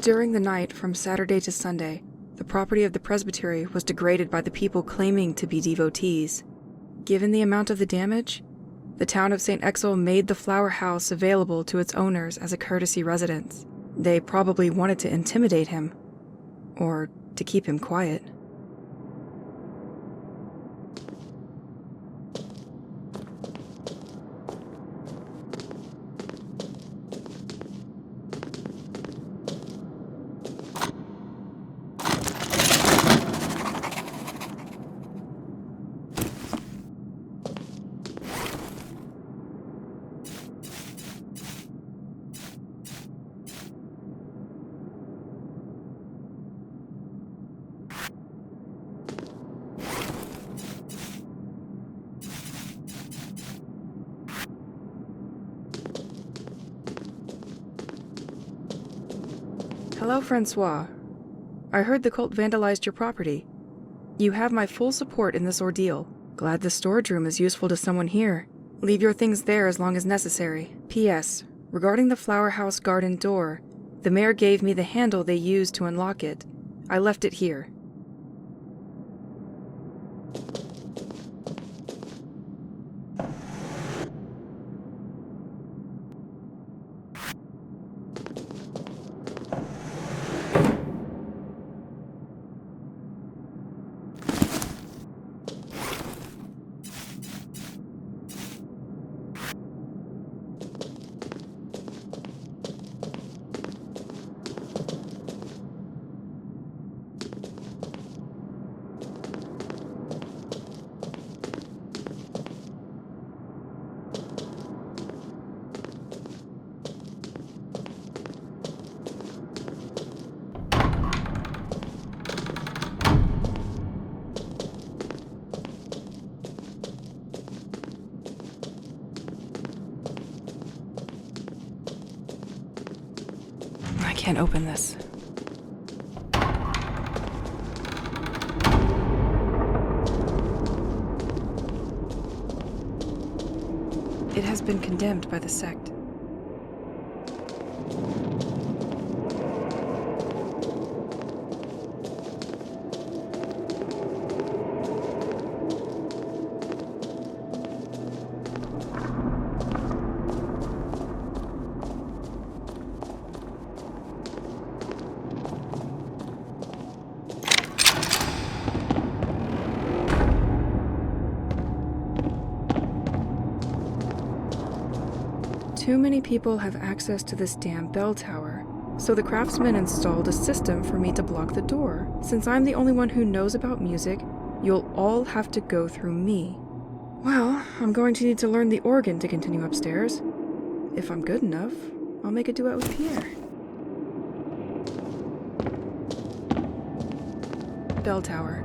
During the night from Saturday to Sunday, the property of the presbytery was degraded by the people claiming to be devotees. Given the amount of the damage, the town of St. Exel made the flower house available to its owners as a courtesy residence. They probably wanted to intimidate him, or to keep him quiet. Hello, Francois. I heard the cult vandalized your property. You have my full support in this ordeal. Glad the storage room is useful to someone here. Leave your things there as long as necessary. P.S. Regarding the flower house garden door, the mayor gave me the handle they used to unlock it. I left it here. can't open this. It has been condemned by the sect. Too many people have access to this damn bell tower, so the craftsman installed a system for me to block the door. Since I'm the only one who knows about music, you'll all have to go through me. Well, I'm going to need to learn the organ to continue upstairs. If I'm good enough, I'll make a duet with Pierre. Bell tower.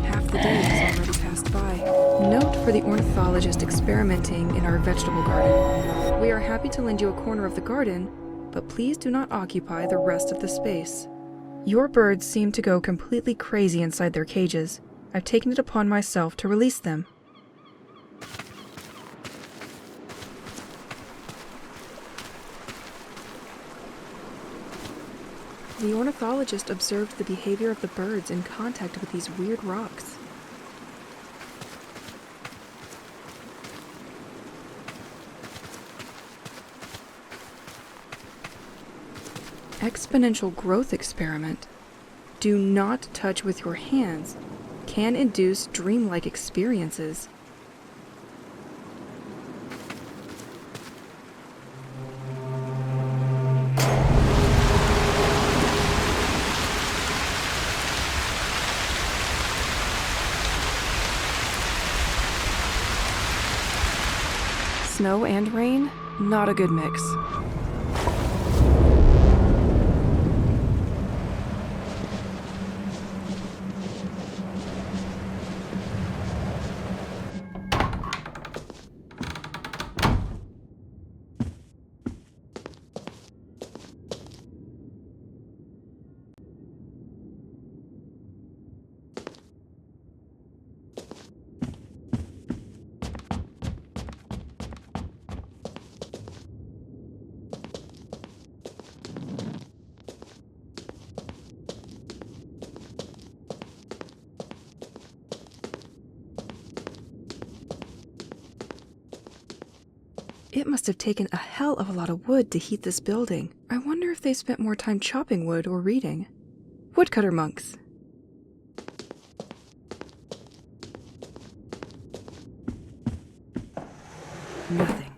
Half the day has already passed by. Note for the ornithologist experimenting in our vegetable garden. We are happy to lend you a corner of the garden, but please do not occupy the rest of the space. Your birds seem to go completely crazy inside their cages. I've taken it upon myself to release them. The ornithologist observed the behavior of the birds in contact with these weird rocks. Exponential growth experiment. Do not touch with your hands. Can induce dreamlike experiences. Snow and rain? Not a good mix. It must have taken a hell of a lot of wood to heat this building. I wonder if they spent more time chopping wood or reading. Woodcutter monks. Nothing.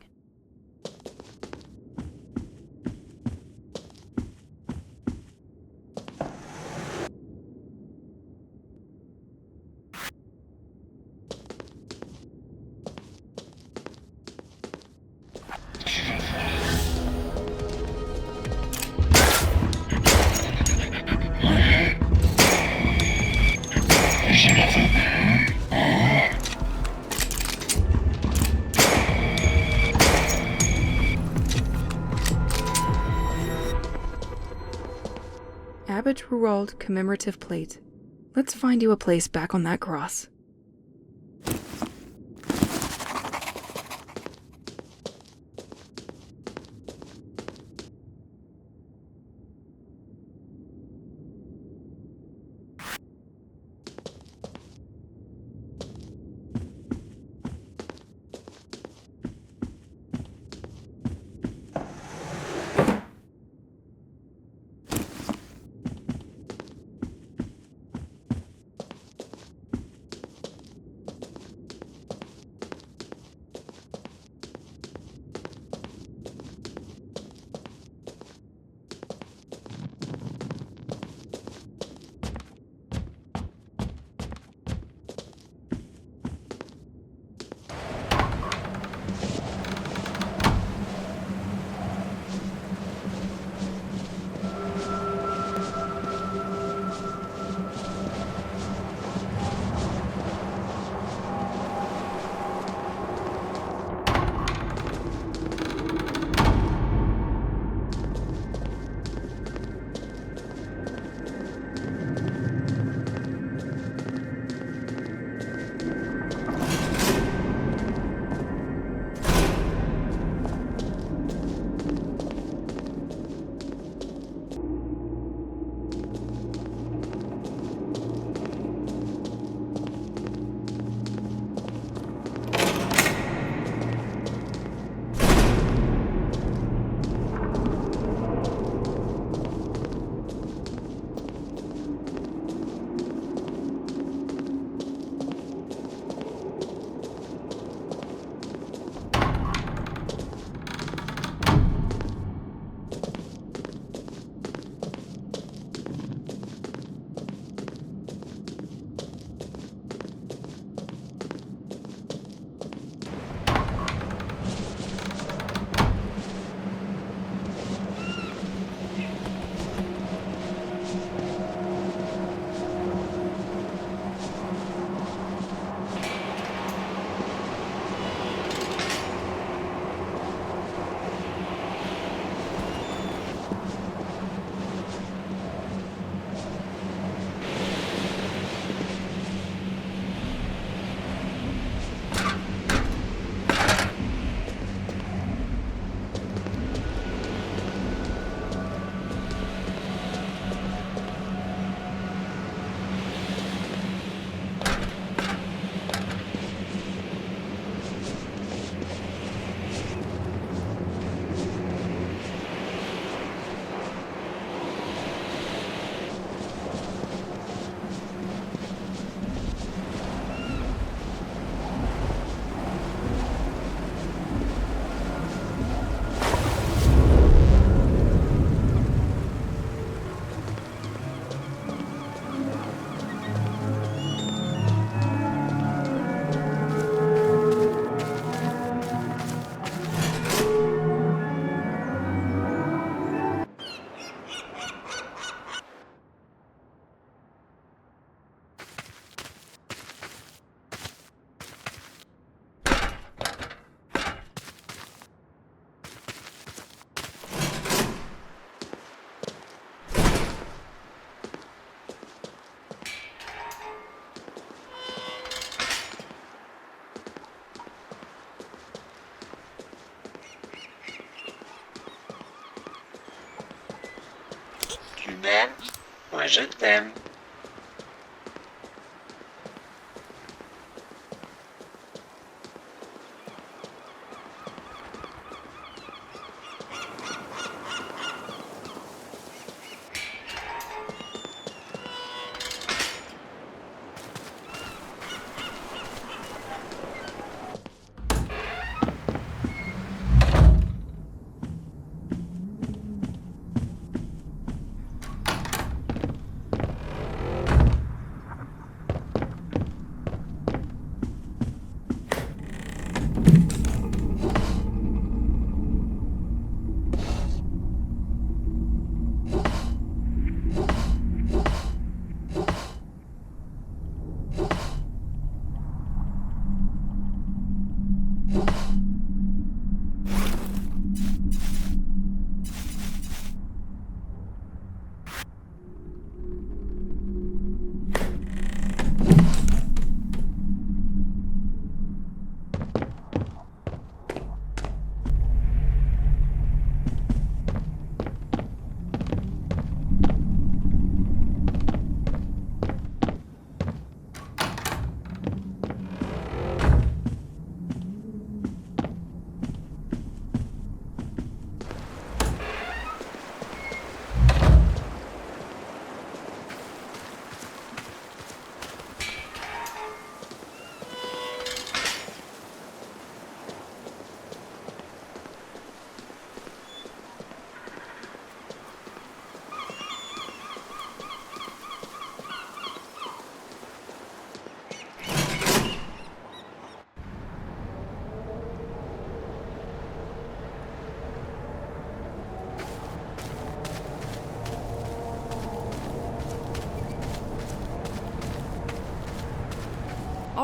Cabbage Roulade commemorative plate. Let's find you a place back on that cross. Tu m'aimes? Moi je t'aime.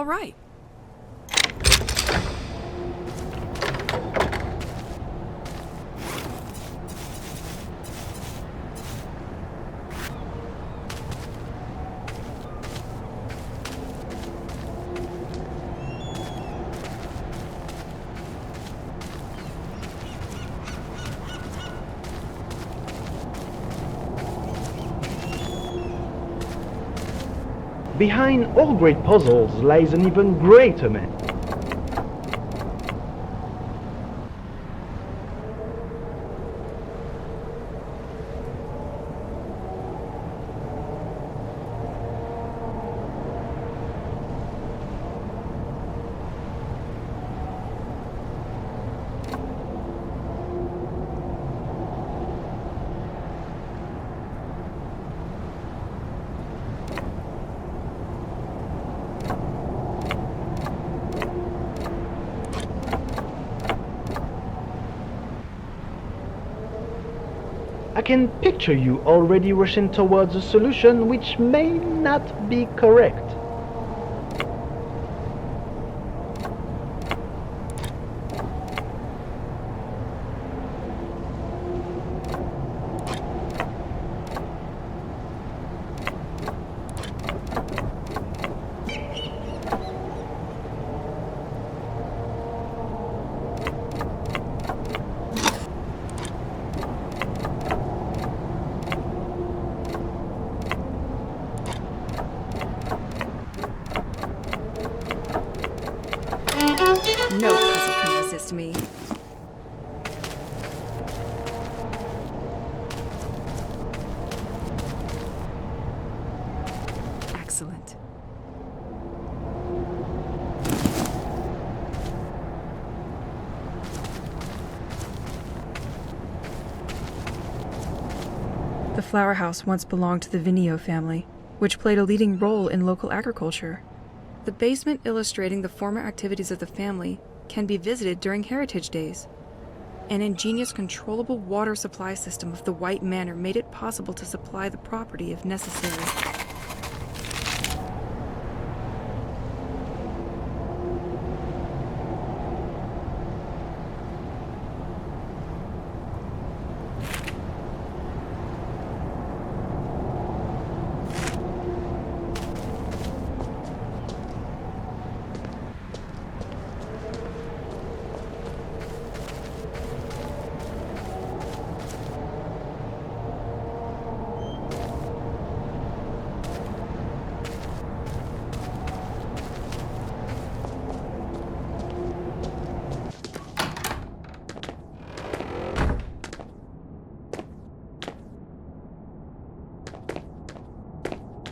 All right. Behind all great puzzles lies an even greater man. I can picture you already rushing towards a solution which may not be correct. No puzzle can resist me. Excellent. The flower house once belonged to the Vinio family, which played a leading role in local agriculture. The basement illustrating the former activities of the family can be visited during Heritage Days. An ingenious controllable water supply system of the White Manor made it possible to supply the property if necessary.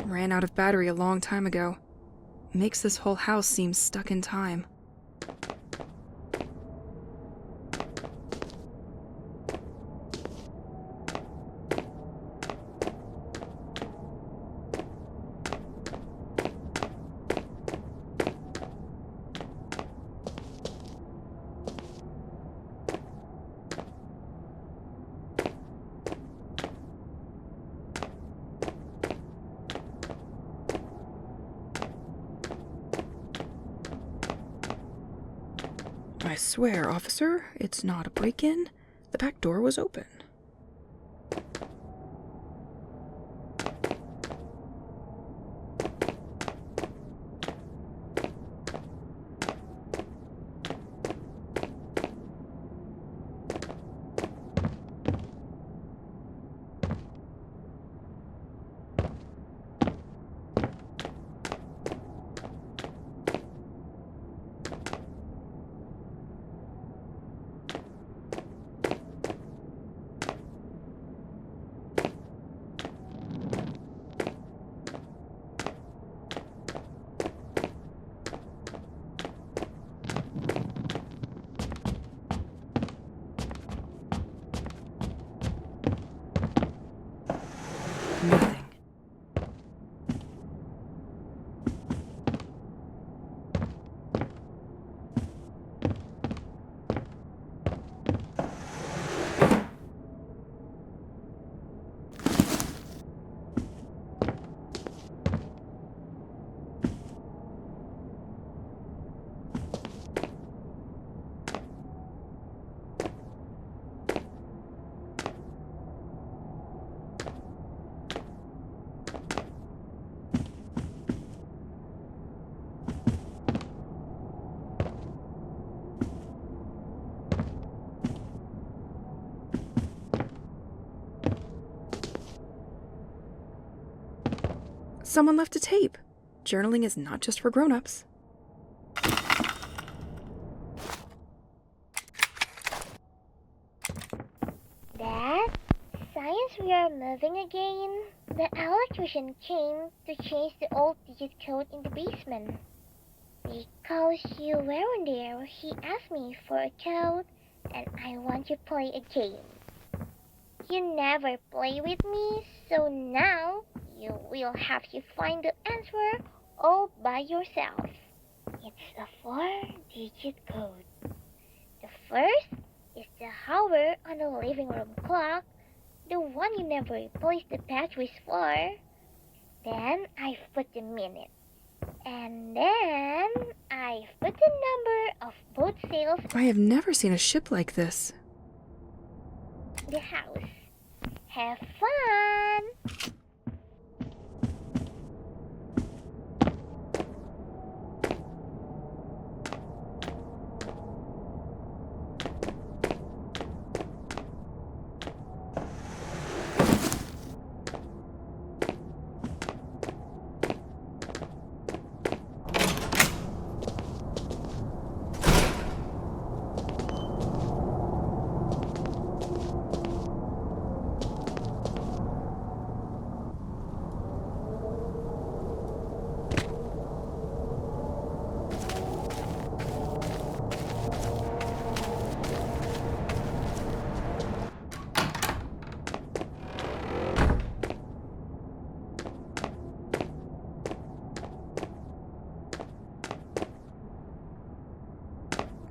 Ran out of battery a long time ago. Makes this whole house seem stuck in time. I swear, officer, it's not a break-in. The back door was open. Someone left a tape. Journaling is not just for grown-ups. Dad, since we are moving again, the electrician came to change the old digit code in the basement. Because you weren't there, he asked me for a code, and I want to play a game. You never play with me, so now you will have to find the answer all by yourself. It's a 4-digit code. The first is the hour on the living room clock, the one you never replaced the batteries for. Then I've put the minute. And then I've put the number of boat sails. I have never seen a ship like this. The house. Have fun!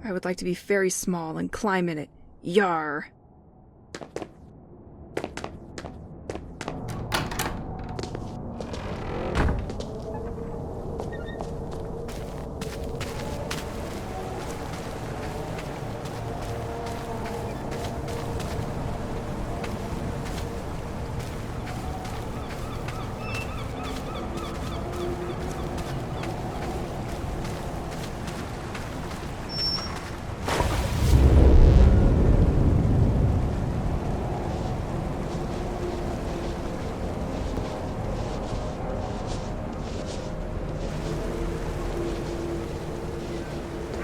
I would like to be very small and climb in it. Yar!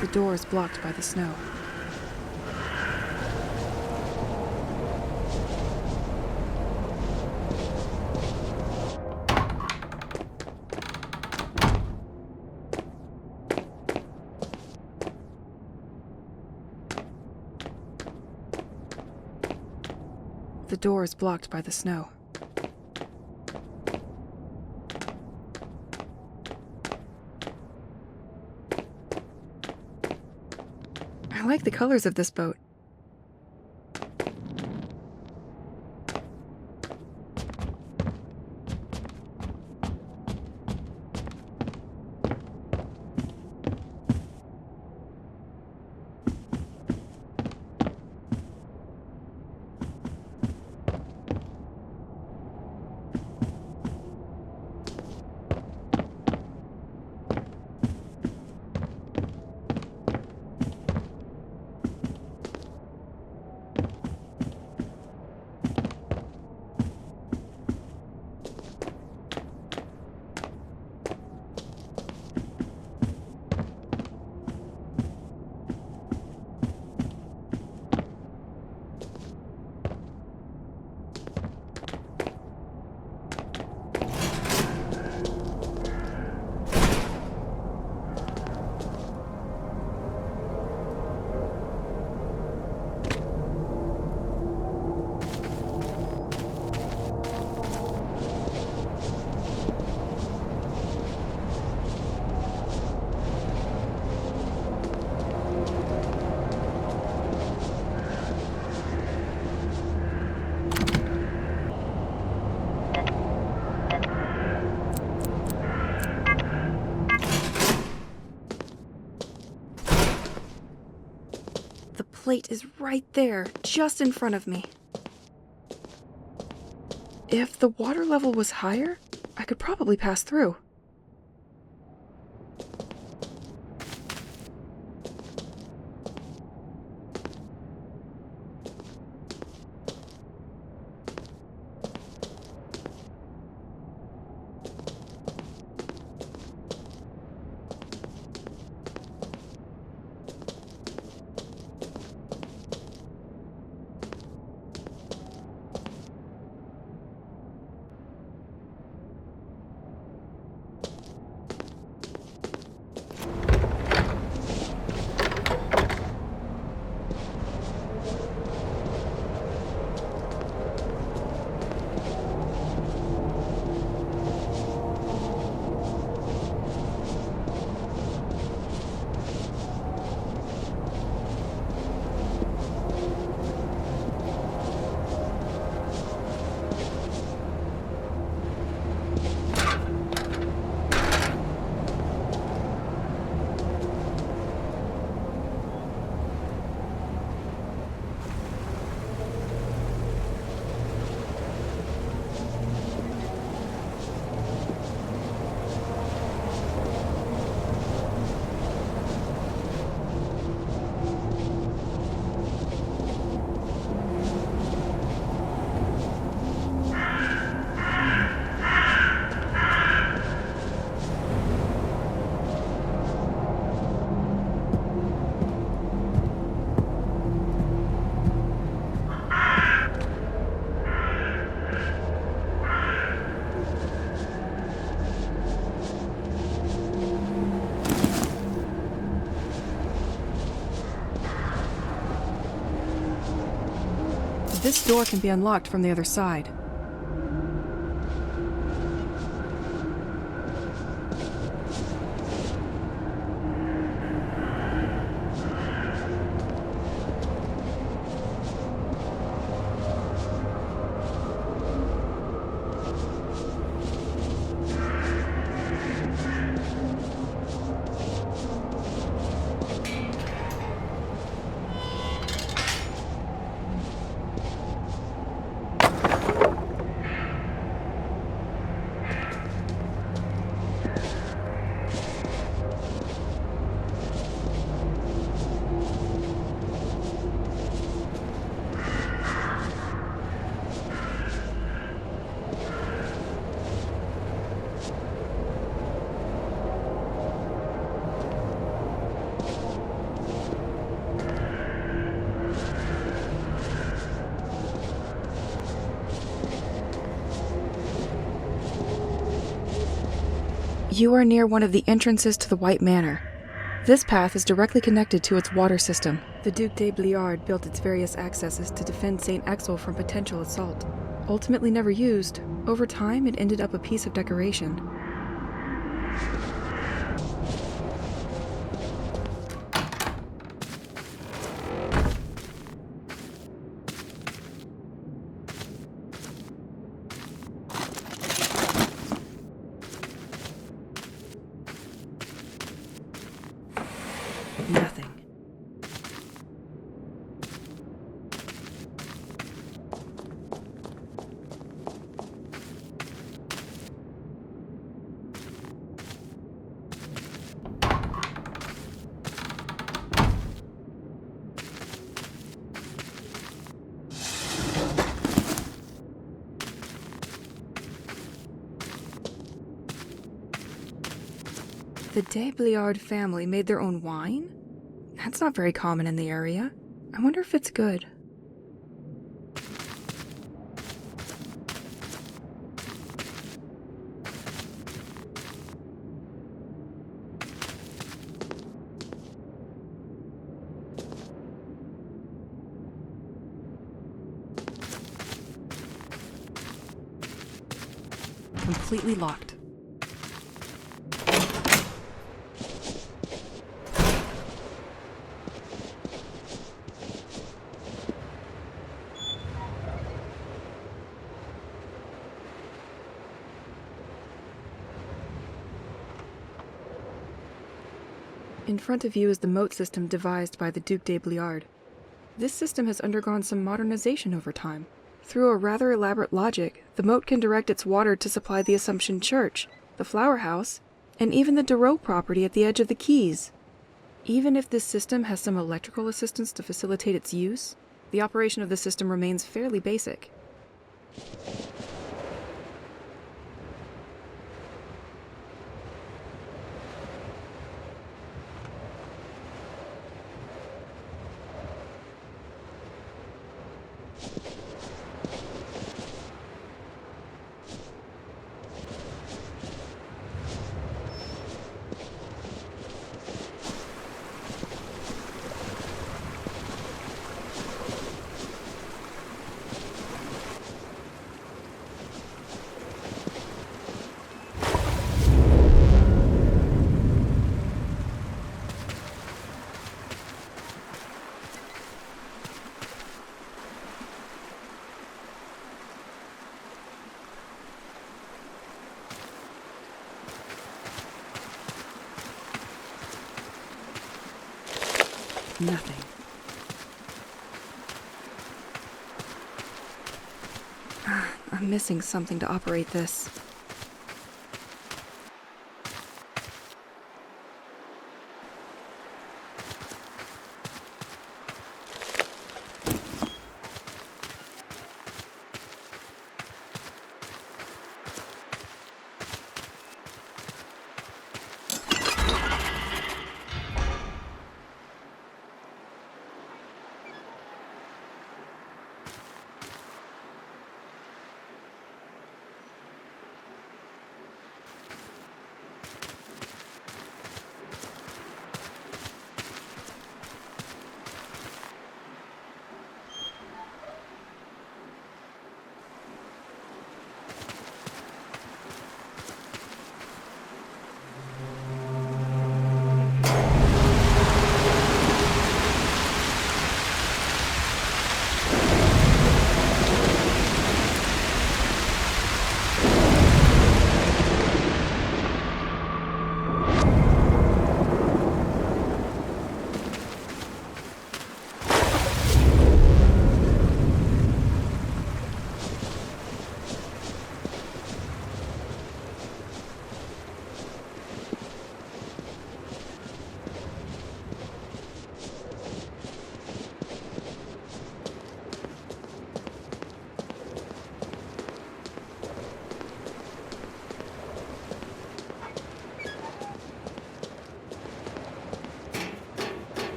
The door is blocked by the snow. The door is blocked by the snow. I like the colors of this boat. The plate is right there, just in front of me. If the water level was higher, I could probably pass through. This door can be unlocked from the other side. You are near one of the entrances to the White Manor. This path is directly connected to its water system. The Duc de Bliard built its various accesses to defend St. Exel from potential assault. Ultimately never used, over time it ended up a piece of decoration. Nothing. The de Bliard family made their own wine? That's not very common in the area. I wonder if it's good. Completely locked. In front of you is the moat system devised by the Duc de Bliard. This system has undergone some modernization over time. Through a rather elaborate logic, the moat can direct its water to supply the Assumption Church, the Flower House, and even the Darreau property at the edge of the quays. Even if this system has some electrical assistance to facilitate its use, the operation of the system remains fairly basic. Nothing. I'm missing something to operate this.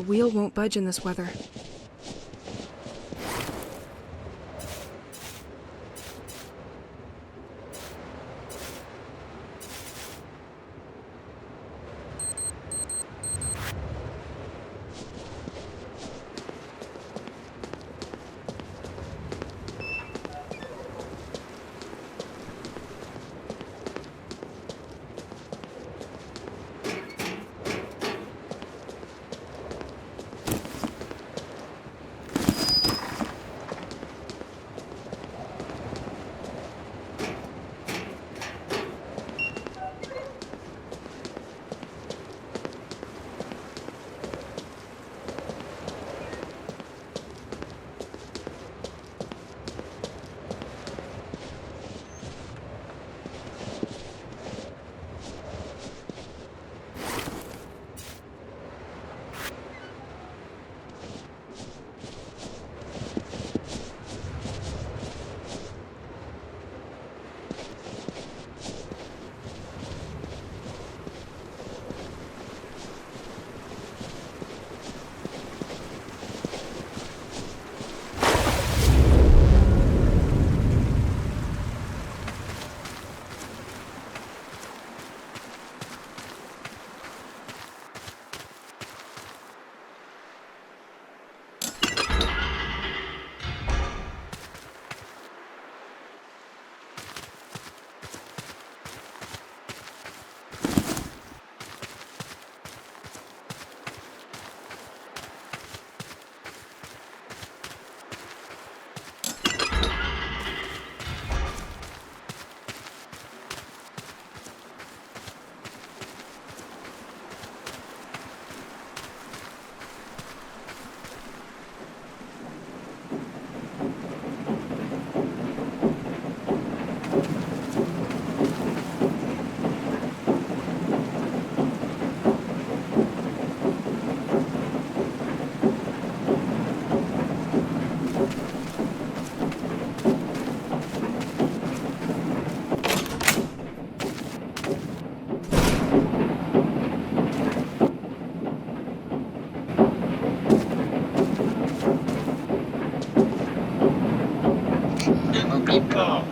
The wheel won't budge in this weather. People.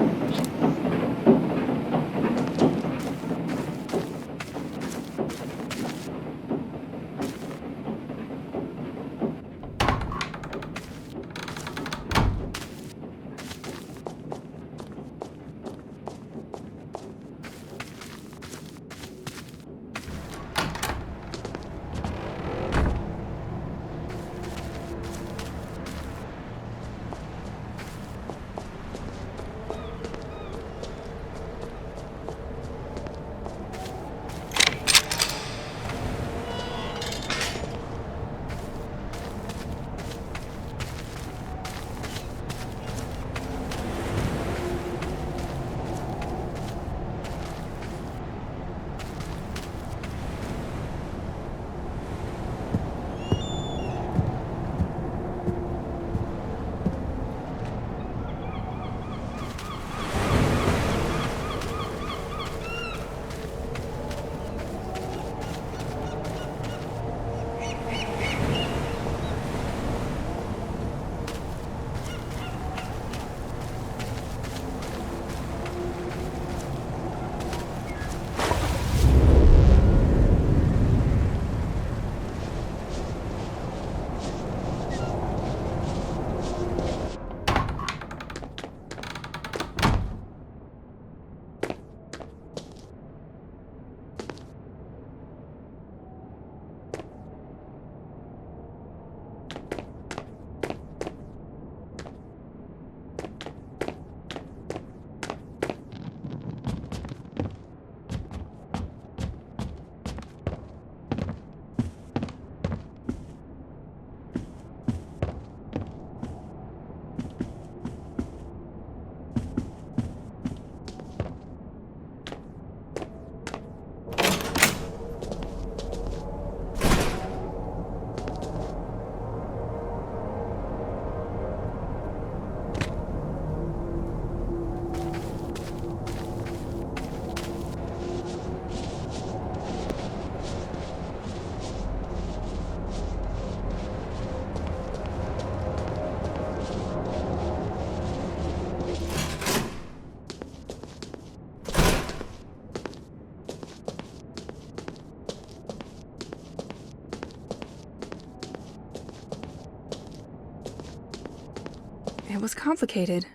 It was complicated,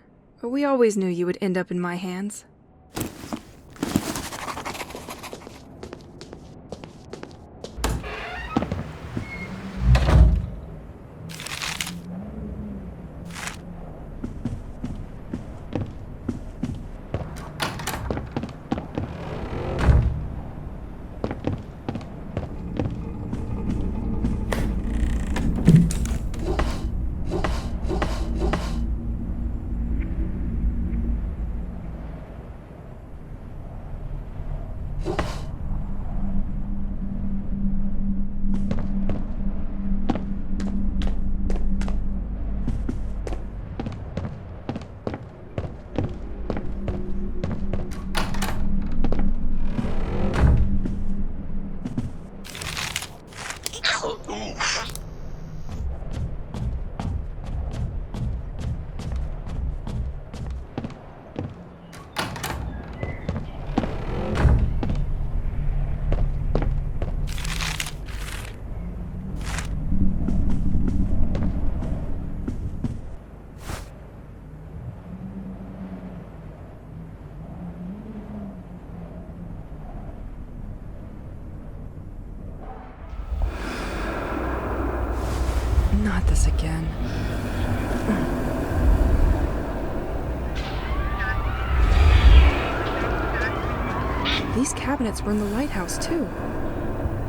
but we always knew you would end up in my hands. Not this again. These cabinets were in the lighthouse, too.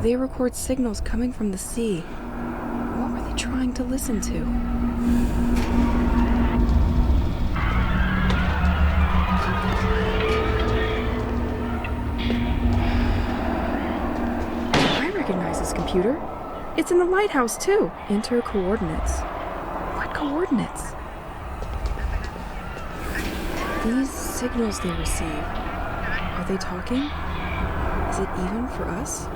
They record signals coming from the sea. What were they trying to listen to? I recognize this computer. It's in the lighthouse, too. Enter coordinates. What coordinates? These signals they receive, are they talking? Is it even for us?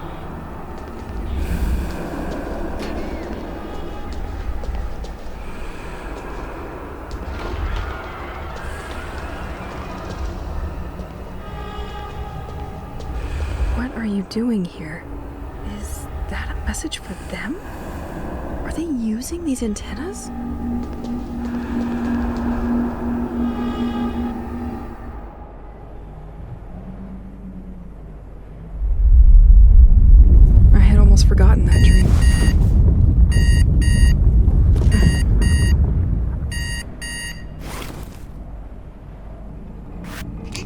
What are you doing here? Is that a message for them? Are they using these antennas? I had almost forgotten that dream.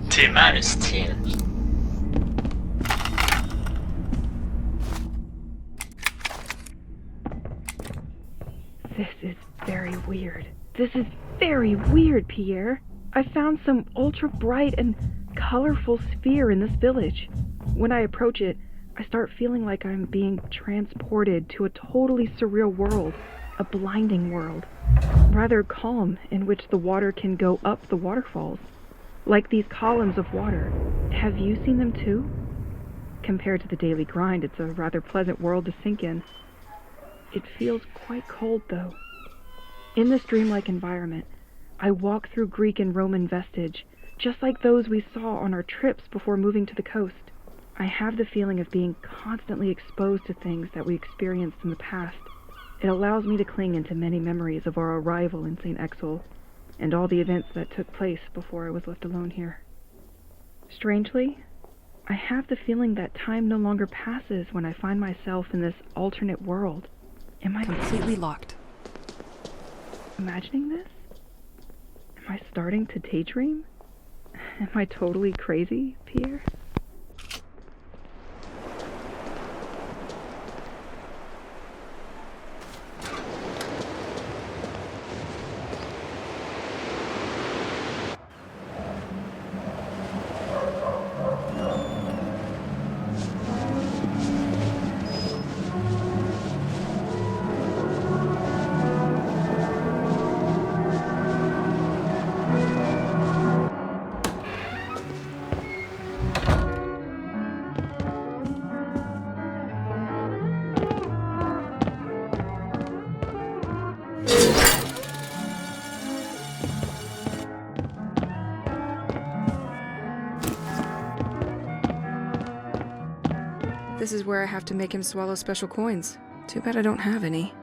T'es mal, style. This is very weird. This is very weird, Pierre. I found some ultra-bright and colorful sphere in this village. When I approach it, I start feeling like I'm being transported to a totally surreal world, a blinding world. Rather calm, in which the water can go up the waterfalls. Like these columns of water. Have you seen them too? Compared to the daily grind, it's a rather pleasant world to sink in. It feels quite cold, though. In this dreamlike environment, I walk through Greek and Roman vestige, just like those we saw on our trips before moving to the coast. I have the feeling of being constantly exposed to things that we experienced in the past. It allows me to cling into many memories of our arrival in St. Exel, and all the events that took place before I was left alone here. Strangely, I have the feeling that time no longer passes when I find myself in this alternate world. Am I Completely locked. imagining this? Am I starting to daydream? Am I totally crazy, Pierre? This is where I have to make him swallow special coins. Too bad I don't have any.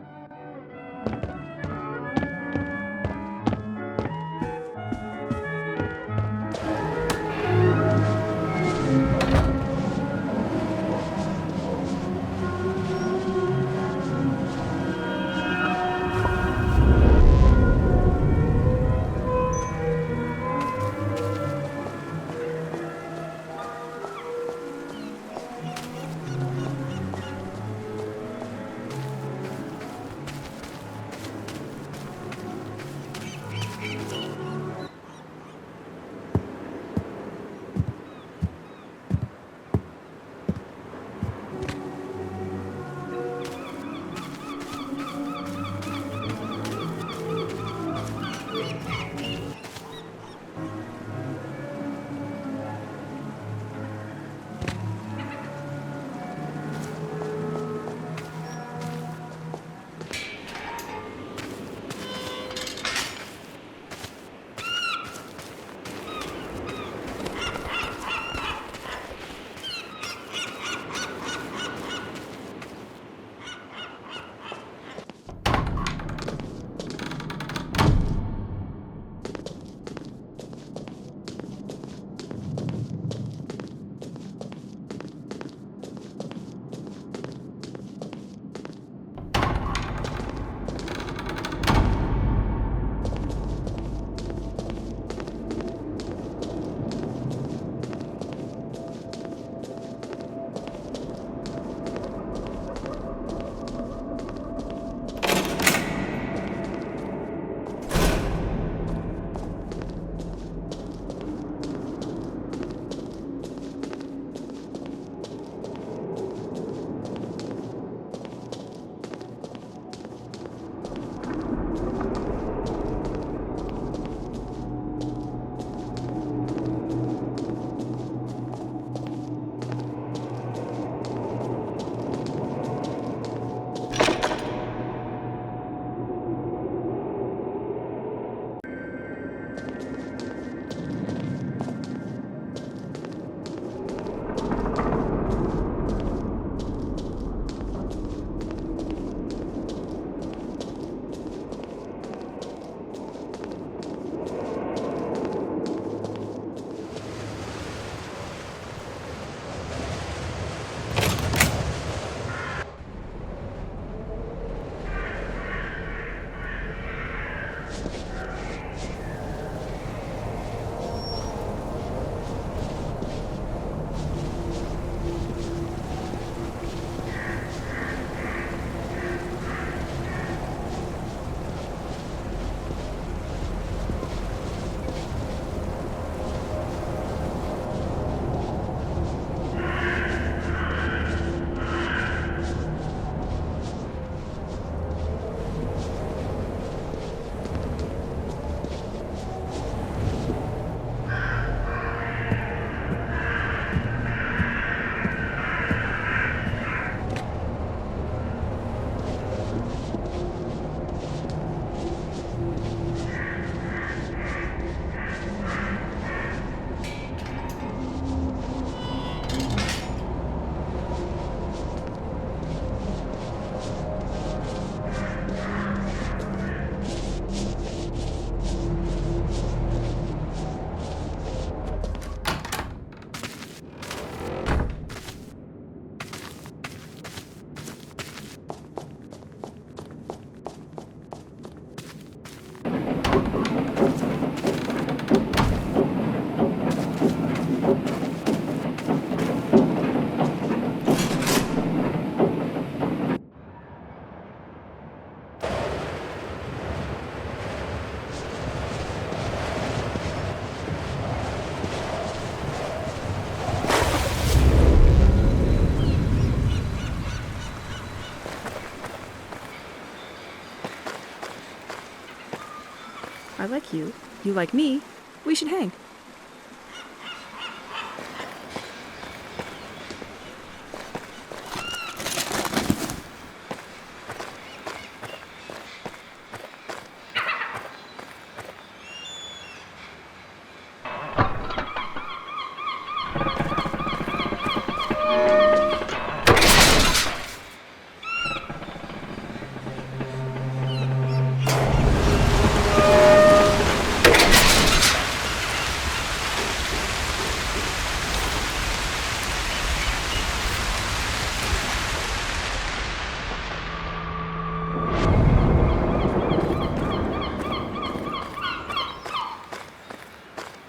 like you like me, we should hang.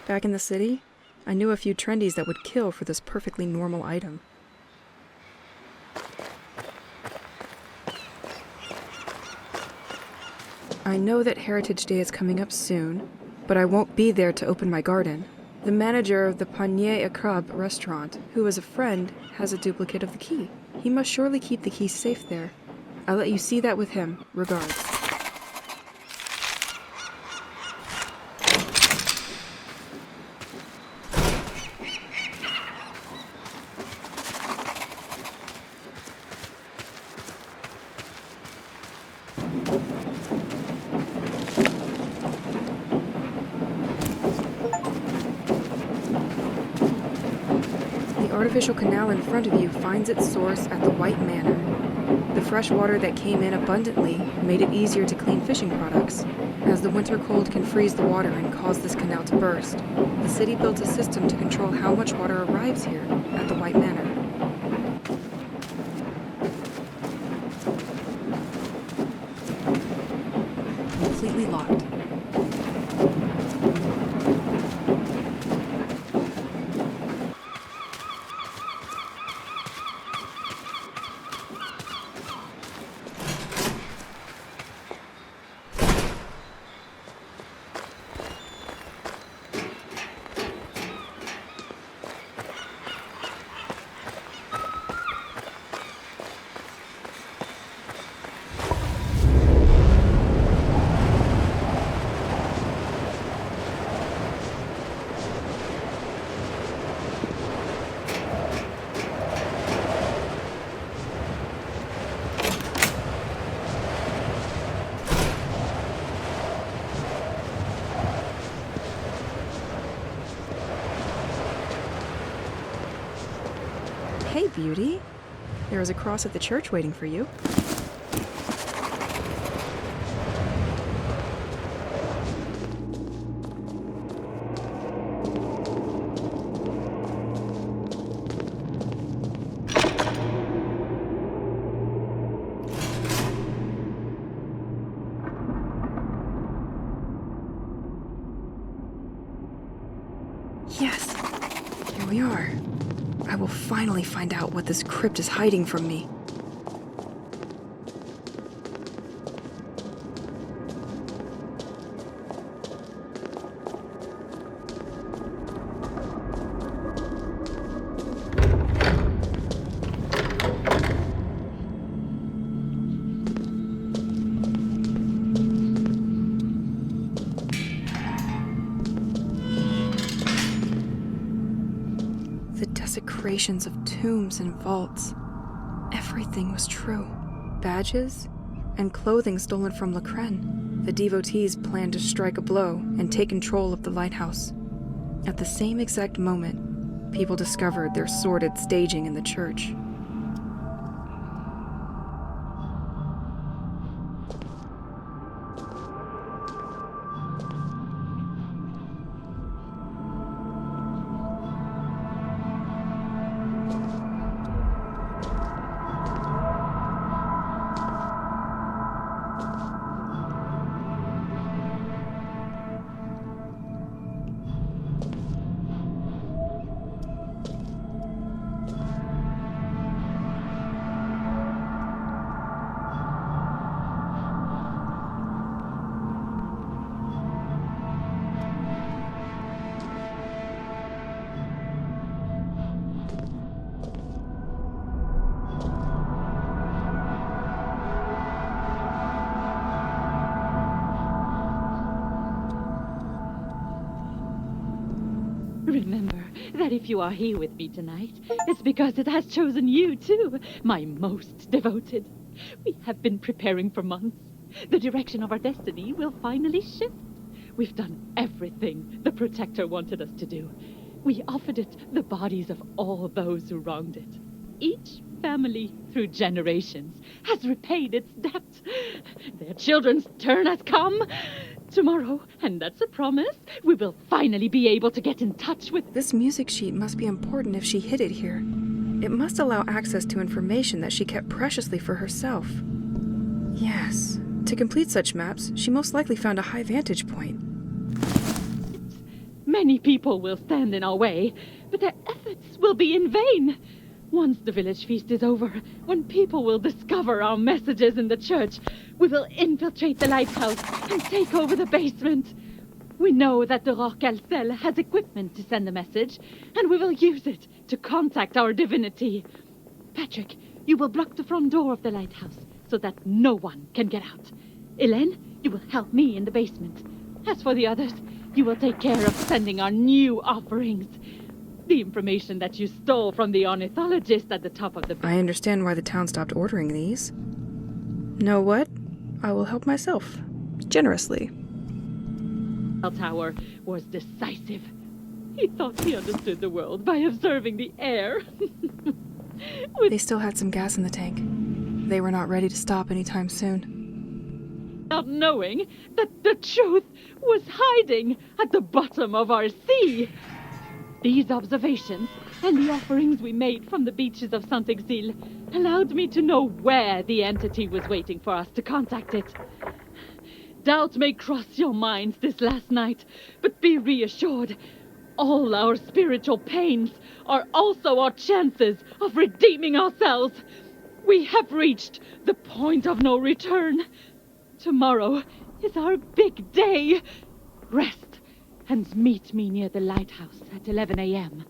Back in the city, I knew a few trendies that would kill for this perfectly normal item. I know that Heritage Day is coming up soon, but I won't be there to open my garden. The manager of the Panier à Crabe restaurant, who is a friend, has a duplicate of the key. He must surely keep the key safe there. I'll let you see that with him. Regards. The artificial canal in front of you finds its source at the White Manor. The fresh water that came in abundantly made it easier to clean fishing products. As the winter cold can freeze the water and cause this canal to burst, the city built a system to control how much water arrives here at the White Manor. Completely locked. Hey, beauty. There is a cross at the church waiting for you. Yes, here we are. I will finally find out what this crypt is hiding from me. The desecrations of tombs and vaults. Everything was true. Badges and clothing stolen from Lacren. The devotees planned to strike a blow and take control of the lighthouse. At the same exact moment, people discovered their sordid staging in the church. Remember that if you are here with me tonight, it's because it has chosen you too, my most devoted. We have been preparing for months. The direction of our destiny will finally shift. We've done everything the Protector wanted us to do. We offered it the bodies of all those who wronged it. Each family, through generations, has repaid its debt. Their children's turn has come. Tomorrow, and that's a promise, we will finally be able to get in touch with... This music sheet must be important if she hid it here. It must allow access to information that she kept preciously for herself. Yes, to complete such maps, she most likely found a high vantage point. Many people will stand in our way, but their efforts will be in vain. Once the village feast is over, when people will discover our messages in the church, we will infiltrate the lighthouse and take over the basement. We know that the Rock Elsewhere has equipment to send the message, and we will use it to contact our divinity. Patrick, you will block the front door of the lighthouse so that no one can get out. Hélène, you will help me in the basement. As for the others, you will take care of sending our new offerings. The information that you stole from the ornithologist at the top of the... I understand why the town stopped ordering these. Know what? I will help myself. Generously. The tower was decisive. He thought he understood the world by observing the air. They still had some gas in the tank. They were not ready to stop anytime soon. Not knowing that the truth was hiding at the bottom of our sea. These observations and the offerings we made from the beaches of Saint-Exil allowed me to know where the entity was waiting for us to contact it. Doubt may cross your minds this last night, but be reassured. All our spiritual pains are also our chances of redeeming ourselves. We have reached the point of no return. Tomorrow is our big day. Rest and meet me near the lighthouse at 11 a.m.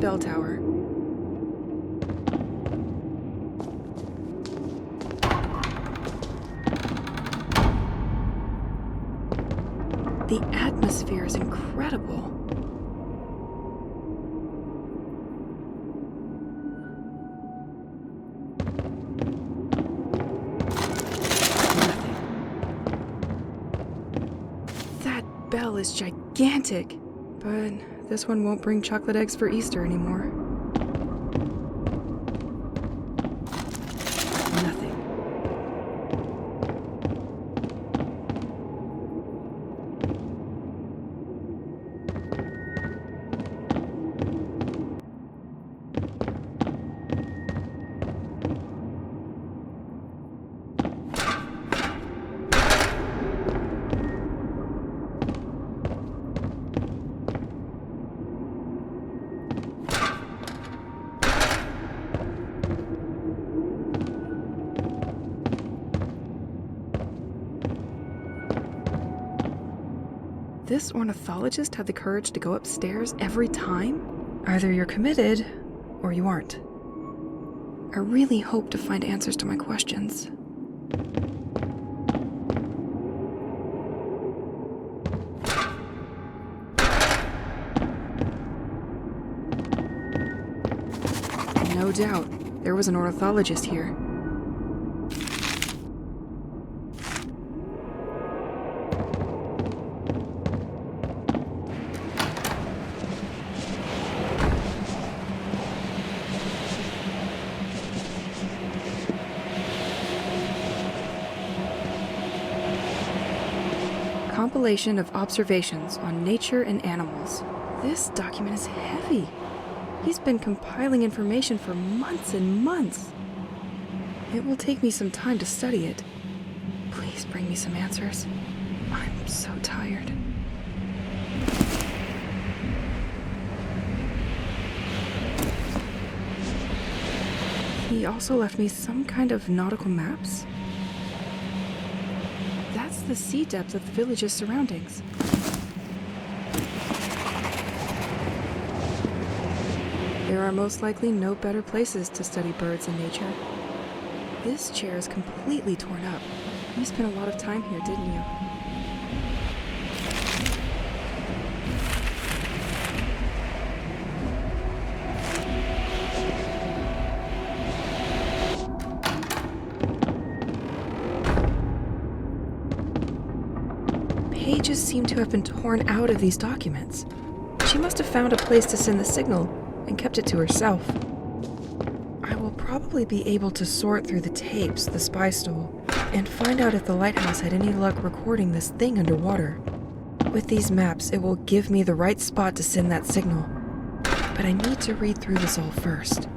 Bell tower. The atmosphere is incredible. Nothing. That bell is gigantic, but this one won't bring chocolate eggs for Easter anymore. Nothing. This ornithologist had the courage to go upstairs every time? Either you're committed, or you aren't. I really hope to find answers to my questions. No doubt, there was an ornithologist here. compilation of observations on nature and animals. This document is heavy. He's been compiling information for months and months. It will take me some time to study it. Please bring me some answers. I'm so tired. He also left me some kind of nautical maps. That's the sea depth of the village's surroundings. There are most likely no better places to study birds and nature. This chair is completely torn up. You spent a lot of time here, didn't you? Pages seem to have been torn out of these documents. She must have found a place to send the signal and kept it to herself. I will probably be able to sort through the tapes the spy stole and find out if the lighthouse had any luck recording this thing underwater. With these maps, it will give me the right spot to send that signal. But I need to read through this all first.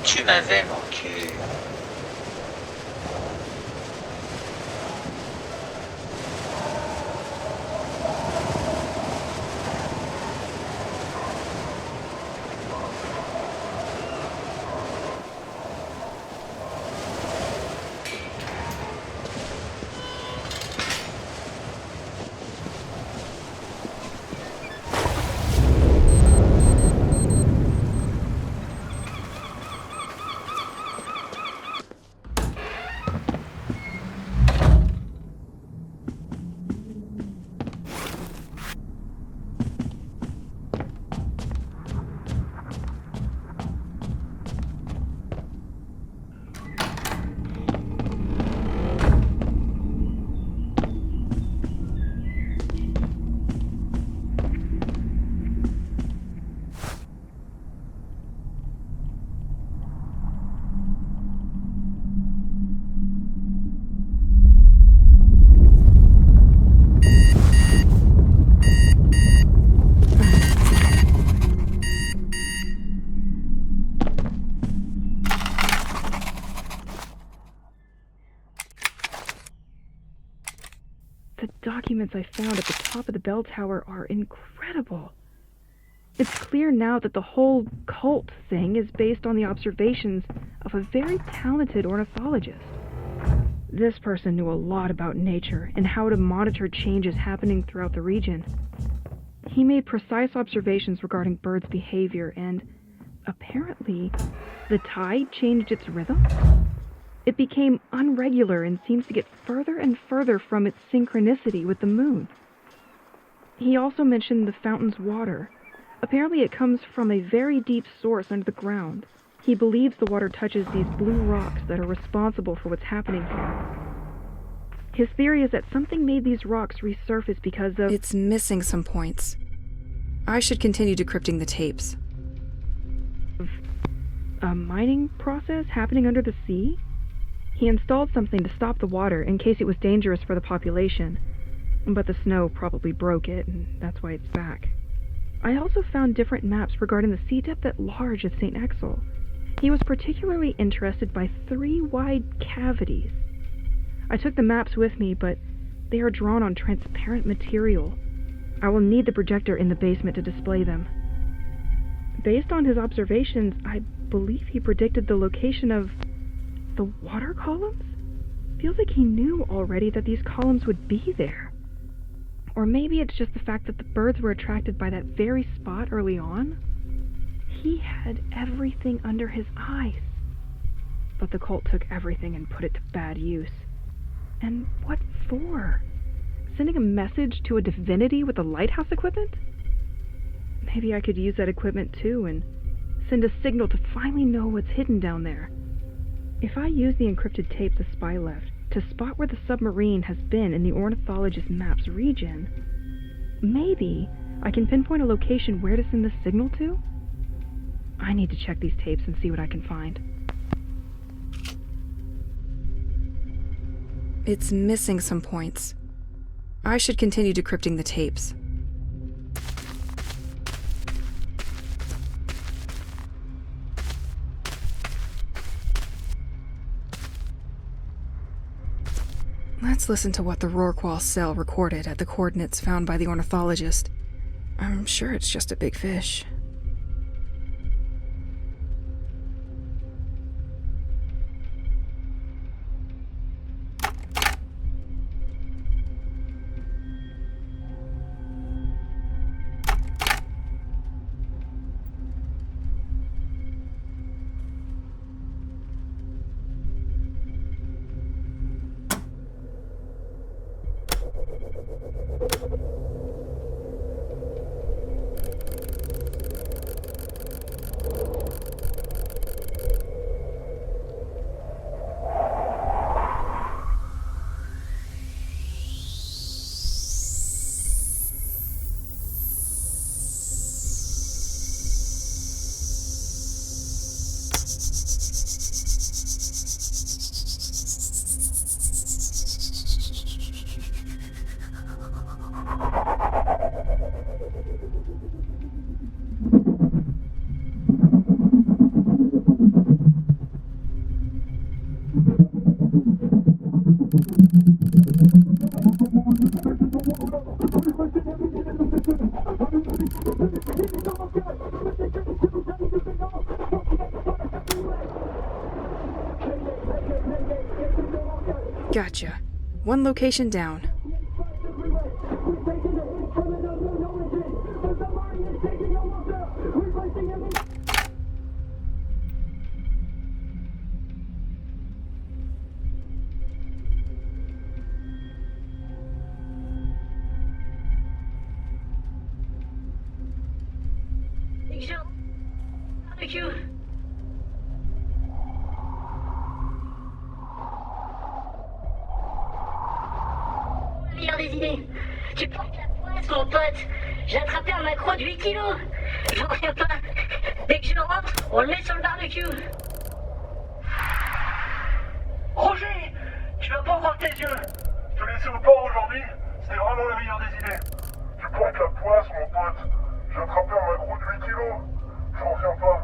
Tu m'avais manqué. the documents I found at the top of the bell tower are incredible. It's clear now that the whole cult thing is based on the observations of a very talented ornithologist. This person knew a lot about nature and how to monitor changes happening throughout the region. He made precise observations regarding birds' behavior, and apparently, the tide changed its rhythm. It became unregular and seems to get further and further from its synchronicity with the moon. He also mentioned the fountain's water. Apparently it comes from a very deep source under the ground. He believes the water touches these blue rocks that are responsible for what's happening here. His theory is that something made these rocks resurface because of... It's missing some points. I should continue decrypting the tapes. A mining process happening under the sea? He installed something to stop the water in case it was dangerous for the population, but the snow probably broke it, and that's why it's back. I also found different maps regarding the sea depth at large of St. Axel. He was particularly interested by 3 wide cavities. I took the maps with me, but they are drawn on transparent material. I will need the projector in the basement to display them. Based on his observations, I believe he predicted the location of the water columns? Feels like he knew already that these columns would be there. Or maybe it's just the fact that the birds were attracted by that very spot early on. He had everything under his eyes. But the cult took everything and put it to bad use. And what for? Sending a message to a divinity with the lighthouse equipment? Maybe I could use that equipment too and send a signal to finally know what's hidden down there. If I use the encrypted tape the spy left to spot where the submarine has been in the ornithologist map's region, maybe I can pinpoint a location where to send the signal to? I need to check these tapes and see what I can find. It's missing some points. I should continue decrypting the tapes. Let's listen to what the Rorqual cell recorded at the coordinates found by the ornithologist. I'm sure it's just a big fish. Gotcha. One location down. Des idées. Tu portes la poisse, mon pote. J'ai attrapé un maquereau de 8 kilos. J'en reviens pas. Dès que je rentre, on le met sur le barbecue. Roger, tu vas pas croire tes yeux. Te laisser au port aujourd'hui, c'était vraiment la meilleure des idées. Tu portes la poisse, mon pote. J'ai attrapé un maquereau de 8 kilos. J'en reviens pas.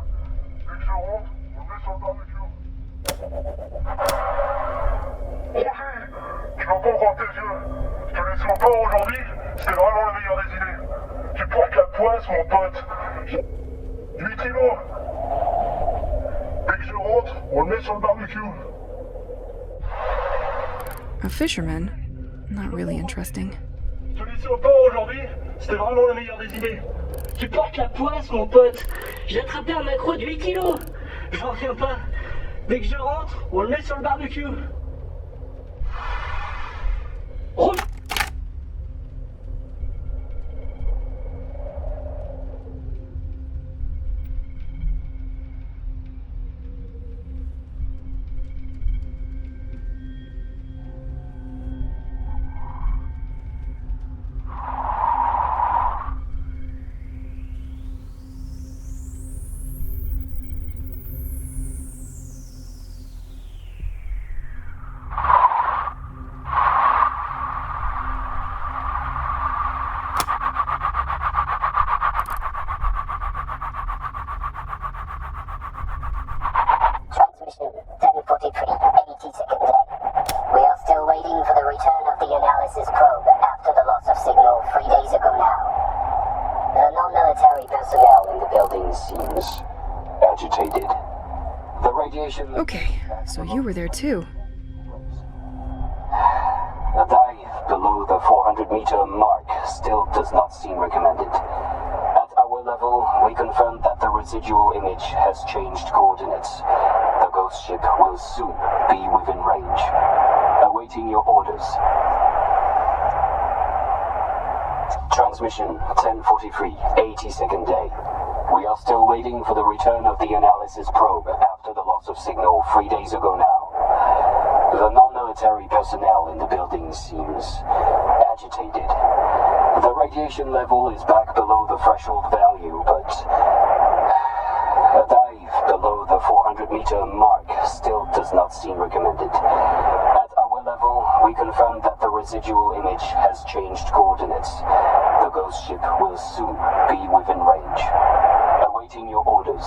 Dès que je rentre, on le met sur le barbecue. Roger, tu vas pas croire tes yeux. Je te laisse laisses au port aujourd'hui, c'est vraiment la meilleure des idées. Tu portes la poisse, mon pote. 8 kilos. Dès que je rentre, on le met sur le barbecue. A fisherman? Not really interesting. Te laisser au port aujourd'hui, c'était vraiment la meilleure des idées. Tu portes la poisse, mon pote. J'ai attrapé un maquereau de 8 kilos. J'en reviens pas. Dès que je rentre, on le met sur le barbecue. Okay, so you were there too. A dive below the 400-meter mark still does not seem recommended. At our level, we confirm that the residual image has changed coordinates. The ghost ship will soon be within range. Awaiting your orders. Transmission 1043, 82nd day. We are still waiting for the return of the analysis probe after the loss of signal 3 days ago now. The non-military personnel in the building seems agitated. The radiation level is back below the threshold value, but a dive below the 400-meter mark still does not seem recommended. At our level, we confirm that the residual image has changed coordinates. The ghost ship will soon be within range. Awaiting your orders.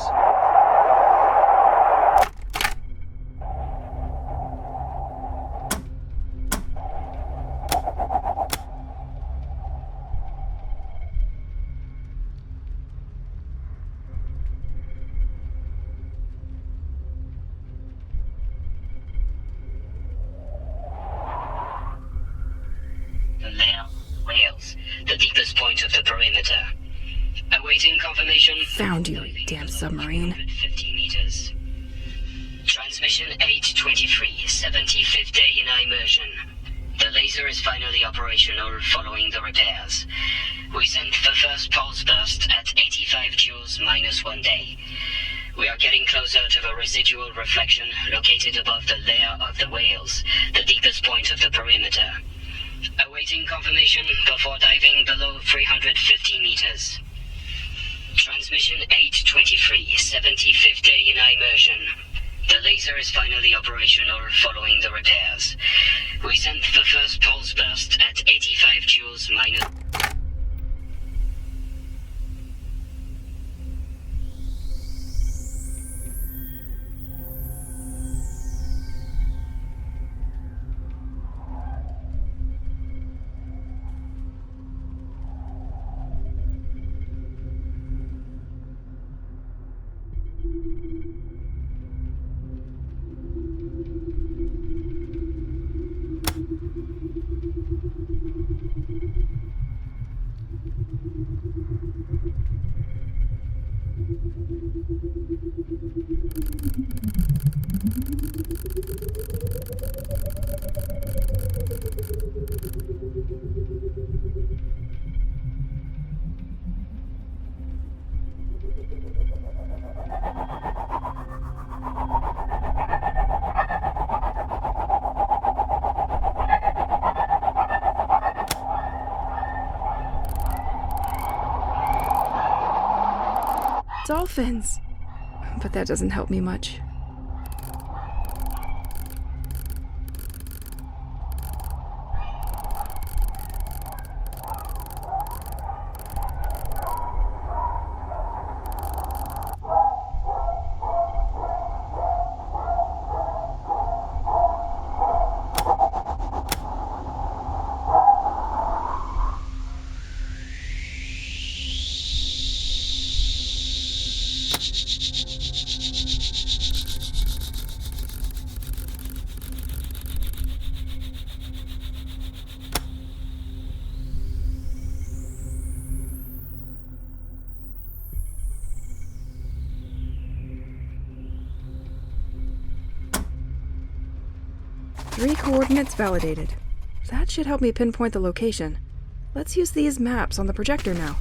Wales, the deepest point of the perimeter. Awaiting confirmation. Found you, damn submarine. 50 meters. Transmission 823, 75th day in immersion. The laser is finally operational following the repairs. We sent the first pulse burst at 85 joules minus 1 day. We are getting closer to the residual reflection located above the layer of the whales, the deepest point of the perimeter. Awaiting confirmation before diving below 350 meters. Transmission 823, 75th day in immersion. The laser is finally operational following the repairs. We sent the first pulse burst at 85 joules minus... Dolphins! But that doesn't help me much. 3 coordinates validated. That should help me pinpoint the location. Let's use these maps on the projector now.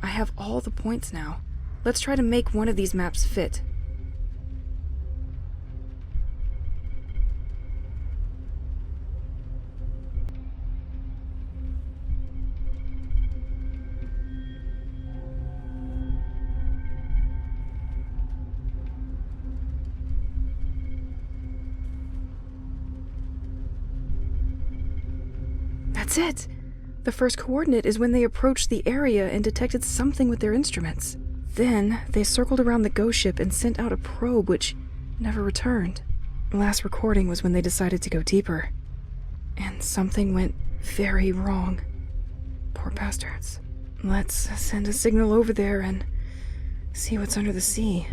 I have all the points now. Let's try to make one of these maps fit. That's it! The first coordinate is when they approached the area and detected something with their instruments. Then, they circled around the ghost ship and sent out a probe which never returned. The last recording was when they decided to go deeper. And something went very wrong. Poor bastards. Let's send a signal over there and see what's under the sea.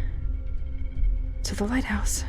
To the lighthouse.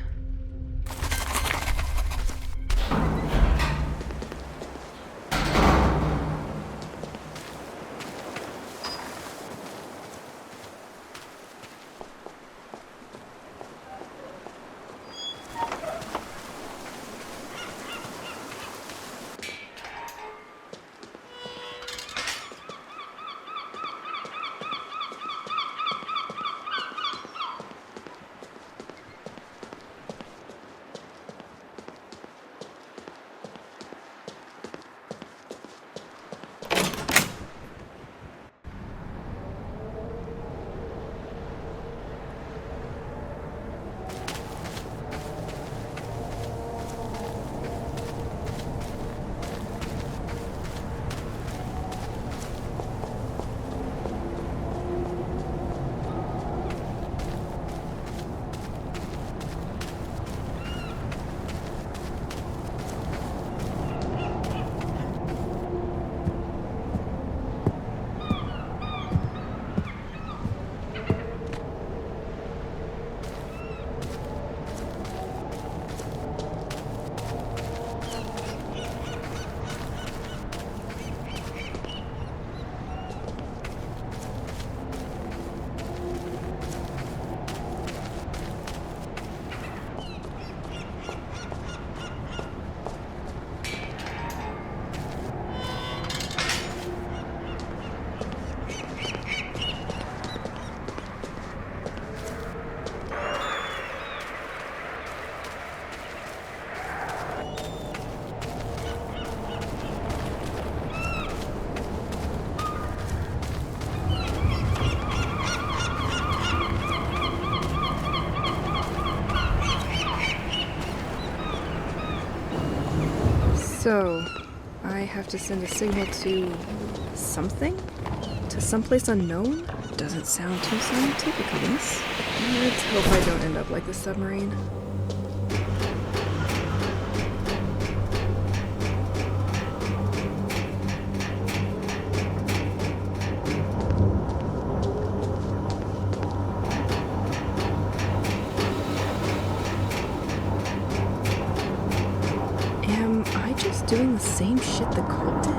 So, I have to send a signal to something? To someplace unknown? Doesn't sound too scientific, I guess. Let's hope I don't end up like the submarine. Am I just doing the same shit the cult did?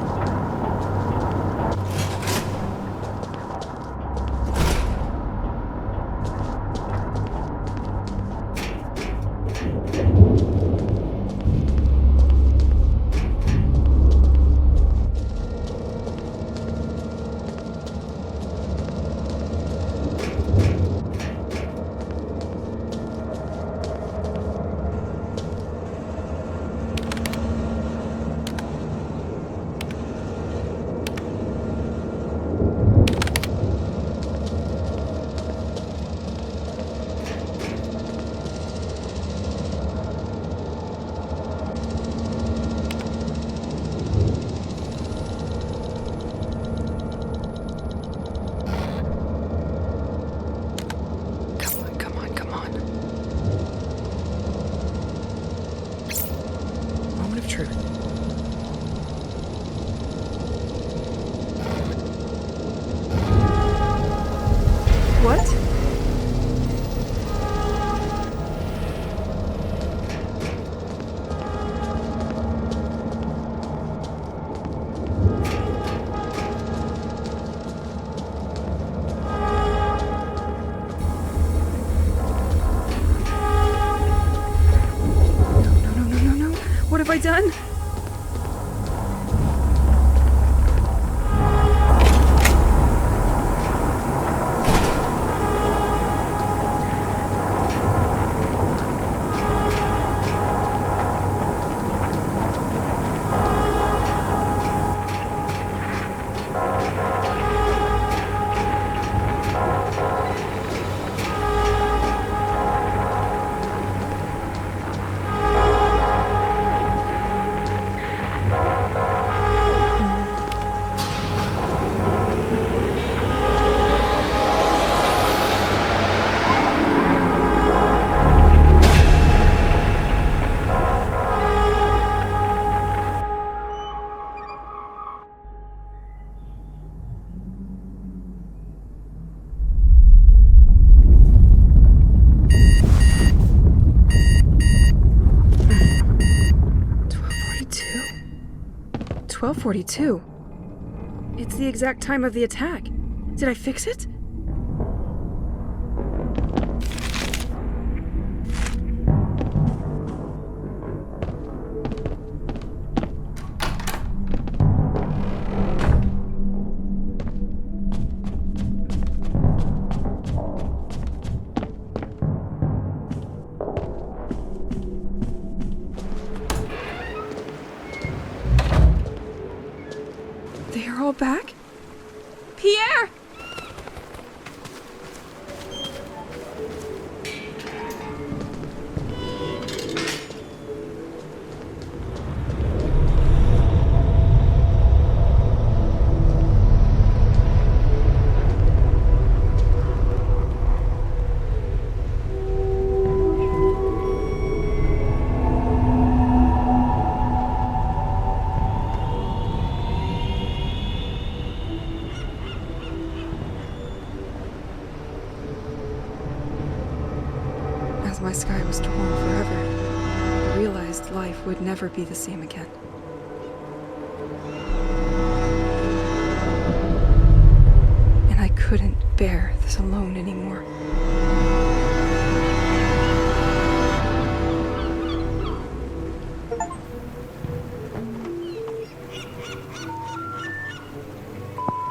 I done? .42. It's the exact time of the attack. Did I fix it? They're all back? Pierre! As my sky was torn forever, I realized life would never be the same again. And I couldn't bear this alone anymore.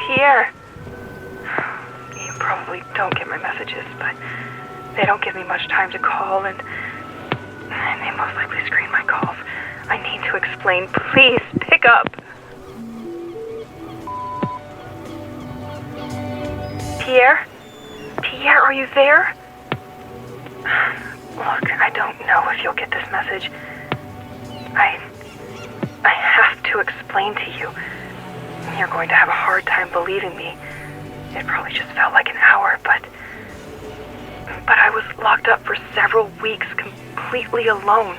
Pierre! You probably don't get my messages, but they don't give me much time to call, and they most likely screen my calls. I need to explain. Please, pick up. Pierre? Pierre, are you there? Look, I don't know if you'll get this message. I have to explain to you. You're going to have a hard time believing me. It probably just felt like an hour, but I was locked up for several weeks completely alone.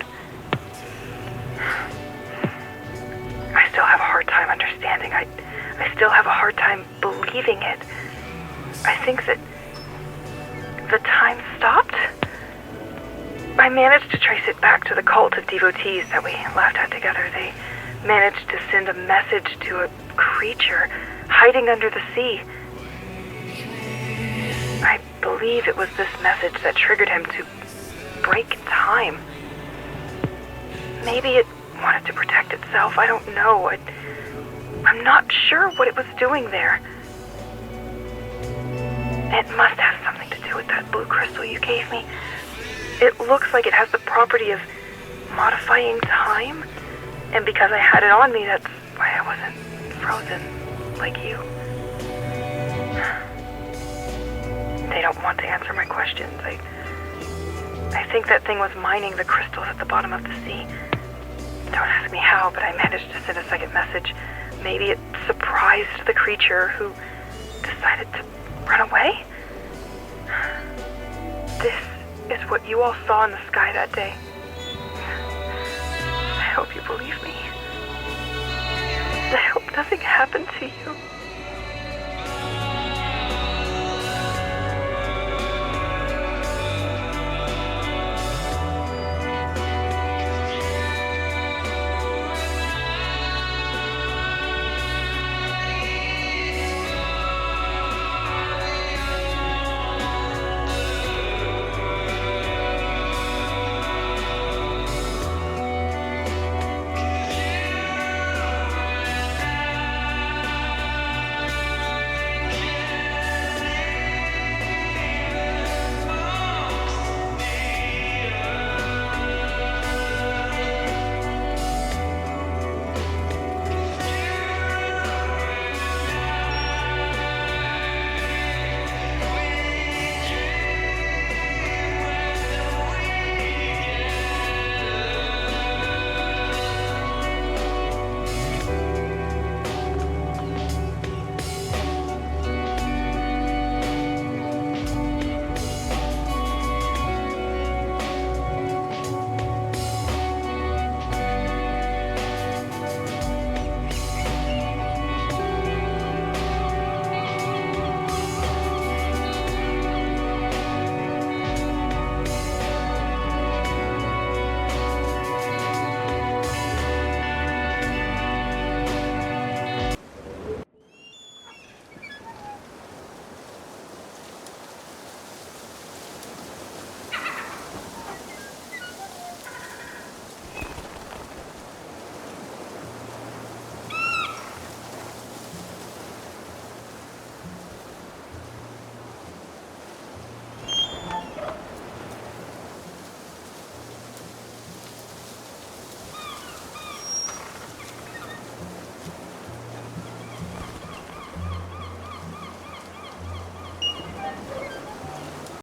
I still have a hard time understanding. I still have a hard time believing it. I think that the time stopped. I managed to trace it back to the cult of devotees that we laughed at together. They managed to send a message to a creature hiding under the sea. I believe it was this message that triggered him to break time. Maybe it wanted to protect itself. I don't know. I'm not sure what it was doing there. It must have something to do with that blue crystal you gave me. It looks like it has the property of modifying time. And because I had it on me, that's why I wasn't frozen like you. They don't want to answer my questions. I think that thing was mining the crystals at the bottom of the sea. Don't ask me how, but I managed to send a second message. Maybe it surprised the creature who decided to run away? This is what you all saw in the sky that day. I hope you believe me. I hope nothing happened to you.